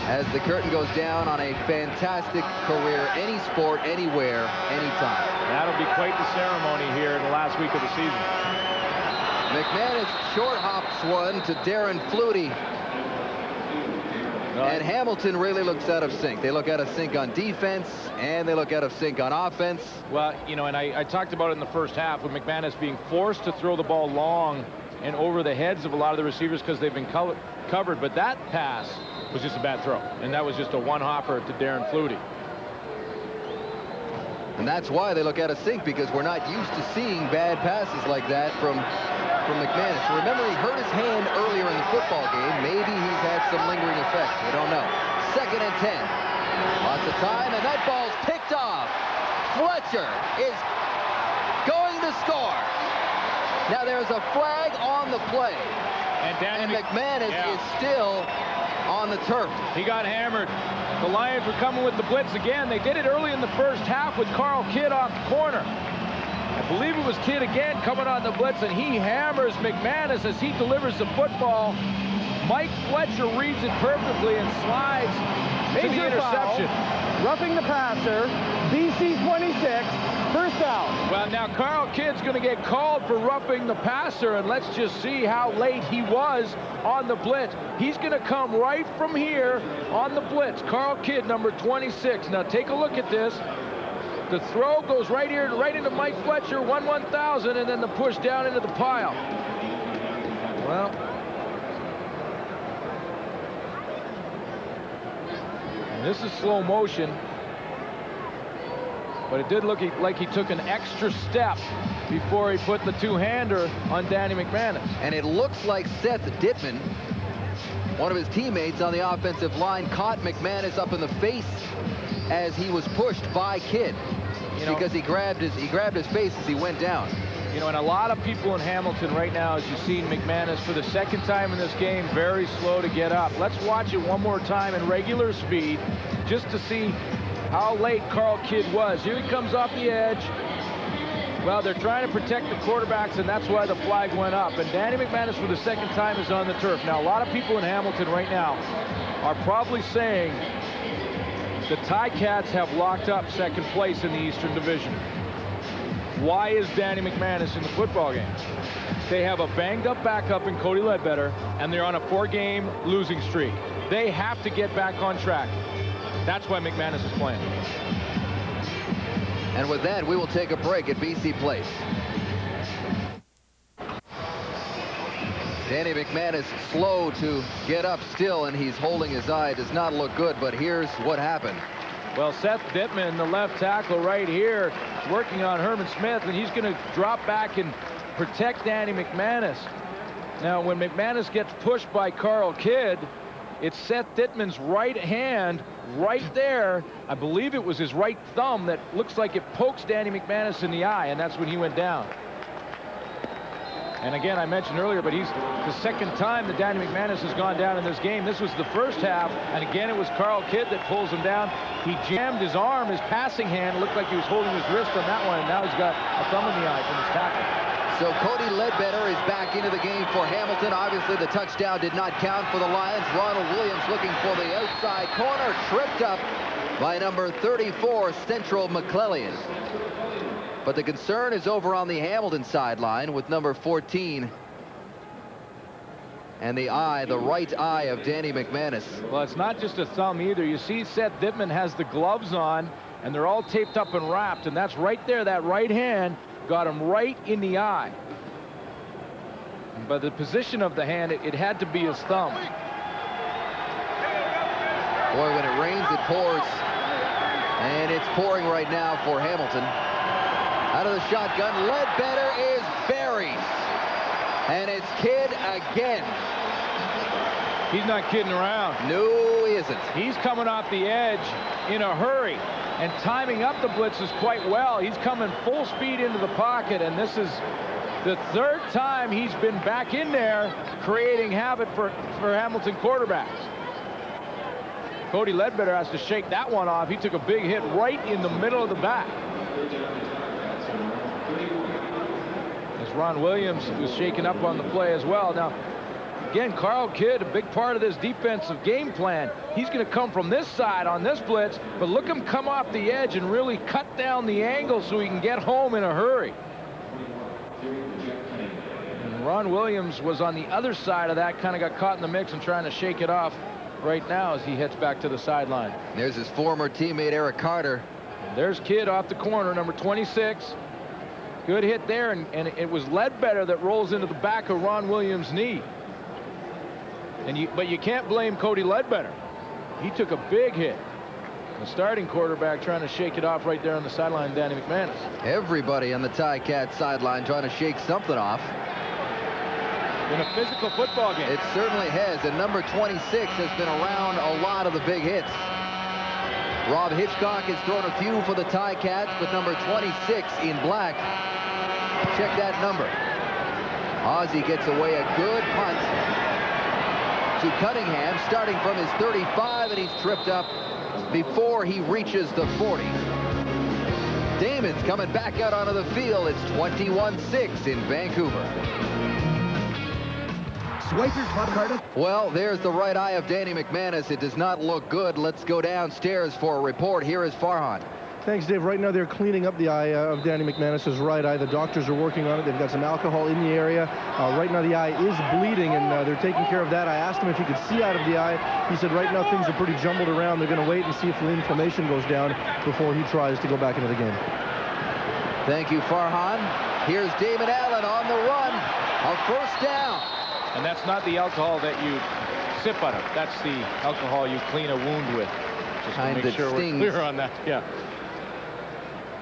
as the curtain goes down on a fantastic career, any sport, anywhere, anytime. That'll be quite the ceremony here in the last week of the season. McManus short hops one to Darren Flutie. And Hamilton really looks out of sync. They look out of sync on defense, and they look out of sync on offense. Well, you know, and I talked about it in the first half with McManus being forced to throw the ball long and over the heads of a lot of the receivers because they've been covered. But that pass was just a bad throw, and that was just a one-hopper to Darren Flutie. And that's why they look out of sync, because we're not used to seeing bad passes like that from McManus. Remember, he hurt his hand earlier in the football game. Maybe he's had some lingering effects. We don't know. 2nd and 10. Lots of time, and that ball's picked off. Fletcher is going to score. Now there's a flag on the play. And McManus is still on the turf. He got hammered. The Lions were coming with the blitz again. They did it early in the first half with Carl Kidd off the corner. I believe it was Kidd again coming on the blitz, and he hammers McManus as he delivers the football. Mike Fletcher reads it perfectly and slides to the interception. Foul. Roughing the passer. BC 26. First down. Well, now Carl Kidd's going to get called for roughing the passer, and let's just see how late he was on the blitz. He's going to come right from here on the blitz. Carl Kidd, number 26. Now take a look at this. The throw goes right here, right into Mike Fletcher, 1/1000, and then the push down into the pile. Well, and this is slow motion, but it did look like he took an extra step before he put the two-hander on Danny McManus. And it looks like Seth Dittman, one of his teammates on the offensive line, caught McManus up in the face as he was pushed by Kidd, because he grabbed his face as he went down. You know, and a lot of people in Hamilton right now, as you've seen McManus for the second time in this game, very slow to get up. Let's watch it one more time in regular speed just to see how late Carl Kidd was. Here he comes off the edge. Well, they're trying to protect the quarterbacks, and that's why the flag went up. And Danny McManus for the second time is on the turf. Now, a lot of people in Hamilton right now are probably saying the Ticats have locked up second place in the Eastern Division. Why is Danny McManus in the football game? They have a banged-up backup in Cody Ledbetter, and they're on a 4-game losing streak. They have to get back on track. That's why McManus is playing. And with that, we will take a break at BC Place. Danny McManus slow to get up still, and he's holding his eye. Does not look good, but here's what happened. Well, Seth Dittman, the left tackle right here, is working on Herman Smith, and he's going to drop back and protect Danny McManus. Now, when McManus gets pushed by Carl Kidd, it's Seth Dittman's right hand right there. I believe it was his right thumb that looks like it pokes Danny McManus in the eye, and that's when he went down. And again, I mentioned earlier, but he's the second time that Danny McManus has gone down in this game. This was the first half, and again, it was Carl Kidd that pulls him down. He jammed his arm, his passing hand. It looked like he was holding his wrist on that one, and now he's got a thumb in the eye from his tackle. So Cody Ledbetter is back into the game for Hamilton. Obviously, the touchdown did not count for the Lions. Ronald Williams looking for the outside corner, tripped up by number 34, Central McClellan. But the concern is over on the Hamilton sideline with number 14 and the right eye of Danny McManus. Well, it's not just a thumb either. You see Seth Dittman has the gloves on, and they're all taped up and wrapped, and that's right there. That right hand got him right in the eye. And by the position of the hand, it had to be his thumb. Boy, when it rains, it pours. And it's pouring right now for Hamilton. Out of the shotgun, Ledbetter is buried. And it's Kidd again. He's not kidding around. No, he isn't. He's coming off the edge in a hurry and timing up the blitzes quite well. He's coming full speed into the pocket, and this is the third time he's been back in there creating havoc for Hamilton quarterbacks. Cody Ledbetter has to shake that one off. He took a big hit right in the middle of the back. As Ron Williams was shaken up on the play as well. Now, again, Carl Kidd, a big part of this defensive game plan. He's going to come from this side on this blitz, but look him come off the edge and really cut down the angle so he can get home in a hurry. And Ron Williams was on the other side of that, kind of got caught in the mix and trying to shake it off right now as he heads back to the sideline. There's his former teammate, Eric Carter. And there's Kidd off the corner, number 26. Good hit there, and it was Ledbetter that rolls into the back of Ron Williams' knee. But you can't blame Cody Ledbetter. He took a big hit. The starting quarterback trying to shake it off right there on the sideline, Danny McManus. Everybody on the Ticat sideline trying to shake something off. In a physical football game. It certainly has, and number 26 has been around a lot of the big hits. Rob Hitchcock has thrown a few for the Ticats, but number 26 in black. Check that number. Ozzie gets away a good punt to Cunningham, starting from his 35, and he's tripped up before he reaches the 40. Damon's coming back out onto the field. It's 21-6 in Vancouver. Swipe your club card. Well, there's the right eye of Danny McManus. It does not look good. Let's go downstairs for a report. Here is Farhan. Thanks, Dave. Right now, they're cleaning up the eye of Danny McManus's right eye. The doctors are working on it. They've got some alcohol in the area. Right now, the eye is bleeding, and they're taking care of that. I asked him if he could see out of the eye. He said right now things are pretty jumbled around. They're going to wait and see if the inflammation goes down before he tries to go back into the game. Thank you, Farhan. Here's Damon Allen on the run. A first down. And that's not the alcohol that you sip out of. That's the alcohol you clean a wound with. Just to make sure we're clear on that. Yeah.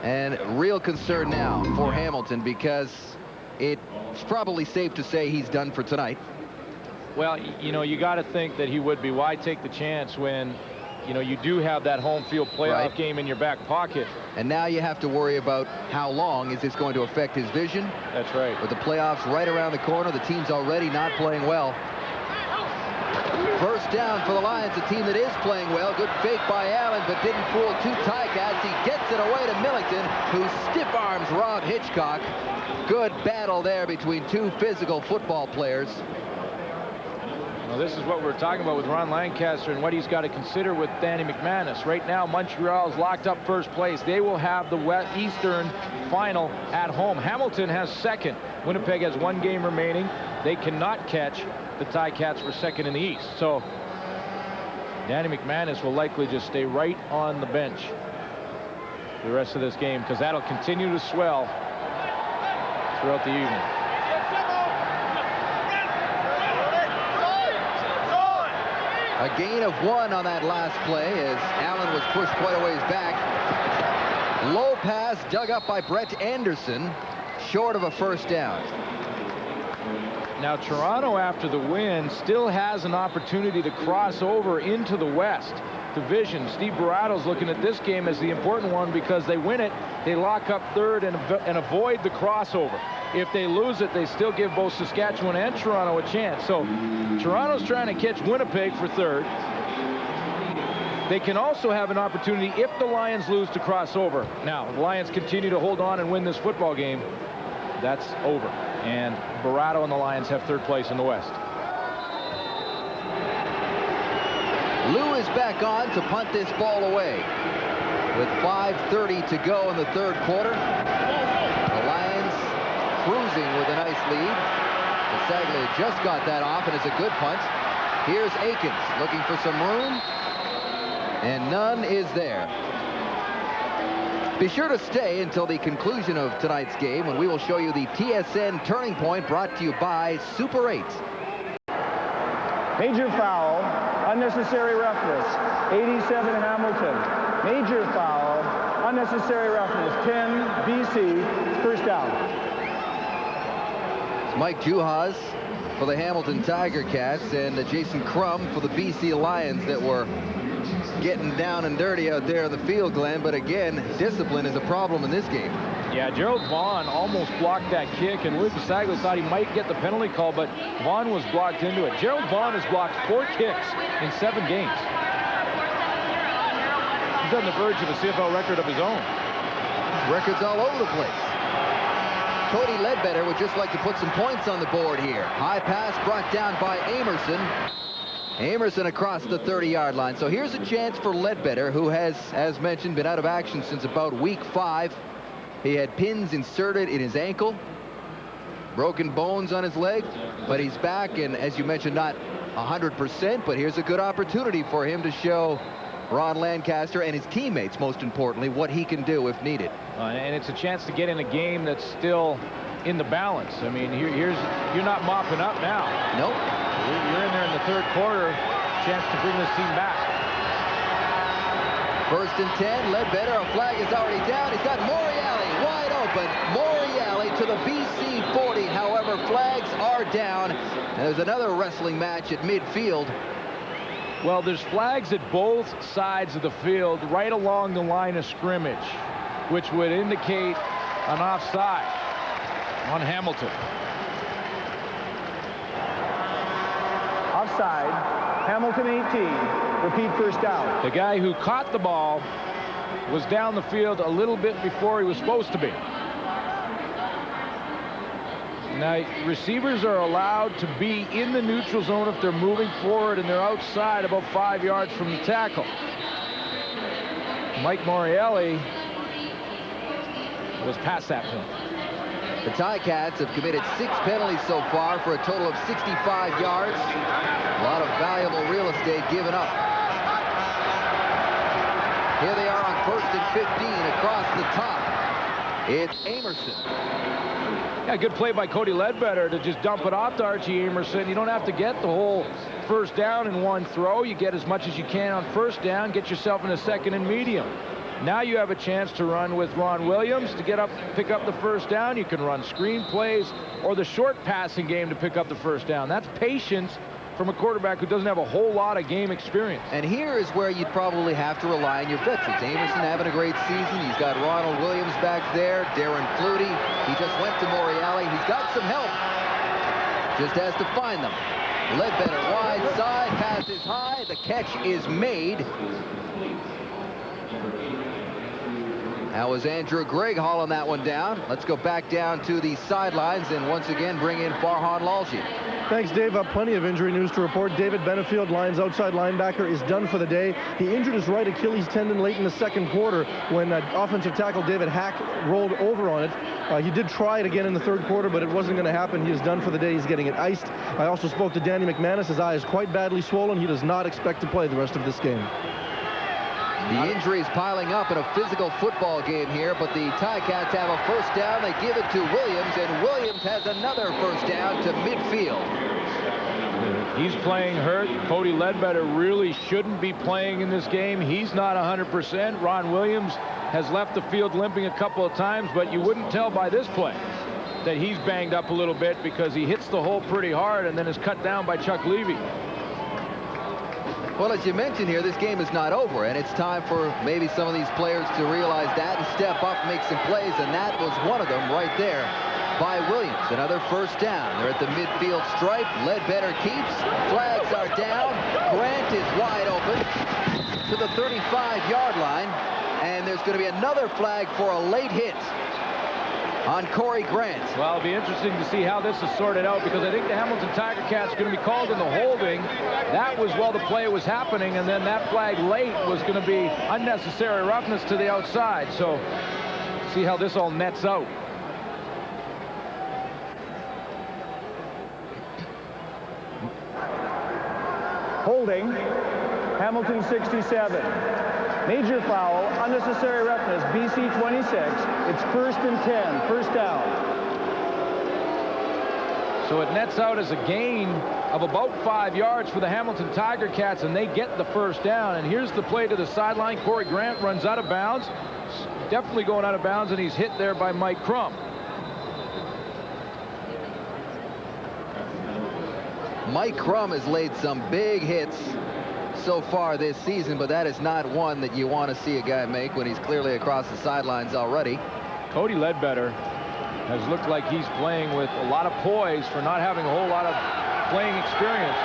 And real concern now for Hamilton, because it's probably safe to say he's done for tonight. Well, you know, you got to think that he would be. Why take the chance when, you know, you do have that home field playoff game in your back pocket? And now you have to worry about how long is this going to affect his vision. That's right. With the playoffs right around the corner, the team's already not playing well. First down for the Lions, a team that is playing well. Good fake by Allen, but didn't fool two Ticats. He gets it away to Millington, who stiff arms Rob Hitchcock. Good battle there between two physical football players. Well, this is what we're talking about with Ron Lancaster and what he's got to consider with Danny McManus. Right now, Montreal's locked up first place. They will have the Eastern final at home. Hamilton has second. Winnipeg has one game remaining. They cannot catch the Ticats for second in the East. So Danny McManus will likely just stay right on the bench the rest of this game, because that'll continue to swell throughout the evening. A gain of 1 on that last play as Allen was pushed quite a ways back. Low pass dug up by Brett Anderson, short of a first down. Now Toronto, after the win, still has an opportunity to cross over into the West Division. Steve Barato's looking at this game as the important one, because they win it, they lock up third and avoid the crossover. If they lose it, they still give both Saskatchewan and Toronto a chance. So Toronto's trying to catch Winnipeg for third. They can also have an opportunity if the Lions lose to cross over. Now, the Lions continue to hold on and win this football game. That's over. And Barato and the Lions have third place in the West. Lou is back on to punt this ball away. With 5:30 to go in the third quarter, the Lions cruising with a nice lead. Saglia just got that off, and it's a good punt. Here's Akins looking for some room, and none is there. Be sure to stay until the conclusion of tonight's game, when we will show you the TSN Turning Point, brought to you by Super 8. Major foul, unnecessary roughness, 87 Hamilton. Major foul, unnecessary roughness, 10 BC, first down. It's Mike Juhas for the Hamilton Tiger Cats and Jason Crum for the BC Lions that were getting down and dirty out there in the field, Glenn. But again, discipline is a problem in this game. Yeah, Gerald Vaughn almost blocked that kick, and Luke Saglia thought he might get the penalty call, but Vaughn was blocked into it. Gerald Vaughn has blocked 4 kicks in 7 games. He's on the verge of a CFL record of his own. Records all over the place. Cody Ledbetter would just like to put some points on the board here. High pass brought down by Amerson. Amerson across the 30-yard line. So here's a chance for Ledbetter, who has, as mentioned, been out of action since about week 5. He had pins inserted in his ankle, broken bones on his leg, but he's back, and as you mentioned, not 100%, but here's a good opportunity for him to show Ron Lancaster and his teammates, most importantly, what he can do if needed. And it's a chance to get in a game that's still in the balance. I mean, you're not mopping up now. Nope. You're in there in the third quarter, chance to bring this team back. First and 10, Ledbetter, a flag is already down. He's got Moriali wide open. Moriali to the BC 40. However, flags are down. And there's another wrestling match at midfield. Well, there's flags at both sides of the field, right along the line of scrimmage, which would indicate an offside on Hamilton. Offside, Hamilton 18. Repeat, first down. The guy who caught the ball was down the field a little bit before he was supposed to be. Now, receivers are allowed to be in the neutral zone if they're moving forward and they're outside about 5 yards from the tackle. Mike Moriali was past that point. The Ticats have committed 6 penalties so far for a total of 65 yards. A lot of valuable real estate given up. Here they are on first and 15 across the top. It's Amerson. Yeah, good play by Cody Ledbetter to just dump it off to Archie Amerson. You don't have to get the whole first down in one throw. You get as much as you can on first down, get yourself in a second and medium. Now you have a chance to run with Ron Williams to get up, pick up the first down. You can run screen plays or the short passing game to pick up the first down. That's patience from a quarterback who doesn't have a whole lot of game experience. And here is where you'd probably have to rely on your veterans. Amerson having a great season. He's got Ronald Williams back there. Darren Flutie. He just went to Morreale. He's got some help. Just has to find them. Ledbetter wide side. Pass is high. The catch is made. That was Andrew Gregg hauling that one down. Let's go back down to the sidelines and once again bring in Farhan Lalji. Thanks, Dave. Plenty of injury news to report. David Benefield, Lions outside linebacker, is done for the day. He injured his right Achilles tendon late in the second quarter when offensive tackle David Hack rolled over on it. He did try it again in the third quarter, but it wasn't going to happen. He is done for the day. He's getting it iced. I also spoke to Danny McManus. His eye is quite badly swollen. He does not expect to play the rest of this game. The injuries piling up in a physical football game here, but the Ticats have a first down. They give it to Williams, and Williams has another first down to midfield. He's playing hurt. Cody Ledbetter really shouldn't be playing in this game. He's not 100%. Ron Williams has left the field limping a couple of times, but you wouldn't tell by this play that he's banged up a little bit because he hits the hole pretty hard and then is cut down by Chuck Levy. Well, as you mentioned here, this game is not over, and it's time for maybe some of these players to realize that and step up, make some plays, and that was one of them right there by Williams. Another first down. They're at the midfield stripe. Ledbetter keeps. Flags are down. Grant is wide open to the 35-yard line, and there's going to be another flag for a late hit on Corey Grant. Well, it'll be interesting to see how this is sorted out because I think the Hamilton Tiger Cats are going to be called in the holding. That was while the play was happening, and then that flag late was going to be unnecessary roughness to the outside. So see how this all nets out. Holding, Hamilton 67. Major foul, unnecessary roughness, BC 26. It's 1st and 10, first down. So it nets out as a gain of about 5 yards for the Hamilton Tiger Cats, and they get the first down. And here's the play to the sideline. Corey Grant runs out of bounds. Definitely going out of bounds, and he's hit there by Mike Crum. Mike Crum has laid some big hits so far this season, but that is not one that you want to see a guy make when he's clearly across the sidelines already. Cody Ledbetter has looked like he's playing with a lot of poise for not having a whole lot of playing experience.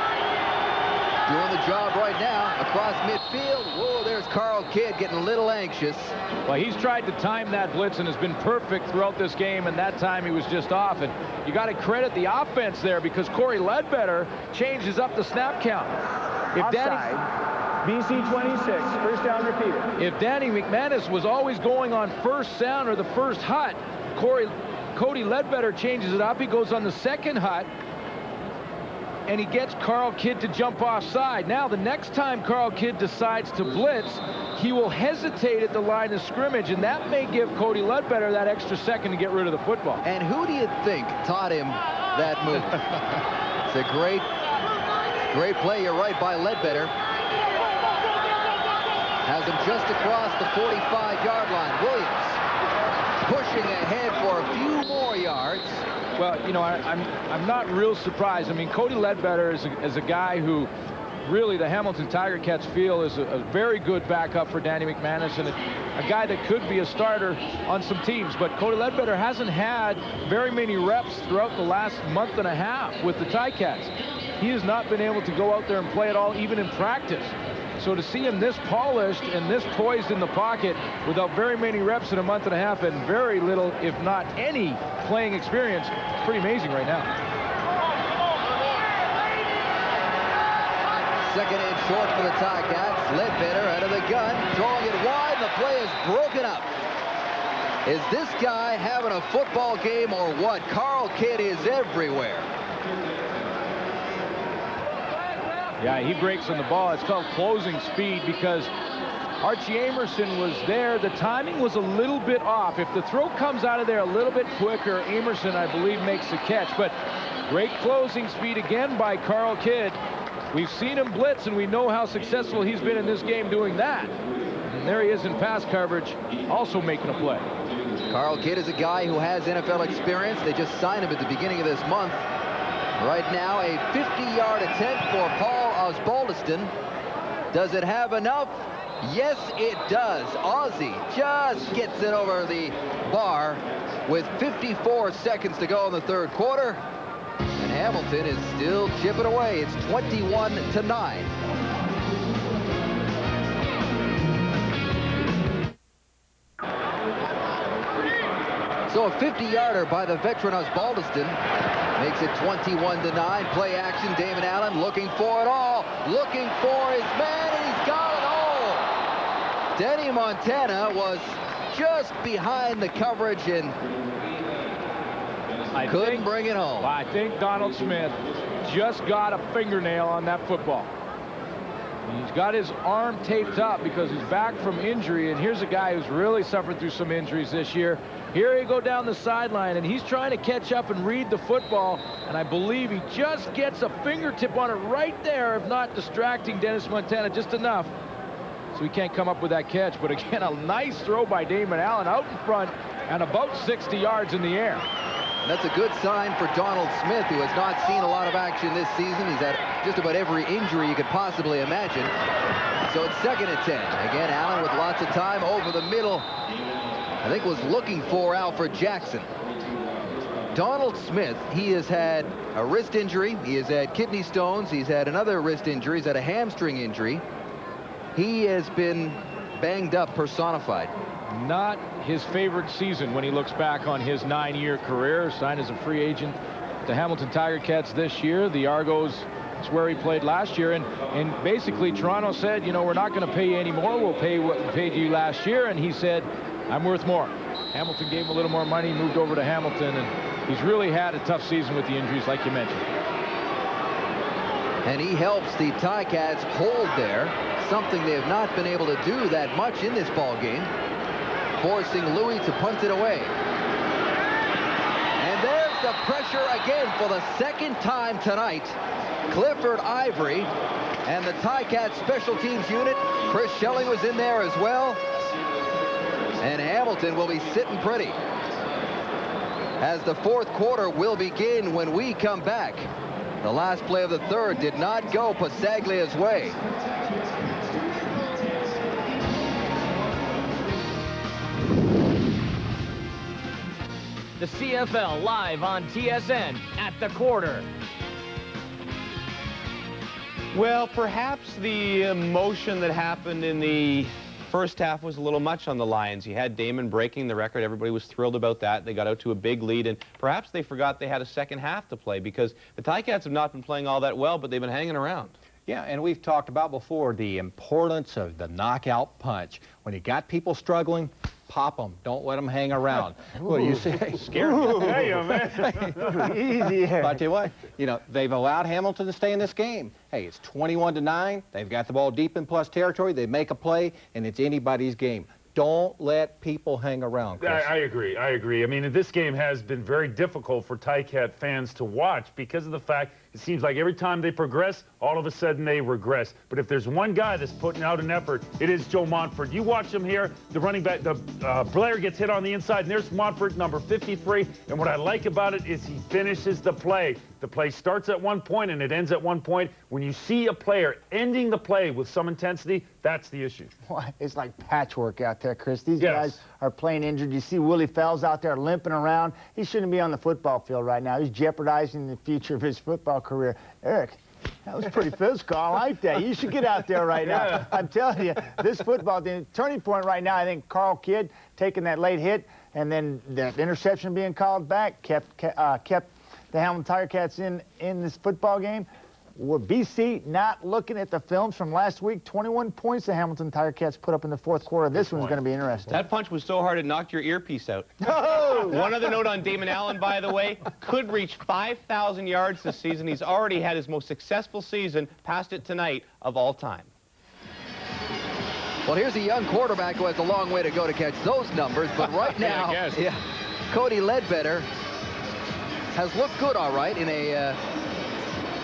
Doing the job right now across midfield. Whoa, there's Carl Kidd getting a little anxious. Well, he's tried to time that blitz and has been perfect throughout this game, and that time he was just off. And you got to credit the offense there because Corey Ledbetter changes up the snap count. If Offside, BC 26, first down repeated. If Danny McManus was always going on first sound or the first hut, Cody Ledbetter changes it up. He goes on the second hut, and he gets Carl Kidd to jump offside. Now, the next time Carl Kidd decides to blitz, he will hesitate at the line of scrimmage, and that may give Cody Ledbetter that extra second to get rid of the football. And who do you think taught him that move? It's a great play, you're right, by Ledbetter. Has him just across the 45-yard line. Williams pushing ahead for a few more yards. Well, you know, I'm not real surprised. I mean, Cody Ledbetter is a guy who really the Hamilton Tiger Cats feel is a very good backup for Danny McManus and a guy that could be a starter on some teams. But Cody Ledbetter hasn't had very many reps throughout the last month and a half with the Ticats. He has not been able to go out there and play at all, even in practice. So to see him this polished and this poised in the pocket without very many reps in a month and a half and very little, if not any, playing experience, it's pretty amazing right now. Second and short for the Ticats. Ledbetter out of the gun, throwing it wide, and the play is broken up. Is this guy having a football game or what? Carl Kidd is everywhere. Yeah, he breaks on the ball. It's called closing speed because Archie Amerson was there. The timing was a little bit off. If the throw comes out of there a little bit quicker, Amerson, I believe, makes the catch. But great closing speed again by Carl Kidd. We've seen him blitz, and we know how successful he's been in this game doing that. And there he is in pass coverage, also making a play. Carl Kidd is a guy who has NFL experience. They just signed him at the beginning of this month. Right now, a 50-yard attempt for Paul Osbaldiston. Does it have enough? Yes, it does. Ozzie just gets it over the bar with 54 seconds to go in the third quarter. And Hamilton is still chipping away. It's 21-9. So a 50-yarder by the veteran Osbaldiston makes it 21-9. Play action. Damon Allen looking for it all. Looking for his man, and he's got it all. Denny Montana was just behind the coverage and couldn't bring it home. I think Donald Smith just got a fingernail on that football. He's got his arm taped up because he's back from injury, and here's a guy who's really suffered through some injuries this year. Here he go down the sideline, and he's trying to catch up and read the football, and I believe he just gets a fingertip on it right there, if not distracting Dennis Montana just enough. So he can't come up with that catch, but again, a nice throw by Damon Allen out in front and about 60 yards in the air. And that's a good sign for Donald Smith, who has not seen a lot of action this season. He's had just about every injury you could possibly imagine. So it's 2nd and 10. Again, Allen with lots of time over the middle. I think was looking for Alfred Jackson. Donald Smith, he has had a wrist injury. He has had kidney stones. He's had another wrist injury. He's had a hamstring injury. He has been banged up personified. Not his favorite season when he looks back on his 9-year career. Signed as a free agent with the Hamilton Tiger Cats this year. The Argos, it's where he played last year. And basically Toronto said, you know, we're not going to pay you any more. We'll pay what we paid you last year. And he said, I'm worth more. Hamilton gave him a little more money, moved over to Hamilton, and he's really had a tough season with the injuries, like you mentioned. And he helps the Ticats hold there, something they have not been able to do that much in this ball game, forcing Louis to punt it away. And there's the pressure again for the 2nd time tonight. Clifford Ivory and the Ticats special teams unit. Chris Schelling was in there as well. And Hamilton will be sitting pretty as the 4th quarter will begin when we come back. The last play of the 3rd did not go Pasaglia's way. The CFL live on TSN at the quarter. Well, perhaps the emotion that happened in the first half was a little much on the Lions. You had Damon breaking the record. Everybody was thrilled about that. They got out to a big lead, and perhaps they forgot they had a second half to play because the Ticats have not been playing all that well, but they've been hanging around. Yeah, and we've talked about before the importance of the knockout punch. When you got people struggling, pop them. Don't let them hang around. What do you say? Scary. Hey, man. Easy. But I tell you what, you know, they've allowed Hamilton to stay in this game. Hey, it's 21-9. They've got the ball deep in plus territory. They make a play, and it's anybody's game. Don't let people hang around, Chris. I agree. I agree. I mean, this game has been very difficult for Ticat fans to watch because of the fact it seems like every time they progress, all of a sudden they regress. But if there's one guy that's putting out an effort, it is Joe Montford. You watch him here, the running back, Blair gets hit on the inside, and there's Montford, number 53. And what I like about it is he finishes the play. The play starts at one point and it ends at one point. When you see a player ending the play with some intensity, that's the issue. It's like patchwork out there, Chris. These guys are playing injured. You see Willie Fells out there limping around. He shouldn't be on the football field right now. He's jeopardizing the future of his football career. Eric, that was pretty physical. I like that. You should get out there right now. I'm telling you, this football, the turning point right now, I think Carl Kidd taking that late hit and then that interception being called back kept the Hamilton Tiger Cats in this football game. With BC not looking at the films from last week, 21 points the Hamilton Tiger Cats put up in the 4th quarter. This one's going to be interesting. That punch was so hard it knocked your earpiece out. Oh! One other note on Damon Allen, by the way, could reach 5,000 yards this season. He's already had his most successful season, passed it tonight, of all time. Well, here's a young quarterback who has a long way to go to catch those numbers, but right now, Cody Ledbetter has looked good, all right, in a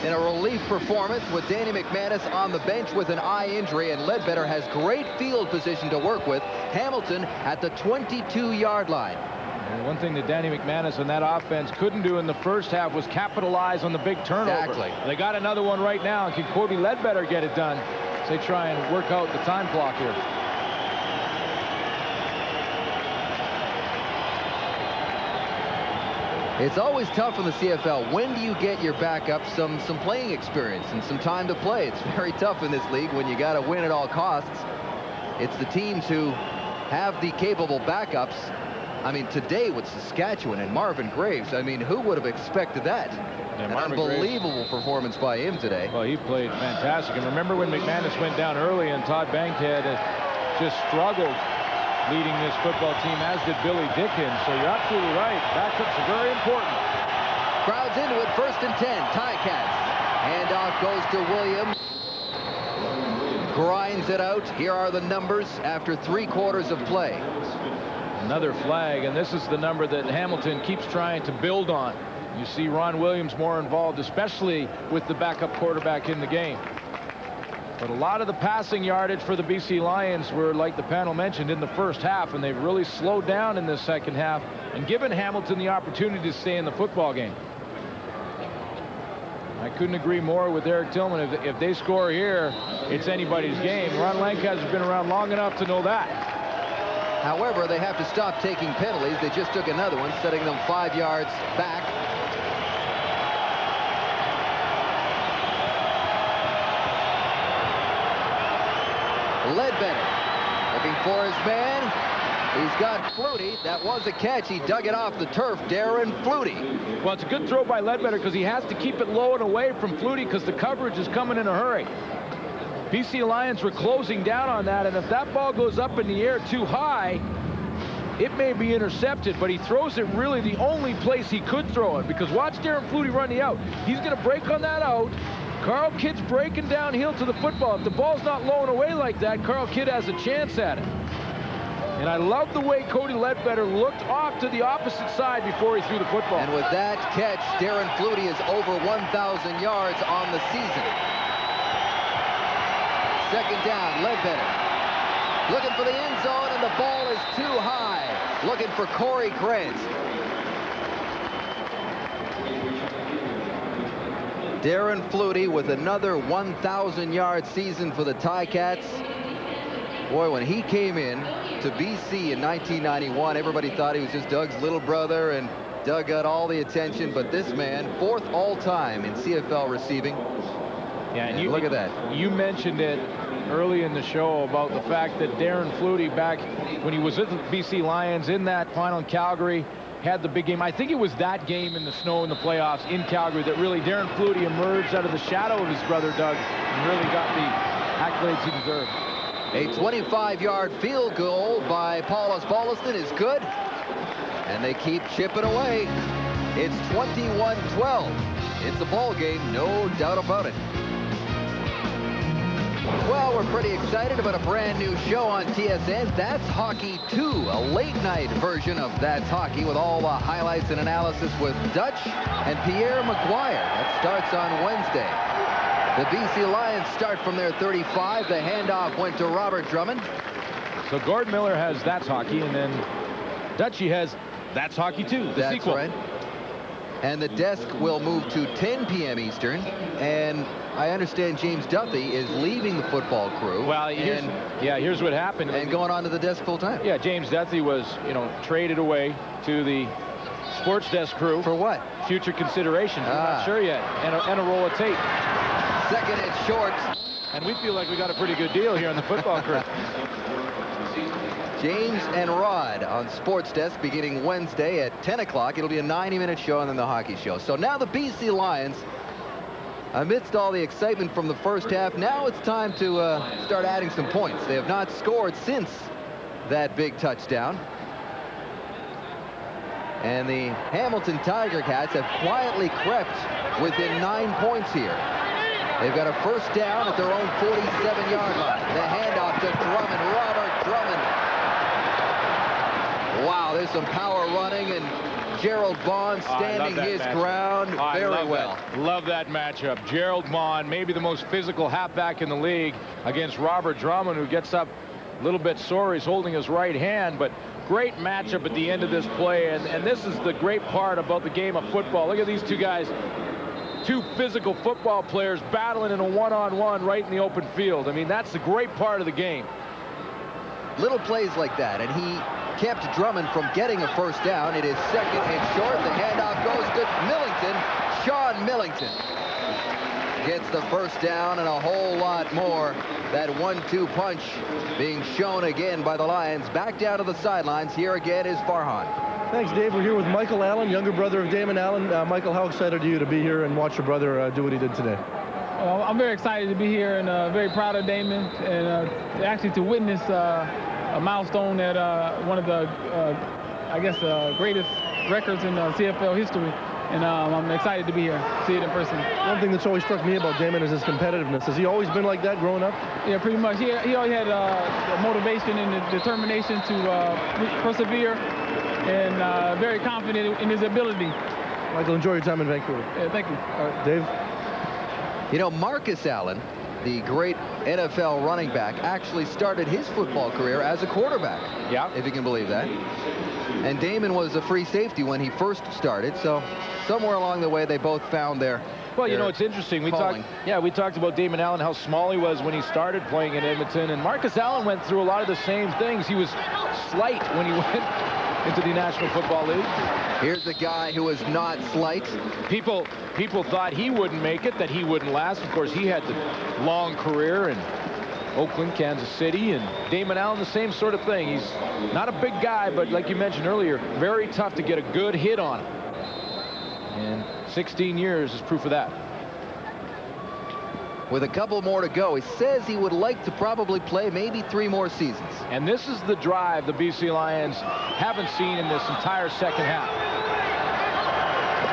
in a relief performance with Danny McManus on the bench with an eye injury, and Ledbetter has great field position to work with. Hamilton at the 22-yard line. And one thing that Danny McManus and that offense couldn't do in the first half was capitalize on the big turnover. Exactly. They got another one right now, and can Cody Ledbetter get it done as they try and work out the time clock here? It's always tough in the CFL. When do you get your backup some playing experience and some time to play? It's very tough in this league when you got to win at all costs. It's the teams who have the capable backups. I mean, today with Saskatchewan and Marvin Graves, I mean, who would have expected that? An unbelievable performance by him today. Well, he played fantastic. And remember when McManus went down early and Todd Bankhead just struggled leading this football team, as did Billy Dickens. So you're absolutely right. Backups are very important. Crowds into it. 1st and 10. Ticats. Handoff goes to Williams. Grinds it out. Here are the numbers after 3 quarters of play. Another flag, and this is the number that Hamilton keeps trying to build on. You see Ron Williams more involved, especially with the backup quarterback in the game. But a lot of the passing yardage for the BC Lions were, like the panel mentioned, in the first half, and they've really slowed down in this second half and given Hamilton the opportunity to stay in the football game. I couldn't agree more with Eric Tillman. If they score here, it's anybody's game. Ron Lancaster's been around long enough to know that. However, they have to stop taking penalties. They just took another one, setting them 5 yards back. Ledbetter looking for his man. He's got Flutie. That was a catch. He dug it off the turf. Darren Flutie. Well, it's a good throw by Ledbetter because he has to keep it low and away from Flutie because the coverage is coming in a hurry. BC Lions were closing down on that, and if that ball goes up in the air too high, it may be intercepted, but he throws it really the only place he could throw it, because watch Darren Flutie run the out. He's going to break on that out. Carl Kidd's breaking downhill to the football. If the ball's not low and away like that, Carl Kidd has a chance at it. And I love the way Cody Ledbetter looked off to the opposite side before he threw the football. And with that catch, Darren Flutie is over 1,000 yards on the season. 2nd down, Ledbetter looking for the end zone, and the ball is too high. Looking for Corey Grant. Darren Flutie with another 1,000-yard season for the Ticats. Boy, when he came in to BC in 1991, everybody thought he was just Doug's little brother, and Doug got all the attention. But this man, 4th all-time in CFL receiving. Yeah, and look at that. You mentioned it early in the show about the fact that Darren Flutie, back when he was with the BC Lions in that final in Calgary, had the big game. I think it was that game in the snow in the playoffs in Calgary that really Darren Flutie emerged out of the shadow of his brother Doug and really got the accolades he deserved. A 25-yard field goal by Paulus Bolliston is good, and they keep chipping away. It's 21-12. It's a ball game, no doubt about it. Well, we're pretty excited about a brand new show on TSN. That's Hockey 2, a late-night version of That's Hockey with all the highlights and analysis with Dutch and Pierre McGuire. That starts on Wednesday. The BC Lions start from their 35. The handoff went to Robert Drummond. So Gord Miller has That's Hockey, and then Dutchie has That's Hockey 2, the sequel. That's right. And the desk will move to 10 p.m. Eastern, and I understand James Duthie is leaving the football crew. Well, here's what happened. And going on to the desk full time. Yeah, James Duthie was, traded away to the sports desk crew. For what? Future considerations. We're not sure yet. And a roll of tape. 2nd and short. And we feel like we got a pretty good deal here on the football crew. James and Rod on Sports Desk beginning Wednesday at 10 o'clock. It'll be a 90-minute show and then the hockey show. So now the BC Lions, amidst all the excitement from the first half, now it's time to start adding some points. They have not scored since that big touchdown. And the Hamilton Tiger Cats have quietly crept within 9 points here. They've got a 1st down at their own 47-yard line. The handoff to Drummond, Robert Drummond. Wow, there's some power running, and Gerald Bond standing his ground very well. Love that matchup. Gerald Bond, maybe the most physical halfback in the league, against Robert Drummond, who gets up a little bit sore. He's holding his right hand, but great matchup at the end of this play. And this is the great part about the game of football. Look at these two guys. Two physical football players battling in a one-on-one right in the open field. I mean, that's the great part of the game. Little plays like that, and he kept Drummond from getting a first down. It is second and short. The handoff goes to Millington. Sean Millington gets the first down, and a whole lot more. That 1-2 punch being shown again by the Lions. Back down to the sidelines. Here again is Farhan. Thanks, Dave. We're here with Michael Allen, younger brother of Damon Allen. Michael, how excited are you to be here and watch your brother do what he did today? Well, I'm very excited to be here and very proud of Damon, and actually to witness a milestone at one of the, I guess, greatest records in CFL history. And I'm excited to be here, see it in person. One thing that's always struck me about Damon is his competitiveness. Has he always been like that growing up? Yeah, pretty much. He always had the motivation and the determination to persevere, and very confident in his ability. Michael, enjoy your time in Vancouver. Yeah, thank you. All right, Dave? You know, Marcus Allen, the great NFL running back, actually started his football career as a quarterback. Yeah. If you can believe that. And Damon was a free safety when he first started, so somewhere along the way they both found their Well, you know, it's interesting. We talked about Damon Allen, how small he was when he started playing in Edmonton, and Marcus Allen went through a lot of the same things. He was slight when he went into the National Football League. Here's a guy who is not slight. People thought he wouldn't make it, that he wouldn't last. Of course, he had the long career in Oakland, Kansas City, and Damon Allen, the same sort of thing. He's not a big guy, but like you mentioned earlier, very tough to get a good hit on him. And 16 years is proof of that. With a couple more to go, he says he would like to probably play maybe 3 more seasons. And this is the drive the BC Lions haven't seen in this entire second half.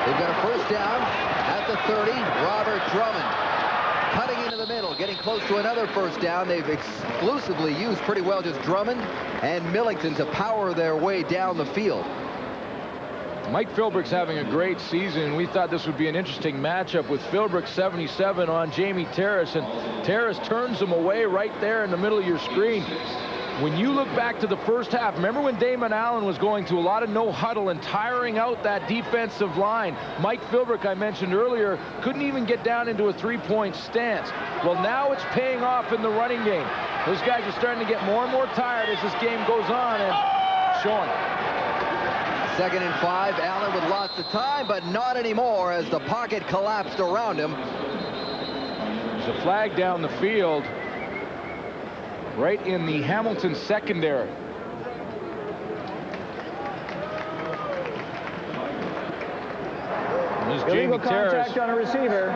They've got a first down at the 30. Robert Drummond cutting into the middle, getting close to another first down. They've exclusively used pretty well just Drummond and Millington to power their way down the field. Mike Philbrick's having a great season. We thought this would be an interesting matchup with Philbrick 77 on Jamie Terrace, and Terrace turns him away right there in the middle of your screen. When you look back to the first half, remember when Damon Allen was going to a lot of no huddle and tiring out that defensive line? Mike Philbrick, I mentioned earlier, couldn't even get down into a 3-point stance. Well, now it's paying off in the running game. Those guys are starting to get more and more tired as this game goes on, and showing. 2nd and 5, Allen with lots of time, but not anymore as the pocket collapsed around him. There's a flag down the field right in the Hamilton secondary. Illegal contact on a receiver.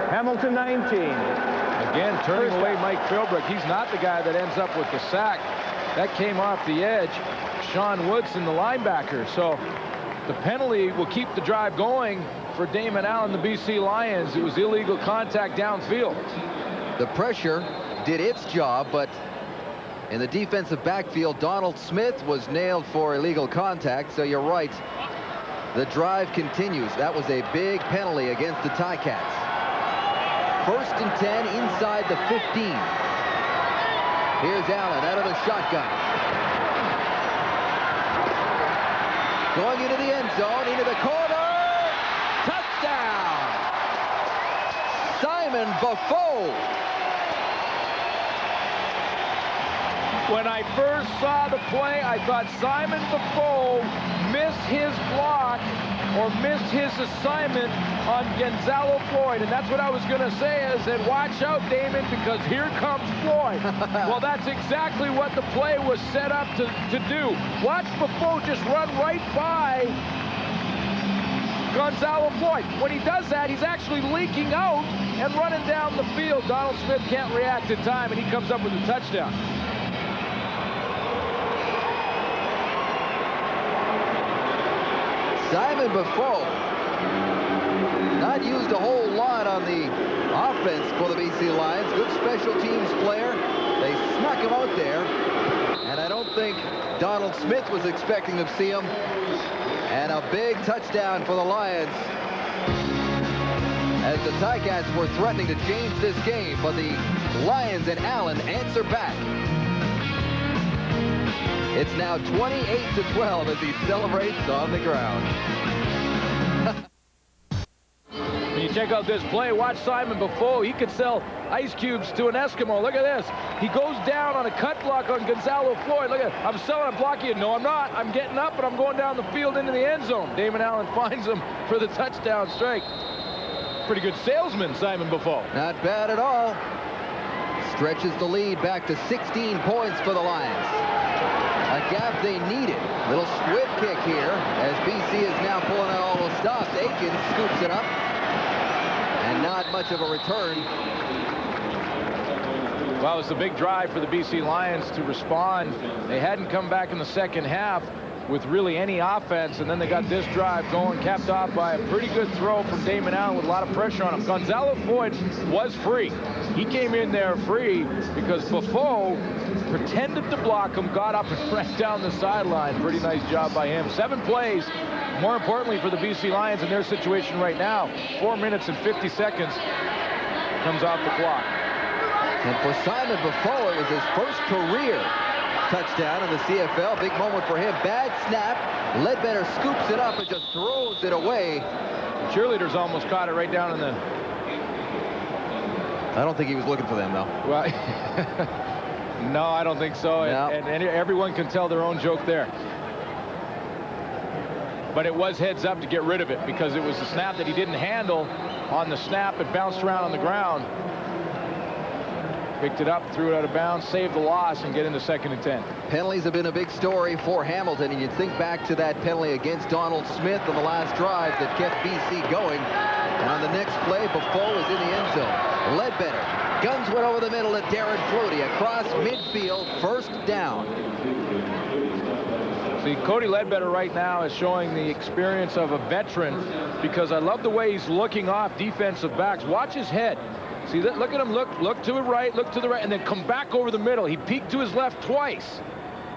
Hamilton 19. Again, turning away Mike Philbrick. He's not the guy that ends up with the sack. That came off the edge. Sean Woodson, the linebacker. So the penalty will keep the drive going for Damon Allen, the BC Lions. It was illegal contact downfield. The pressure did its job, but in the defensive backfield, Donald Smith was nailed for illegal contact. So you're right. The drive continues. That was a big penalty against the Ticats. 1st and 10 inside the 15. Here's Allen out of the shotgun. Going into the end zone, into the corner. Touchdown! Simon Buffo. When I first saw the play, I thought Simon Buffo missed his block or missed his assignment on Gonzalo Floyd. And that's what I was going to say. I said, watch out, Damon, because here comes Floyd. Well, that's exactly what the play was set up to do. Watch Buffo just run right by Gonzalo Floyd. When he does that, he's actually leaking out and running down the field. Donald Smith can't react in time, and he comes up with a touchdown. Simon Buffo not used a whole lot on the offense for the BC Lions. Good special teams player. They snuck him out there, and I don't don't think Donald Smith was expecting to see him. And a big touchdown for the Lions, as the Ticats were threatening to change this game, but the Lions and Allen answer back. It's now 28-12 as he celebrates on the ground. When you check out this play, watch Simon Buffo. He could sell ice cubes to an Eskimo. Look at this. He goes down on a cut block on Gonzalo Floyd. Look at, I'm selling a block here. No, I'm not. I'm getting up and I'm going down the field into the end zone. Damon Allen finds him for the touchdown strike. Pretty good salesman, Simon Buffo. Not bad at all. Stretches the lead back to 16 points for the Lions. A gap they needed. Little squib kick here as BC is now pulling out all the stops. Aikens scoops it up. And not much of a return. Well, it's a big drive for the BC Lions to respond. They hadn't come back in the second half with really any offense, and then they got this drive going, capped off by a pretty good throw from Damon Allen with a lot of pressure on him. Gonzalo Floyd was free. He came in there free because Buffo pretended to block him, got up and ran down the sideline. Pretty nice job by him. 7 plays. More importantly for the BC Lions in their situation right now, 4 minutes and 50 seconds comes off the clock. And for Simon Buffo, it was his first career touchdown in the CFL. Big moment for him. Bad snap. Ledbetter scoops it up and just throws it away. The cheerleaders almost caught it right down in the... I don't think he was looking for them, though. Well, no, I don't think so. No. And everyone can tell their own joke there. But it was heads up to get rid of it because it was the snap that he didn't handle. On the snap, it bounced around on the ground. Picked it up, threw it out of bounds, saved the loss, and get into 2nd and 10. Penalties have been a big story for Hamilton, and you'd think back to that penalty against Donald Smith on the last drive that kept BC going. And on the next play, Buffo was in the end zone. Ledbetter, guns went over the middle at Darren Flutie, across midfield, first down. See, Cody Ledbetter right now is showing the experience of a veteran because I love the way he's looking off defensive backs. Watch his head. See, look at him, look to the right, look to the right, and then come back over the middle. He peeked to his left twice,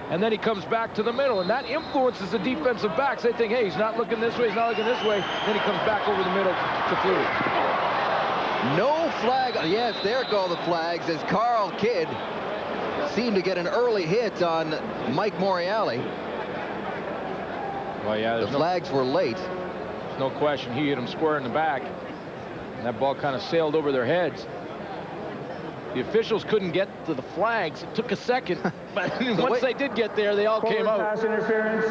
and then he comes back to the middle, and that influences the defensive backs. They think, hey, he's not looking this way, he's not looking this way. Then he comes back over the middle to Flutie. No flag. Yes, there go the flags as Carl Kidd seemed to get an early hit on Mike Moriali. Well, yeah, the flags were late. There's no question. He hit him square in the back. And that ball kind of sailed over their heads. The officials couldn't get to the flags. It took a second, but once they did get there, they all came out. Pass interference,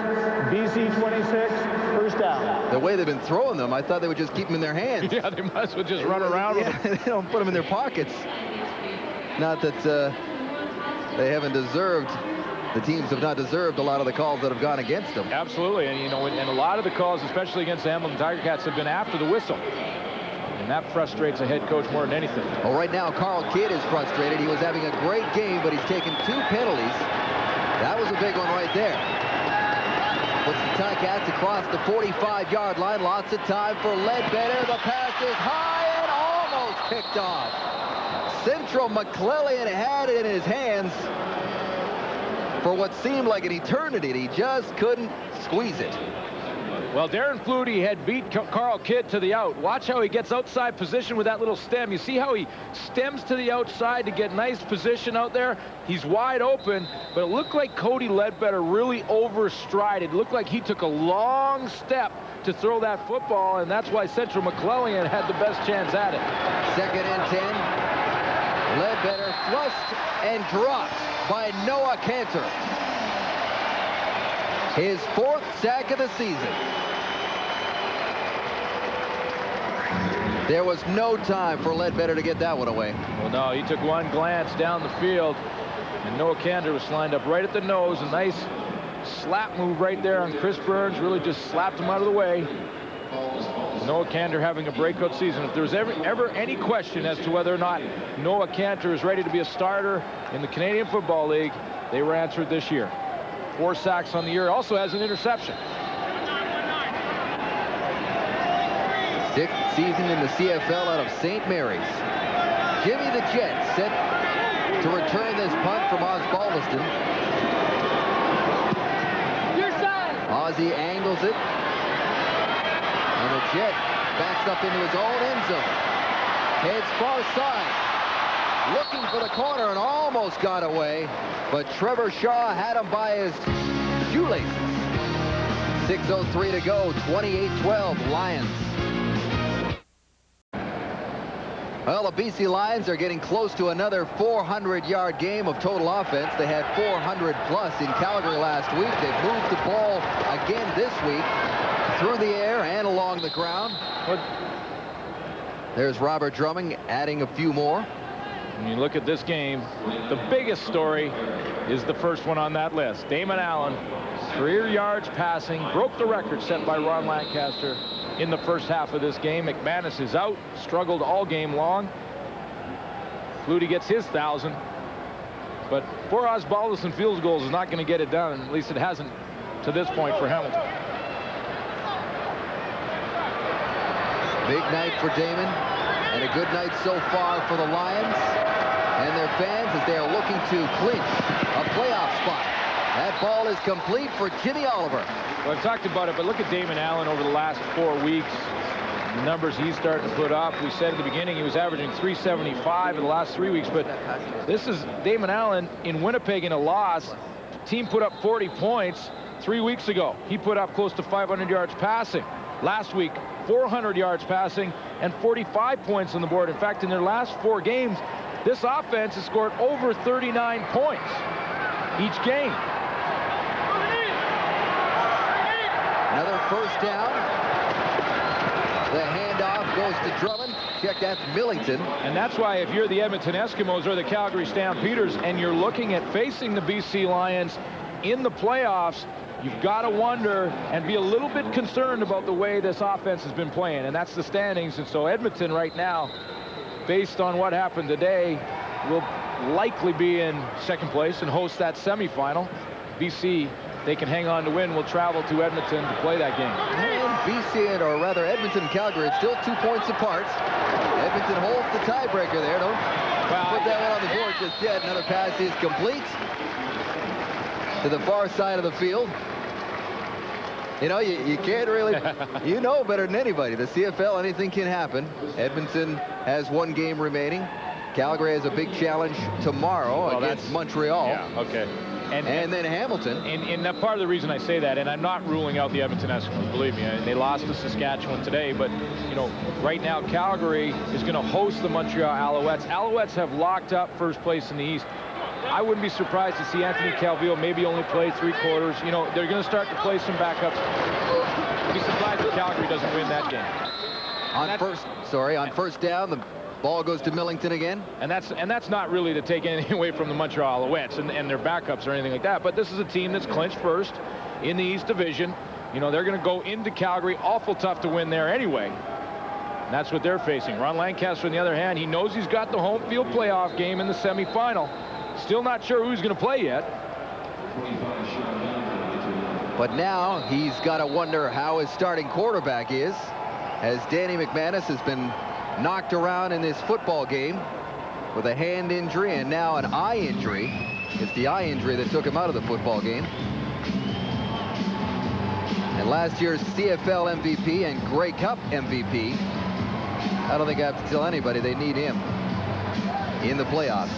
BC 26, first down. The way they've been throwing them, I thought they would just keep them in their hands. Yeah, they might as well just run around with them. They don't put them in their pockets. Not that they haven't deserved. The teams have not deserved a lot of the calls that have gone against them. Absolutely, and you know, and a lot of the calls, especially against the Hamilton Tiger Cats, have been after the whistle. And that frustrates a head coach more than anything. Well, right now, Carl Kidd is frustrated. He was having a great game, but he's taken 2 penalties. That was a big one right there. Puts the Ticats across the 45-yard line. Lots of time for Ledbetter. The pass is high and almost picked off. Central McClellan had it in his hands for what seemed like an eternity. He just couldn't squeeze it. Well, Darren Flutie had beat Carl Kidd to the out. Watch how he gets outside position with that little stem. You see how he stems to the outside to get nice position out there? He's wide open, but it looked like Cody Ledbetter really overstrided. It looked like he took a long step to throw that football, and that's why Central McClellan had the best chance at it. 2nd and 10. Ledbetter flushed and dropped by Noah Cantor. His 4th sack of the season. There was no time for Ledbetter to get that one away. Well, no, he took one glance down the field, and Noah Cantor was lined up right at the nose. A nice slap move right there on Chris Burns. Really just slapped him out of the way. Noah Cantor having a breakout season. If there's ever any question as to whether or not Noah Cantor is ready to be a starter in the Canadian Football League, they were answered this year. 4 sacks on the year. Also has an interception. 6th season in the CFL out of St. Mary's. Jimmy the Jet set to return this punt from Osbaldiston. Ozzie angles it. And the Jet backs up into his own end zone. Heads far side. Looking for the corner and almost got away. But Trevor Shaw had him by his shoelaces. 6:03 to go. 28-12 Lions. Well, the BC Lions are getting close to another 400-yard game of total offense. They had 400+ in Calgary last week. They've moved the ball again this week through the air and along the ground. There's Robert Drummond adding a few more. When you look at this game, the biggest story is the first one on that list. Damon Allen, career yards passing, broke the record set by Ron Lancaster in the first half of this game. McManus is out, struggled all game long. Flutie gets his 1,000. But 4 Osbaldiston field goals is not going to get it done, at least it hasn't to this point for Hamilton. Big night for Damon, and a good night so far for the Lions and their fans as they are looking to clinch a playoff spot. That ball is complete for Jimmy Oliver. Well, I've talked about it, but look at Damon Allen over the last 4 weeks. The numbers he's starting to put up. We said at the beginning he was averaging 375 in the last 3 weeks, but this is Damon Allen in Winnipeg in a loss. Team put up 40 points 3 weeks ago. He put up close to 500 yards passing. Last week, 400 yards passing and 45 points on the board. In fact, in their last 4 games, this offense has scored over 39 points each game. Another first down. The handoff goes to Drummond. Check, that's Millington. And that's why if you're the Edmonton Eskimos or the Calgary Stampeders and you're looking at facing the BC Lions in the playoffs, you've got to wonder and be a little bit concerned about the way this offense has been playing. And that's the standings. And so Edmonton right now, based on what happened today, will likely be in second place and host that semifinal. BC, they can hang on to win, will travel to Edmonton to play that game. And BC, or rather Edmonton and Calgary, it's still 2 points apart. Edmonton holds the tiebreaker there. Don't put that one on the board just yet. Another pass is complete to the far side of the field. You know, you can't really, you know better than anybody. The CFL, anything can happen. Edmonton has 1 game remaining. Calgary has a big challenge tomorrow against Montreal. Yeah, okay. And then Hamilton. And that part of the reason I say that, and I'm not ruling out the Edmonton Eskimos, believe me, they lost to Saskatchewan today, but, you know, right now Calgary is going to host the Montreal Alouettes. Alouettes have locked up first place in the East. I wouldn't be surprised to see Anthony Calvillo maybe only play 3 quarters. You know, they're going to start to play some backups. I'd be surprised if Calgary doesn't win that game. On first down, the ball goes to Millington again. And that's not really to take anything away from the Montreal Alouettes and their backups or anything like that. But this is a team that's clinched first in the East Division. You know, they're going to go into Calgary. Awful tough to win there anyway. And that's what they're facing. Ron Lancaster, on the other hand, he knows he's got the home field playoff game in the semifinal. Still not sure who's going to play yet. But now he's got to wonder how his starting quarterback is, as Danny McManus has been knocked around in this football game with a hand injury and now an eye injury. It's the eye injury that took him out of the football game. And last year's CFL MVP and Grey Cup MVP, I don't think I have to tell anybody they need him in the playoffs.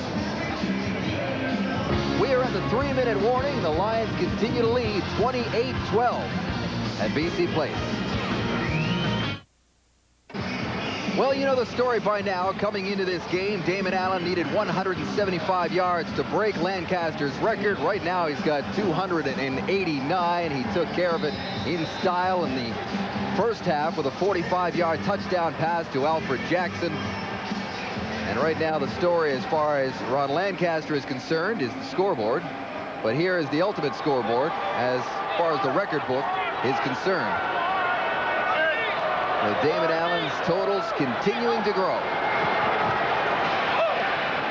We are at the 3-minute warning. The Lions continue to lead 28-12 at BC Place. Well, you know the story by now. Coming into this game, Damon Allen needed 175 yards to break Lancaster's record. Right now, he's got 289. He took care of it in style in the first half with a 45-yard touchdown pass to Alfred Jackson. And right now, the story as far as Ron Lancaster is concerned is the scoreboard. But here is the ultimate scoreboard as far as the record book is concerned. With Damon Allen's totals continuing to grow.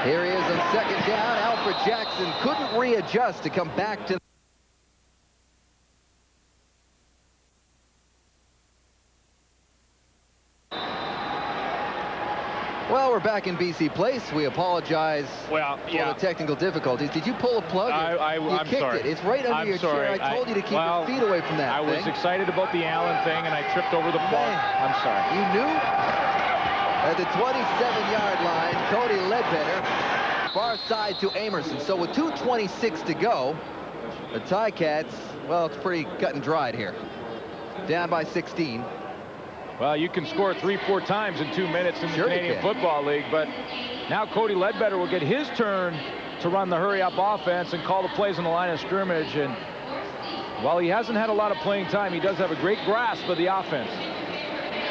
Here he is on second down. Alfred Jackson couldn't readjust to come back to Well, we're back back in BC Place. We apologize for the technical difficulties. Did you pull a plug? I'm kicked sorry. it. It's right under your chair. I told you to keep your feet away from that I was thing. excited about the Allen thing, and I tripped over the plug. I'm sorry. You knew? At the 27-yard line, Cody Ledbetter, far side to Amerson. So with 2:26 to go, the Ticats, well, it's pretty cut and dried here. Down by 16. Well, you can score 3-4 times in 2 minutes in the Canadian Football League, but now Cody Ledbetter will get his turn to run the hurry-up offense and call the plays on the line of scrimmage. And while he hasn't had a lot of playing time, he does have a great grasp of the offense.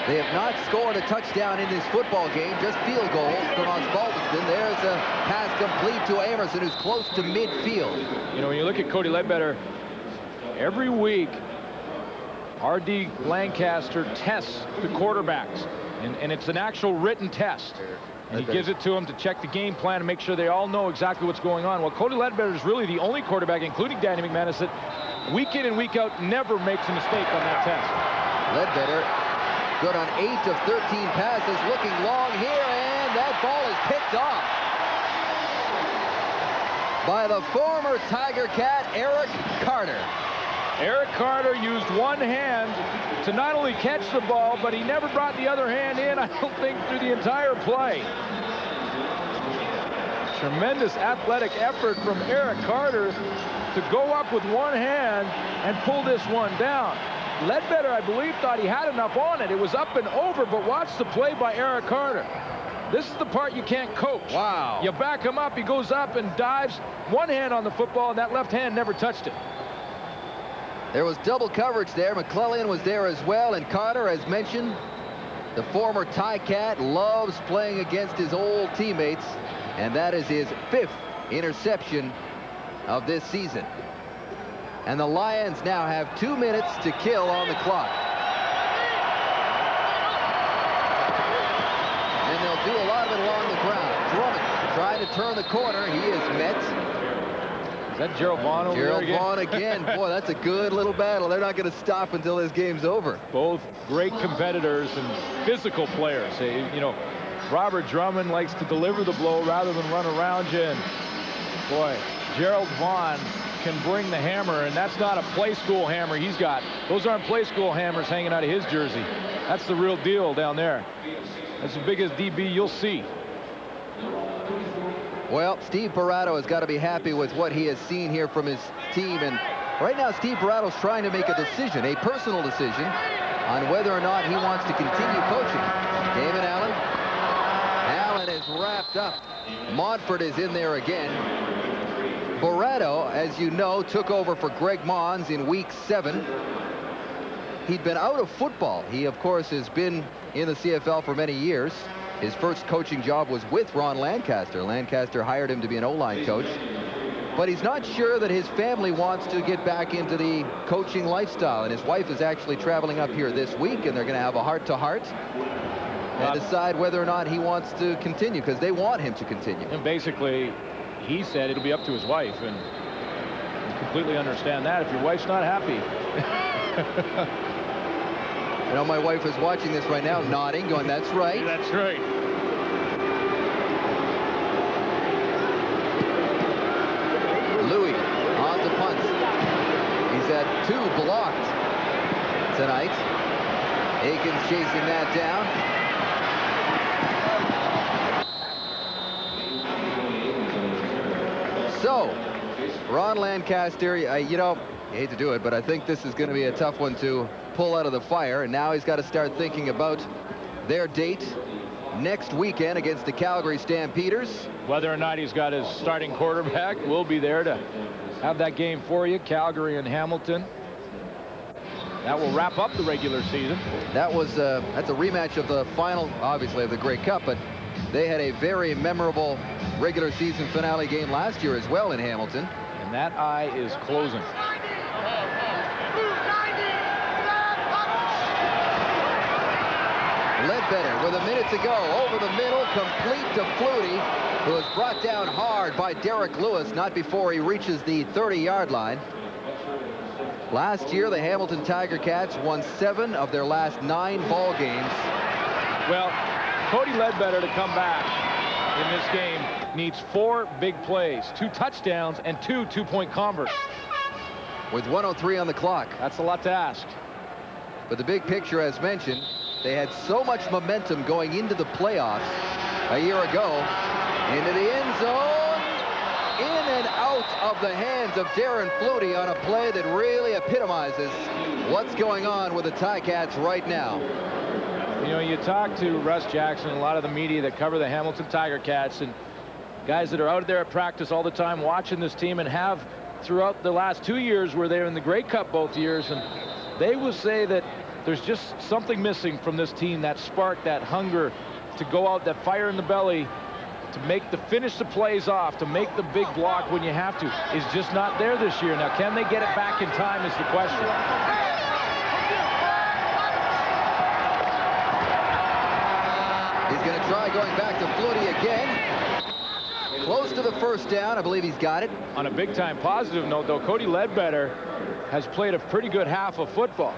They have not scored a touchdown in this football game, just field goals from Osbaldiston. There's a pass complete to Amerson, who's close to midfield. You know, when you look at Cody Ledbetter, every week, R.D. Lancaster tests the quarterbacks, and it's an actual written test. And he gives it to them to check the game plan and make sure they all know exactly what's going on. Well, Cody Ledbetter is really the only quarterback, including Danny McManus, that week in and week out never makes a mistake on that test. Ledbetter good on 8 of 13 passes, looking long here, and that ball is picked off by the former Tiger Cat, Eric Carter. Eric Carter used one hand to not only catch the ball, but he never brought the other hand in, I don't think, through the entire play. Tremendous athletic effort from Eric Carter to go up with one hand and pull this one down. Ledbetter, I believe, thought he had enough on it. It was up and over, but watch the play by Eric Carter. This is the part you can't coach. Wow. You back him up, he goes up and dives, one hand on the football, and that left hand never touched it. There was double coverage there. McClellan was there as well, and Carter, as mentioned, the former Ticat, loves playing against his old teammates, and that is his 5th interception of this season. And the Lions now have 2 minutes to kill on the clock. And they'll do a lot of it along the ground. Drummond trying to turn the corner. He is met. Is that Gerald Vaughn over there again? Gerald Vaughn again. Boy, that's a good little battle. They're not going to stop until this game's over. Both great competitors and physical players. You know, Robert Drummond likes to deliver the blow rather than run around you. And boy, Gerald Vaughn can bring the hammer, and that's not a play school hammer he's got. Those aren't play school hammers hanging out of his jersey. That's the real deal down there. That's the biggest DB you'll see. Well, Steve Barato has got to be happy with what he has seen here from his team. And right now, Steve Barato's trying to make a decision, a personal decision, on whether or not he wants to continue coaching. Damon Allen. Allen is wrapped up. Montfort is in there again. Barato, as you know, took over for Greg Mons in week 7. He'd been out of football. He, of course, has been in the CFL for many years. His first coaching job was with Ron Lancaster. Lancaster hired him to be an O-line coach. But he's not sure that his family wants to get back into the coaching lifestyle. And his wife is actually traveling up here this week, and they're going to have a heart-to-heart and decide whether or not he wants to continue, because they want him to continue. And basically, he said it'll be up to his wife, and I completely understand that if your wife's not happy. You know, my wife is watching this right now, nodding, going, that's right. That's right. Louis on the punt. He's had 2 blocked tonight. Aikens chasing that down. So, Ron Lancaster, you know, I hate to do it, but I think this is going to be a tough one to pull out of the fire. And now he's got to start thinking about their date next weekend against the Calgary Stampeders. Whether or not he's got his starting quarterback, we'll be there to have that game for you. Calgary and Hamilton. That will wrap up the regular season. That was that's a rematch of the final, obviously, of the Grey Cup, but they had a very memorable regular season finale game last year as well in Hamilton. And that eye is closing. Ledbetter with a minute to go, over the middle, complete to Flutie, who was brought down hard by Derek Lewis, not before he reaches the 30-yard line. Last year, the Hamilton Tiger Cats won 7 of their last 9 ball games. Well, Cody Ledbetter to come back in this game needs 4 big plays, 2 touchdowns, and 2 two-point converts. With 1:03 on the clock. That's a lot to ask. But the big picture, as mentioned, they had so much momentum going into the playoffs a year ago. Into the end zone, in and out of the hands of Darren Flutie on a play that really epitomizes what's going on with the Ticats right now. You know, you talk to Russ Jackson, a lot of the media that cover the Hamilton Tiger Cats, and guys that are out there at practice all the time watching this team and have throughout the last 2 years where they're in the Grey Cup both years, and they will say that there's just something missing from this team, that spark, that hunger to go out, that fire in the belly, to finish the plays off, to make the big block when you have to, is just not there this year. Now, can they get it back in time is the question. He's going to try going back to Flutie again. Close to the first down. I believe he's got it. On a big-time positive note, though, Cody Ledbetter has played a pretty good half of football.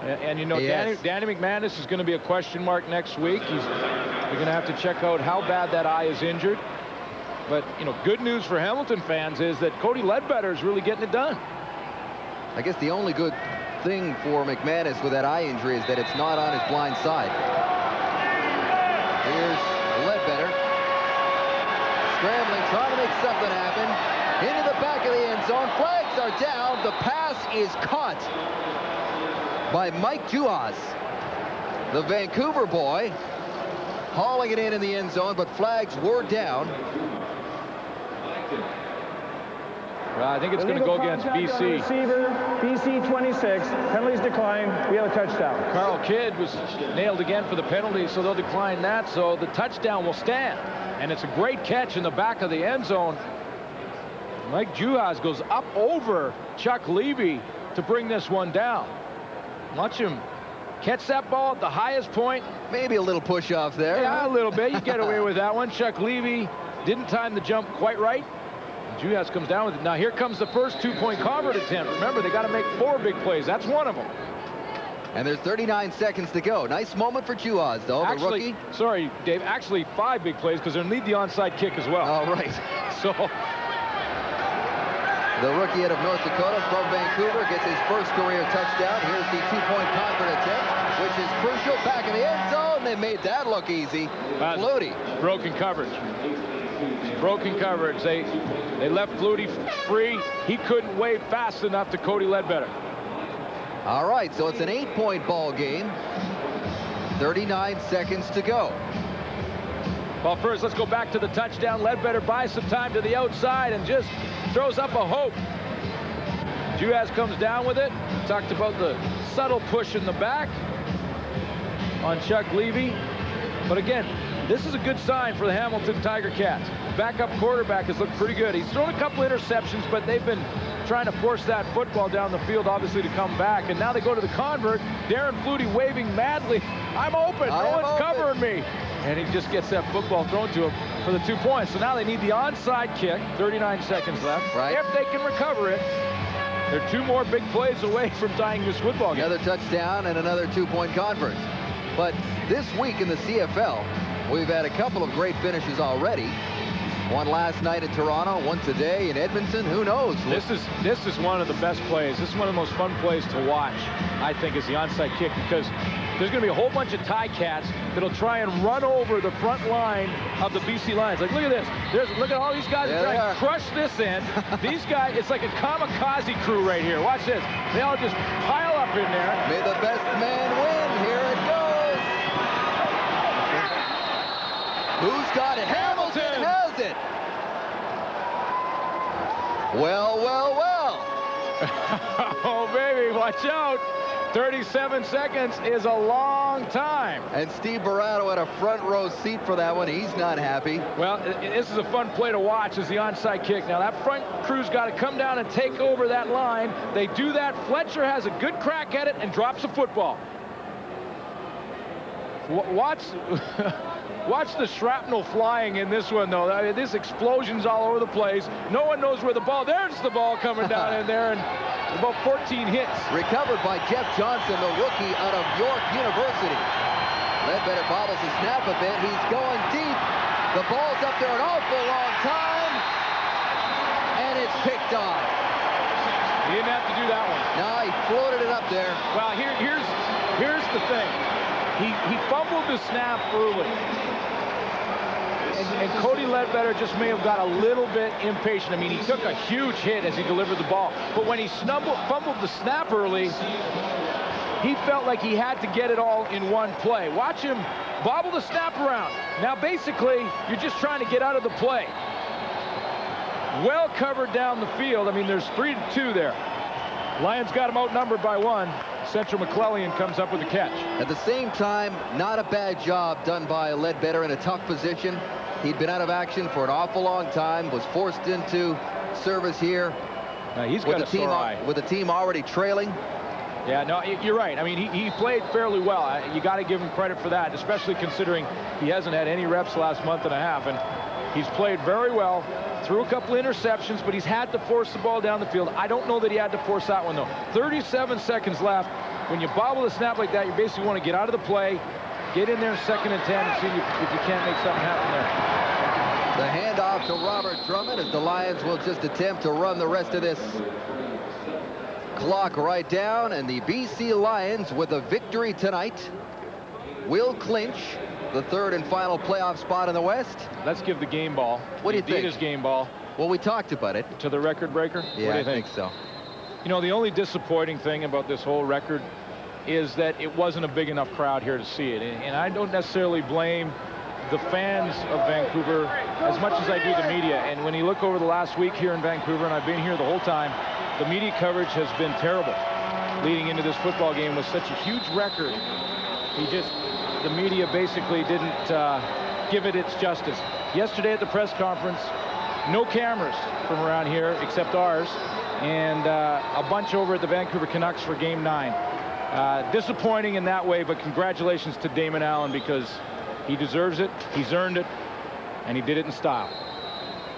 And you know, Danny McManus is going to be a question mark next week. You're going to have to check out how bad that eye is injured. But, you know, good news for Hamilton fans is that Cody Ledbetter is really getting it done. I guess the only good thing for McManus with that eye injury is that it's not on his blind side. Here's Ledbetter. Scrambling, trying to make something happen. Into the back of the end zone. Flags are down. The pass is caught by Mike Juhas, the Vancouver boy, hauling it in the end zone, but flags were down. Well, I think it's going to go against BC. Receiver, BC 26. Penalties decline. We have a touchdown. Carl Kidd was nailed again for the penalty, so they'll decline that. So the touchdown will stand. And it's a great catch in the back of the end zone. Mike Juhas goes up over Chuck Levy to bring this one down. Watch him catch that ball at the highest point. Maybe a little push off there. Yeah, a little bit. You get away with that one. Chuck Levy didn't time the jump quite right. Juhas comes down with it. Now here comes the first two-point convert attempt. Remember, they got to make 4 big plays. That's one of them. And there's 39 seconds to go. Nice moment for Juhas, though, the rookie. Sorry, Dave. Actually, 5 big plays because they'll need the onside kick as well. All right. So the rookie out of North Dakota from Vancouver gets his first career touchdown. Here's the 2-point convert attempt, which is crucial. Back in the end zone. They made that look easy. Flutie. Broken coverage. Broken coverage. They left Flutie free. He couldn't wave fast enough to Cody Ledbetter. All right, so it's an 8-point ball game. 39 seconds to go. Well, first, let's go back to the touchdown. Ledbetter buys some time to the outside and just throws up a hope. Juhas comes down with it. Talked about the subtle push in the back on Chuck Levy. But again, this is a good sign for the Hamilton Tiger Cats. Backup quarterback has looked pretty good. He's thrown a couple interceptions, but they've been trying to force that football down the field, obviously, to come back. And now they go to the convert. Darren Flutie waving madly. I'm open. No one's covering me. And he just gets that football thrown to him for the 2 points. So now they need the onside kick. 39 seconds left. Right. If they can recover it, they're 2 more big plays away from tying this football game. Another touchdown and another 2-point convert. But this week in the CFL, we've had a couple of great finishes already. One last night in Toronto, one today in Edmonton. Who knows? This is one of the best plays. This is one of the most fun plays to watch, I think, is the onside kick, because there's going to be a whole bunch of Ticats that'll try and run over the front line of the BC Lions. Like, look at this. Look at all these guys that try to crush this end. These guys, it's like a kamikaze crew right here. Watch this. They all just pile up in there. May the best man win. Here it goes. Who's got it? Hamilton has it. Well, well, well. Oh, baby, watch out. 37 seconds is a long time. And Steve Barato had a front row seat for that one. He's not happy. Well, this is a fun play to watch, is the onside kick. Now, that front crew's got to come down and take over that line. They do that. Fletcher has a good crack at it and drops the football. Watch the shrapnel flying in this one, though. I mean, this explosion's all over the place. No one knows where the ball. There's the ball coming down in there, and about 14 hits. Recovered by Jeff Johnson, the rookie out of York University. Ledbetter bobbles the snap a bit. He's going deep. The ball's up there an awful long time, and it's picked off. He didn't have to do that one. No, he floated it up there. Well, here's the thing. He fumbled the snap early. And Cody Ledbetter just may have got a little bit impatient. I mean, he took a huge hit as he delivered the ball. But when he fumbled the snap early, he felt like he had to get it all in one play. Watch him bobble the snap around. Now, basically, you're just trying to get out of the play. Well covered down the field. I mean, there's 3-2 there. Lions got him outnumbered by 1. Central McClellan comes up with the catch. At the same time, not a bad job done by Ledbetter in a tough position. He'd been out of action for an awful long time, was forced into service here. He's got a sore eye. With the team already trailing. Yeah, no, you're right. I mean, he played fairly well. You got to give him credit for that, especially considering he hasn't had any reps the last month and a half. And he's played very well, threw a couple interceptions, but he's had to force the ball down the field. I don't know that he had to force that one, though. 37 seconds left. When you bobble the snap like that, you basically want to get out of the play, get in there 2nd and 10, and see if you can't make something happen there. The handoff to Robert Drummond as the Lions will just attempt to run the rest of this clock right down, and the BC Lions with a victory tonight will clinch the 3rd and final playoff spot in the West. Let's give the game ball. What do you think? His game ball. Well, we talked about it. To the record breaker? Yeah, what do you I think so. You know, the only disappointing thing about this whole record is that it wasn't a big enough crowd here to see it. And I don't necessarily blame the fans of Vancouver as much as I do the media. And when you look over the last week here in Vancouver, and I've been here the whole time, the media coverage has been terrible leading into this football game with such a huge record. The media basically didn't give it its justice. Yesterday at the press conference, no cameras from around here except ours, and a bunch over at the Vancouver Canucks for Game 9. Disappointing in that way, but congratulations to Damon Allen because he deserves it, he's earned it, and he did it in style.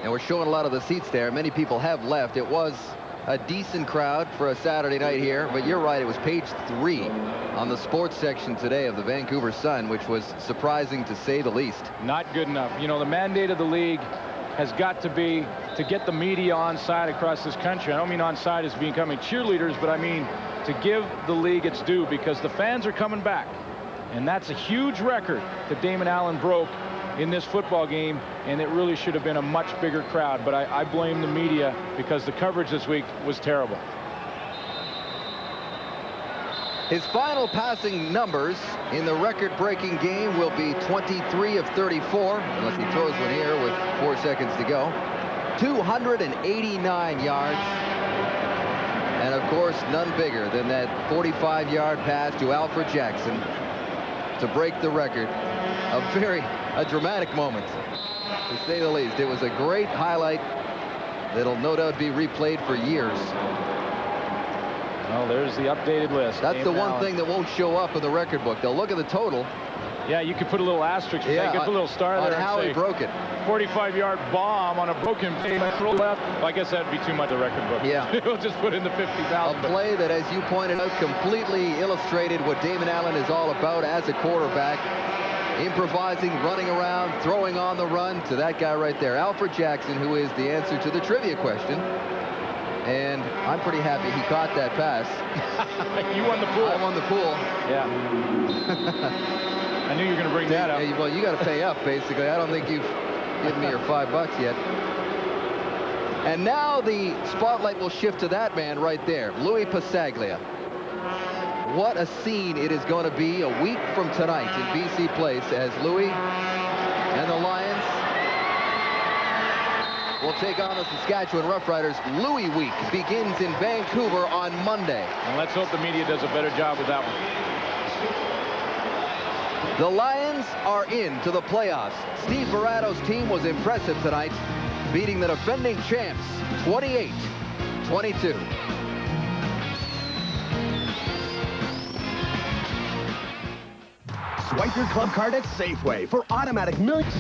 And we're showing a lot of the seats there. Many people have left. It was a decent crowd for a Saturday night here, but you're right, it was page 3 on the sports section today of the Vancouver Sun, which was surprising to say the least. Not good enough. You know, the mandate of the league has got to be to get the media on side across this country. I don't mean on side as becoming cheerleaders, but I mean to give the league its due, because the fans are coming back. And that's a huge record that Damon Allen broke in this football game, and it really should have been a much bigger crowd. But I blame the media because the coverage this week was terrible. His final passing numbers in the record-breaking game will be 23 of 34, unless he throws one here with 4 seconds to go. 289 yards. And, of course, none bigger than that 45-yard pass to Alfred Jackson to break the record. A dramatic moment, to say the least. It was a great highlight that'll no doubt be replayed for years. Well, there's the updated list. That's the one thing that won't show up in the record book. They'll look at the total. Yeah, you could put a little asterisk. Yeah, get the little star there on how he broke it. 45-yard bomb on a broken play left. Well, I guess that'd be too much the record book. Yeah. We'll just put in the 50,000. A play that, as you pointed out, completely illustrated what Damon Allen is all about as a quarterback. Improvising, running around, throwing on the run to that guy right there, Alfred Jackson, who is the answer to the trivia question. And I'm pretty happy he caught that pass. You won the pool. I won the pool. Yeah. I knew you were going to bring that up. Yeah, well, you got to pay up, basically. I don't think you've given me your $5 yet. And now the spotlight will shift to that man right there, Louis Passaglia. What a scene it is going to be a week from tonight in BC Place as Louis and the Lions will take on the Saskatchewan Roughriders. Louis Week begins in Vancouver on Monday. And let's hope the media does a better job with that one. The Lions are into the playoffs. Steve Barato's team was impressive tonight, beating the defending champs 28-22. Swipe your club card at Safeway for automatic millions.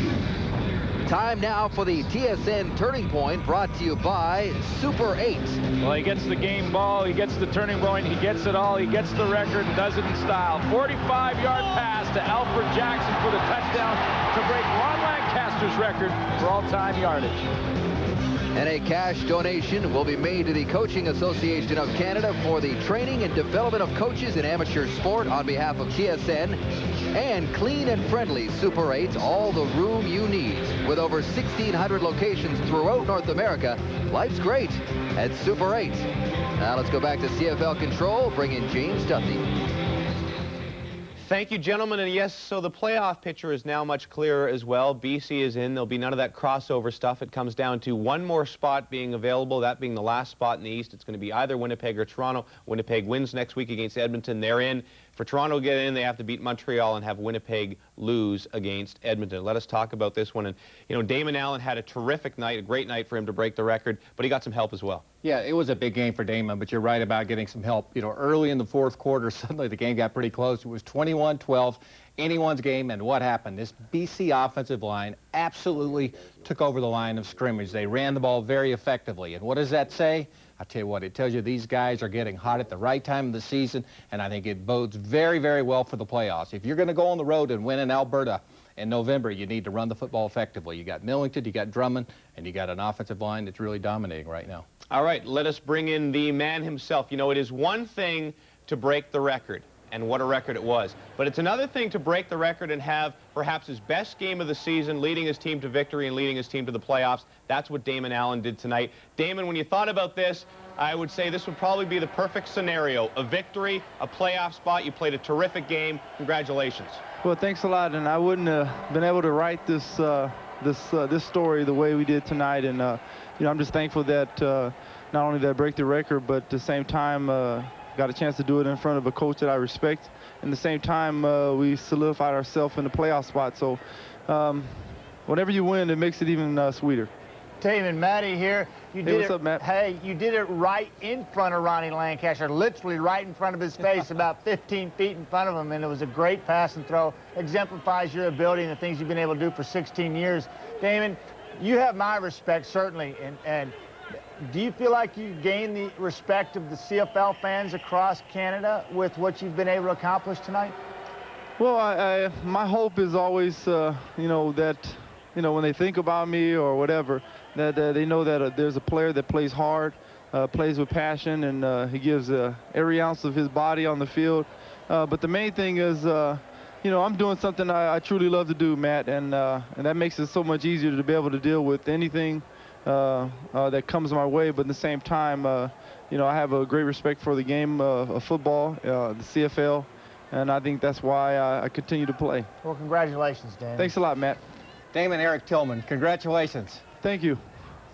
Time now for the TSN Turning Point, brought to you by Super 8. Well, he gets the game ball, he gets the turning point, he gets it all, he gets the record, and does it in style. 45-yard pass to Alfred Jackson for the touchdown to break Ron Lancaster Lancaster's record for all-time yardage. And a cash donation will be made to the Coaching Association of Canada for the training and development of coaches in amateur sport on behalf of TSN. And Clean and Friendly Super 8, all the room you need. With over 1,600 locations throughout North America, life's great at Super 8. Now let's go back to CFL Control, bring in James Duthie. Thank you, gentlemen. And yes, so the playoff picture is now much clearer as well. BC is in. There'll be none of that crossover stuff. It comes down to one more spot being available, that being the last spot in the East. It's going to be either Winnipeg or Toronto. Winnipeg wins next week against Edmonton. They're in. For Toronto to get in, they have to beat Montreal and have Winnipeg lose against Edmonton. Let us talk about this one. And, you know, Damon Allen had a terrific night, a great night for him to break the record, but he got some help as well. Yeah, it was a big game for Damon, but you're right about getting some help. You know, early in the fourth quarter, suddenly the game got pretty close. It was 21-12, anyone's game, and what happened? This BC offensive line absolutely took over the line of scrimmage. They ran the ball very effectively, and what does that say? I tell you what, it tells you these guys are getting hot at the right time of the season, and I think it bodes very, very well for the playoffs. If you're going to go on the road and win in Alberta in November, you need to run the football effectively. You got Millington, you got Drummond, and you got an offensive line that's really dominating right now. All right, let us bring in the man himself. You know, it is one thing to break the record, and what a record it was. But it's another thing to break the record and have perhaps his best game of the season, leading his team to victory and leading his team to the playoffs. That's what Damon Allen did tonight. Damon, when you thought about this, I would say this would probably be the perfect scenario. A victory, a playoff spot. You played a terrific game. Congratulations. Well, thanks a lot, and I wouldn't have been able to write this this story the way we did tonight. And you know, I'm just thankful that not only did I break the record, but at the same time got a chance to do it in front of a coach that I respect. And at the same time, we solidified ourselves in the playoff spot. So whenever you win, it makes it even sweeter. Damon, Matty here. You did what's up, Matt? Hey, you did it right in front of Ronnie Lancaster, literally right in front of his face, about 15 feet in front of him, and it was a great pass and throw. Exemplifies your ability and the things you've been able to do for 16 years. Damon, you have my respect, certainly, and do you feel like you gained the respect of the CFL fans across Canada with what you've been able to accomplish tonight? Well, my hope is always, you know, that, you know, when they think about me or whatever, that they know that there's a player that plays hard, plays with passion, and he gives every ounce of his body on the field. But the main thing is, you know, I'm doing something I truly love to do, Matt, and that makes it so much easier to be able to deal with anything that comes my way. But at the same time, you know, I have a great respect for the game of football, the CFL, and I think that's why I continue to play. Well, congratulations, Damon. Thanks a lot, Matt. Damon Eric Tillman, congratulations. Thank you.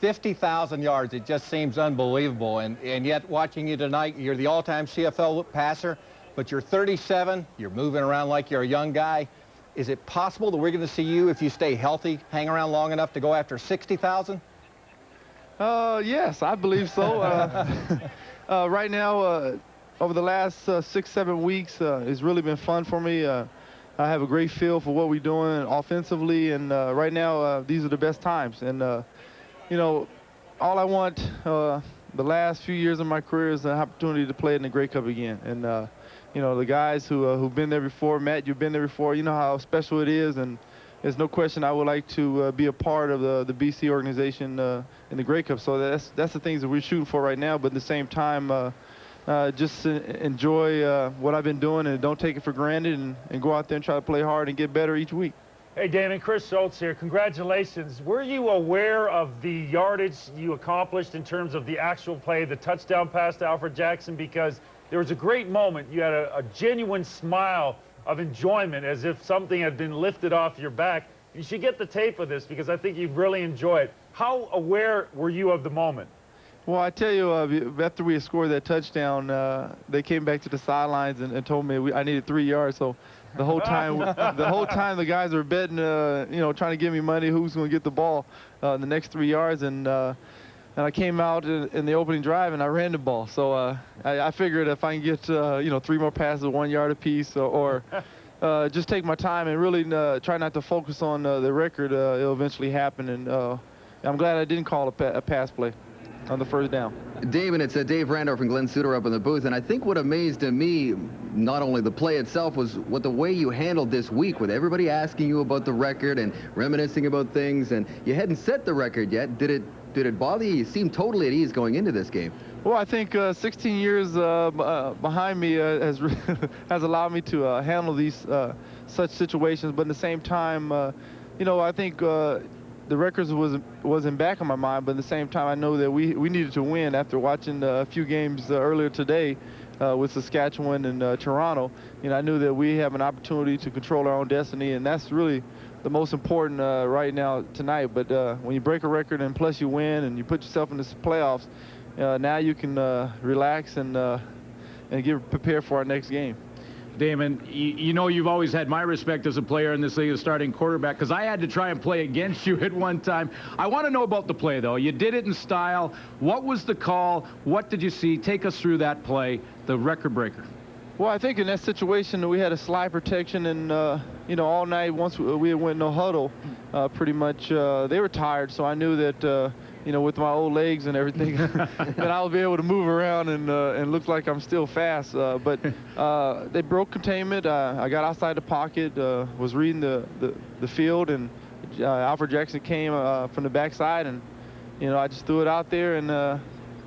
50,000 yards, it just seems unbelievable. And yet, watching you tonight, you're the all-time CFL passer, but you're 37, you're moving around like you're a young guy. Is it possible that we're going to see you, if you stay healthy, hang around long enough to go after 60,000? Yes, I believe so. Right now, over the last 6-7 weeks, it's really been fun for me. I have a great feel for what we're doing offensively, and right now, these are the best times. And, you know, all I want the last few years of my career is an opportunity to play in the Grey Cup again. And, you know, the guys who've been there before, Matt, you've been there before, you know how special it is, and there's no question I would like to be a part of the BC organization in the Grey Cup. So that's the things that we're shooting for right now, but at the same time, just enjoy what I've been doing and don't take it for granted, and go out there and try to play hard and get better each week. Hey, Damon, Chris Schultz here. Congratulations. Were you aware of the yardage you accomplished in terms of the actual play, the touchdown pass to Alfred Jackson? Because there was a great moment. You had a genuine smile of enjoyment, as if something had been lifted off your back. You should get the tape of this, because I think you'd really enjoy it. How aware were you of the moment? Well, I tell you, after we had scored that touchdown, they came back to the sidelines and told me I needed 3 yards. So the whole time, the guys were betting, you know, trying to give me money who's going to get the ball the next 3 yards. And I came out in the opening drive and I ran the ball. So I figured if I can get you know, 3 more passes, 1 yard apiece, or just take my time and really try not to focus on the record, it'll eventually happen. And I'm glad I didn't call a pass play. on the first down. Damon, it's Dave Randorf and Glenn Suter up in the booth, and I think what amazed me, not only the play itself, was what the way you handled this week with everybody asking you about the record and reminiscing about things, and you hadn't set the record yet. Did it bother you? You seemed totally at ease going into this game. Well, I think 16 years behind me has has allowed me to handle these such situations, but at the same time, you know, I think the records wasn't back on my mind, but at the same time, I know that we needed to win after watching a few games earlier today with Saskatchewan and Toronto. You know, I knew that we have an opportunity to control our own destiny, and that's really the most important right now tonight. But when you break a record and plus you win and you put yourself in the playoffs, now you can relax and get prepared for our next game. Damon, you know you've always had my respect as a player in this league as starting quarterback, because I had to try and play against you at one time. I want to know about the play, though. You did it in style. What was the call? What did you see? Take us through that play, the record breaker. Well, I think in that situation we had a slide protection, and you know, all night once we went no huddle, pretty much they were tired, so I knew that you know, with my old legs and everything, that I'll be able to move around and look like I'm still fast. But they broke containment. I got outside the pocket, was reading the field, and Alfred Jackson came from the backside, and you know, I just threw it out there, and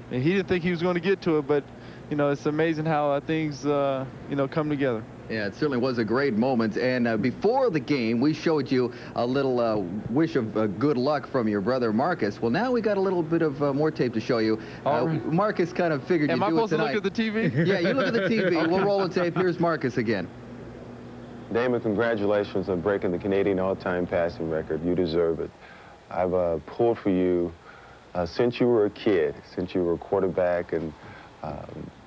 he didn't think he was going to get to it, but you know, it's amazing how things you know, come together. Yeah, it certainly was a great moment. And before the game, we showed you a little wish of good luck from your brother Marcus. Well, now we got a little bit of more tape to show you. Marcus kind of figured you'd do it tonight. Am I supposed to look at the TV? Yeah, you look at the TV. We'll roll the tape. Here's Marcus again. Damon, congratulations on breaking the Canadian all-time passing record. You deserve it. I've pulled for you since you were a kid, since you were a quarterback and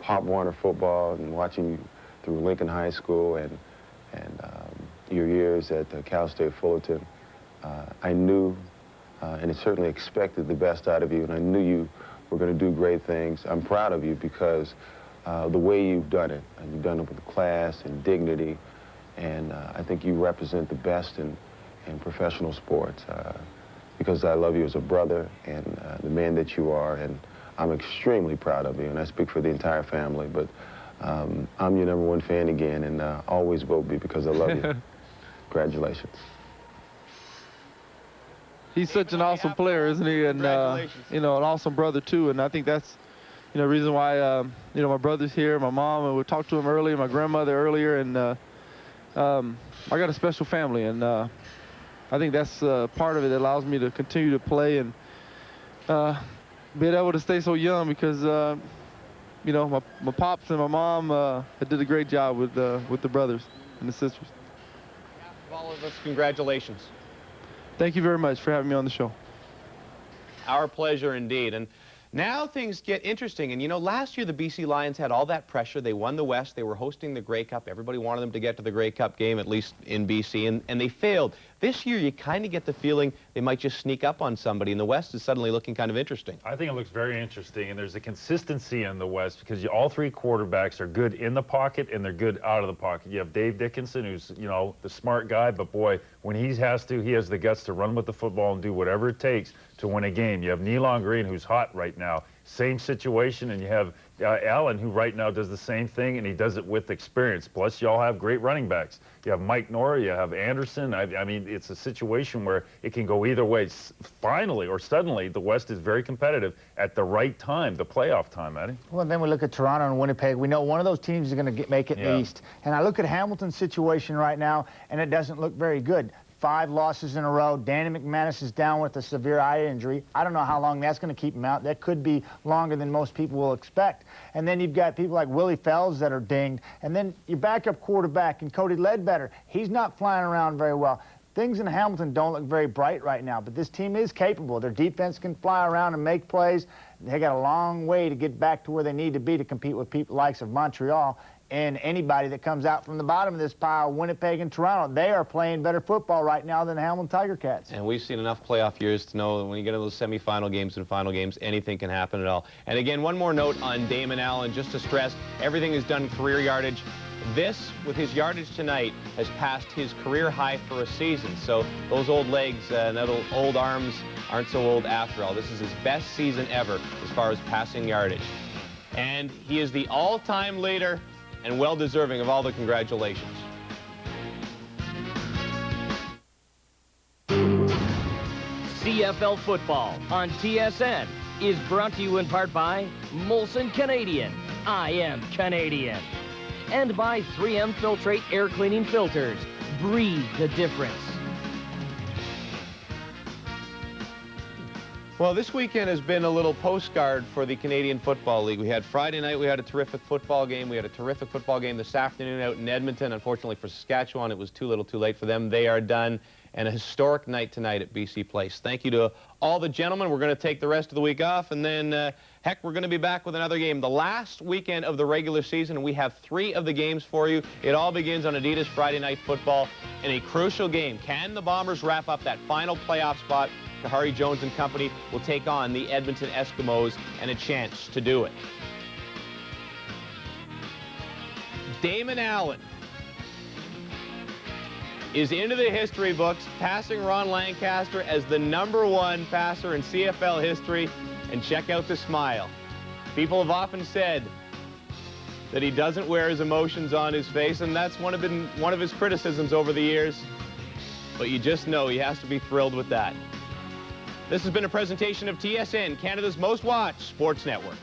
Pop Warner football, and watching you through Lincoln High School and your years at Cal State Fullerton. I knew and certainly expected the best out of you, and I knew you were going to do great things. I'm proud of you because the way you've done it, and you've done it with class and dignity, and I think you represent the best in professional sports because I love you as a brother and the man that you are, and I'm extremely proud of you, and I speak for the entire family, but I'm your #1 fan again, and always will be because I love you. Congratulations. He's such an awesome player, isn't he? And you know, an awesome brother too. And I think that's, you know, reason why you know, my brother's here, my mom, and we talked to him earlier, my grandmother earlier, and I got a special family, and I think that's part of it that allows me to continue to play and being able to stay so young because. You know, my pops and my mom did a great job with the brothers and the sisters. For all of us, congratulations. Thank you very much for having me on the show. Our pleasure indeed. And now things get interesting. And you know, last year the BC Lions had all that pressure. They won the West. They were hosting the Grey Cup. Everybody wanted them to get to the Grey Cup game, at least in BC, and they failed. This year, you kind of get the feeling they might just sneak up on somebody, and the West is suddenly looking kind of interesting. I think it looks very interesting, and there's a consistency in the West because all three quarterbacks are good in the pocket and they're good out of the pocket. You have Dave Dickinson, who's, you know, the smart guy, but boy, when he has the guts to run with the football and do whatever it takes to win a game. You have Nealon Green, who's hot right now. Same situation, and you have Allen, who right now does the same thing, and he does it with experience. Plus, you all have great running backs. You have Mike Nora, you have Anderson. I mean, it's a situation where it can go either way. Finally, or suddenly, the West is very competitive at the right time, the playoff time, Eddie. Well, then we look at Toronto and Winnipeg. We know one of those teams is going to make it East. And I look at Hamilton's situation right now, and it doesn't look very good. 5 losses in a row. Danny McManus is down with a severe eye injury. I don't know how long that's going to keep him out. That could be longer than most people will expect. And then you've got people like Willie Fells that are dinged. And then your backup quarterback and Cody Ledbetter, he's not flying around very well. Things in Hamilton don't look very bright right now, but this team is capable. Their defense can fly around and make plays. They got a long way to get back to where they need to be to compete with people likes of Montreal. And anybody that comes out from the bottom of this pile, Winnipeg and Toronto, they are playing better football right now than the Hamilton Tiger Cats. And we've seen enough playoff years to know that when you get into those semifinal games and final games, anything can happen at all. And again, one more note on Damon Allen, just to stress, everything is done career yardage. This, with his yardage tonight, has passed his career high for a season. So those old legs and those old arms aren't so old after all. This is his best season ever as far as passing yardage. And he is the all-time leader and well-deserving of all the congratulations. CFL football on TSN is brought to you in part by Molson Canadian. I am Canadian. And by 3M Filtrate Air Cleaning Filters. Breathe the difference. Well, this weekend has been a little postcard for the Canadian Football League. We had Friday night, we had a terrific football game. We had a terrific football game this afternoon out in Edmonton. Unfortunately for Saskatchewan, it was too little too late for them. They are done. And a historic night tonight at BC Place. Thank you to all the gentlemen. We're going to take the rest of the week off, and then, heck, we're going to be back with another game. The last weekend of the regular season, and we have 3 of the games for you. It all begins on Adidas Friday Night Football in a crucial game. Can the Bombers wrap up that final playoff spot? Kahari Jones and company will take on the Edmonton Eskimos and a chance to do it. Damon Allen is into the history books, passing Ron Lancaster as the #1 passer in CFL history. And check out the smile. People have often said that he doesn't wear his emotions on his face, and that's one of his criticisms over the years. But you just know he has to be thrilled with that. This has been a presentation of TSN, Canada's most watched sports network.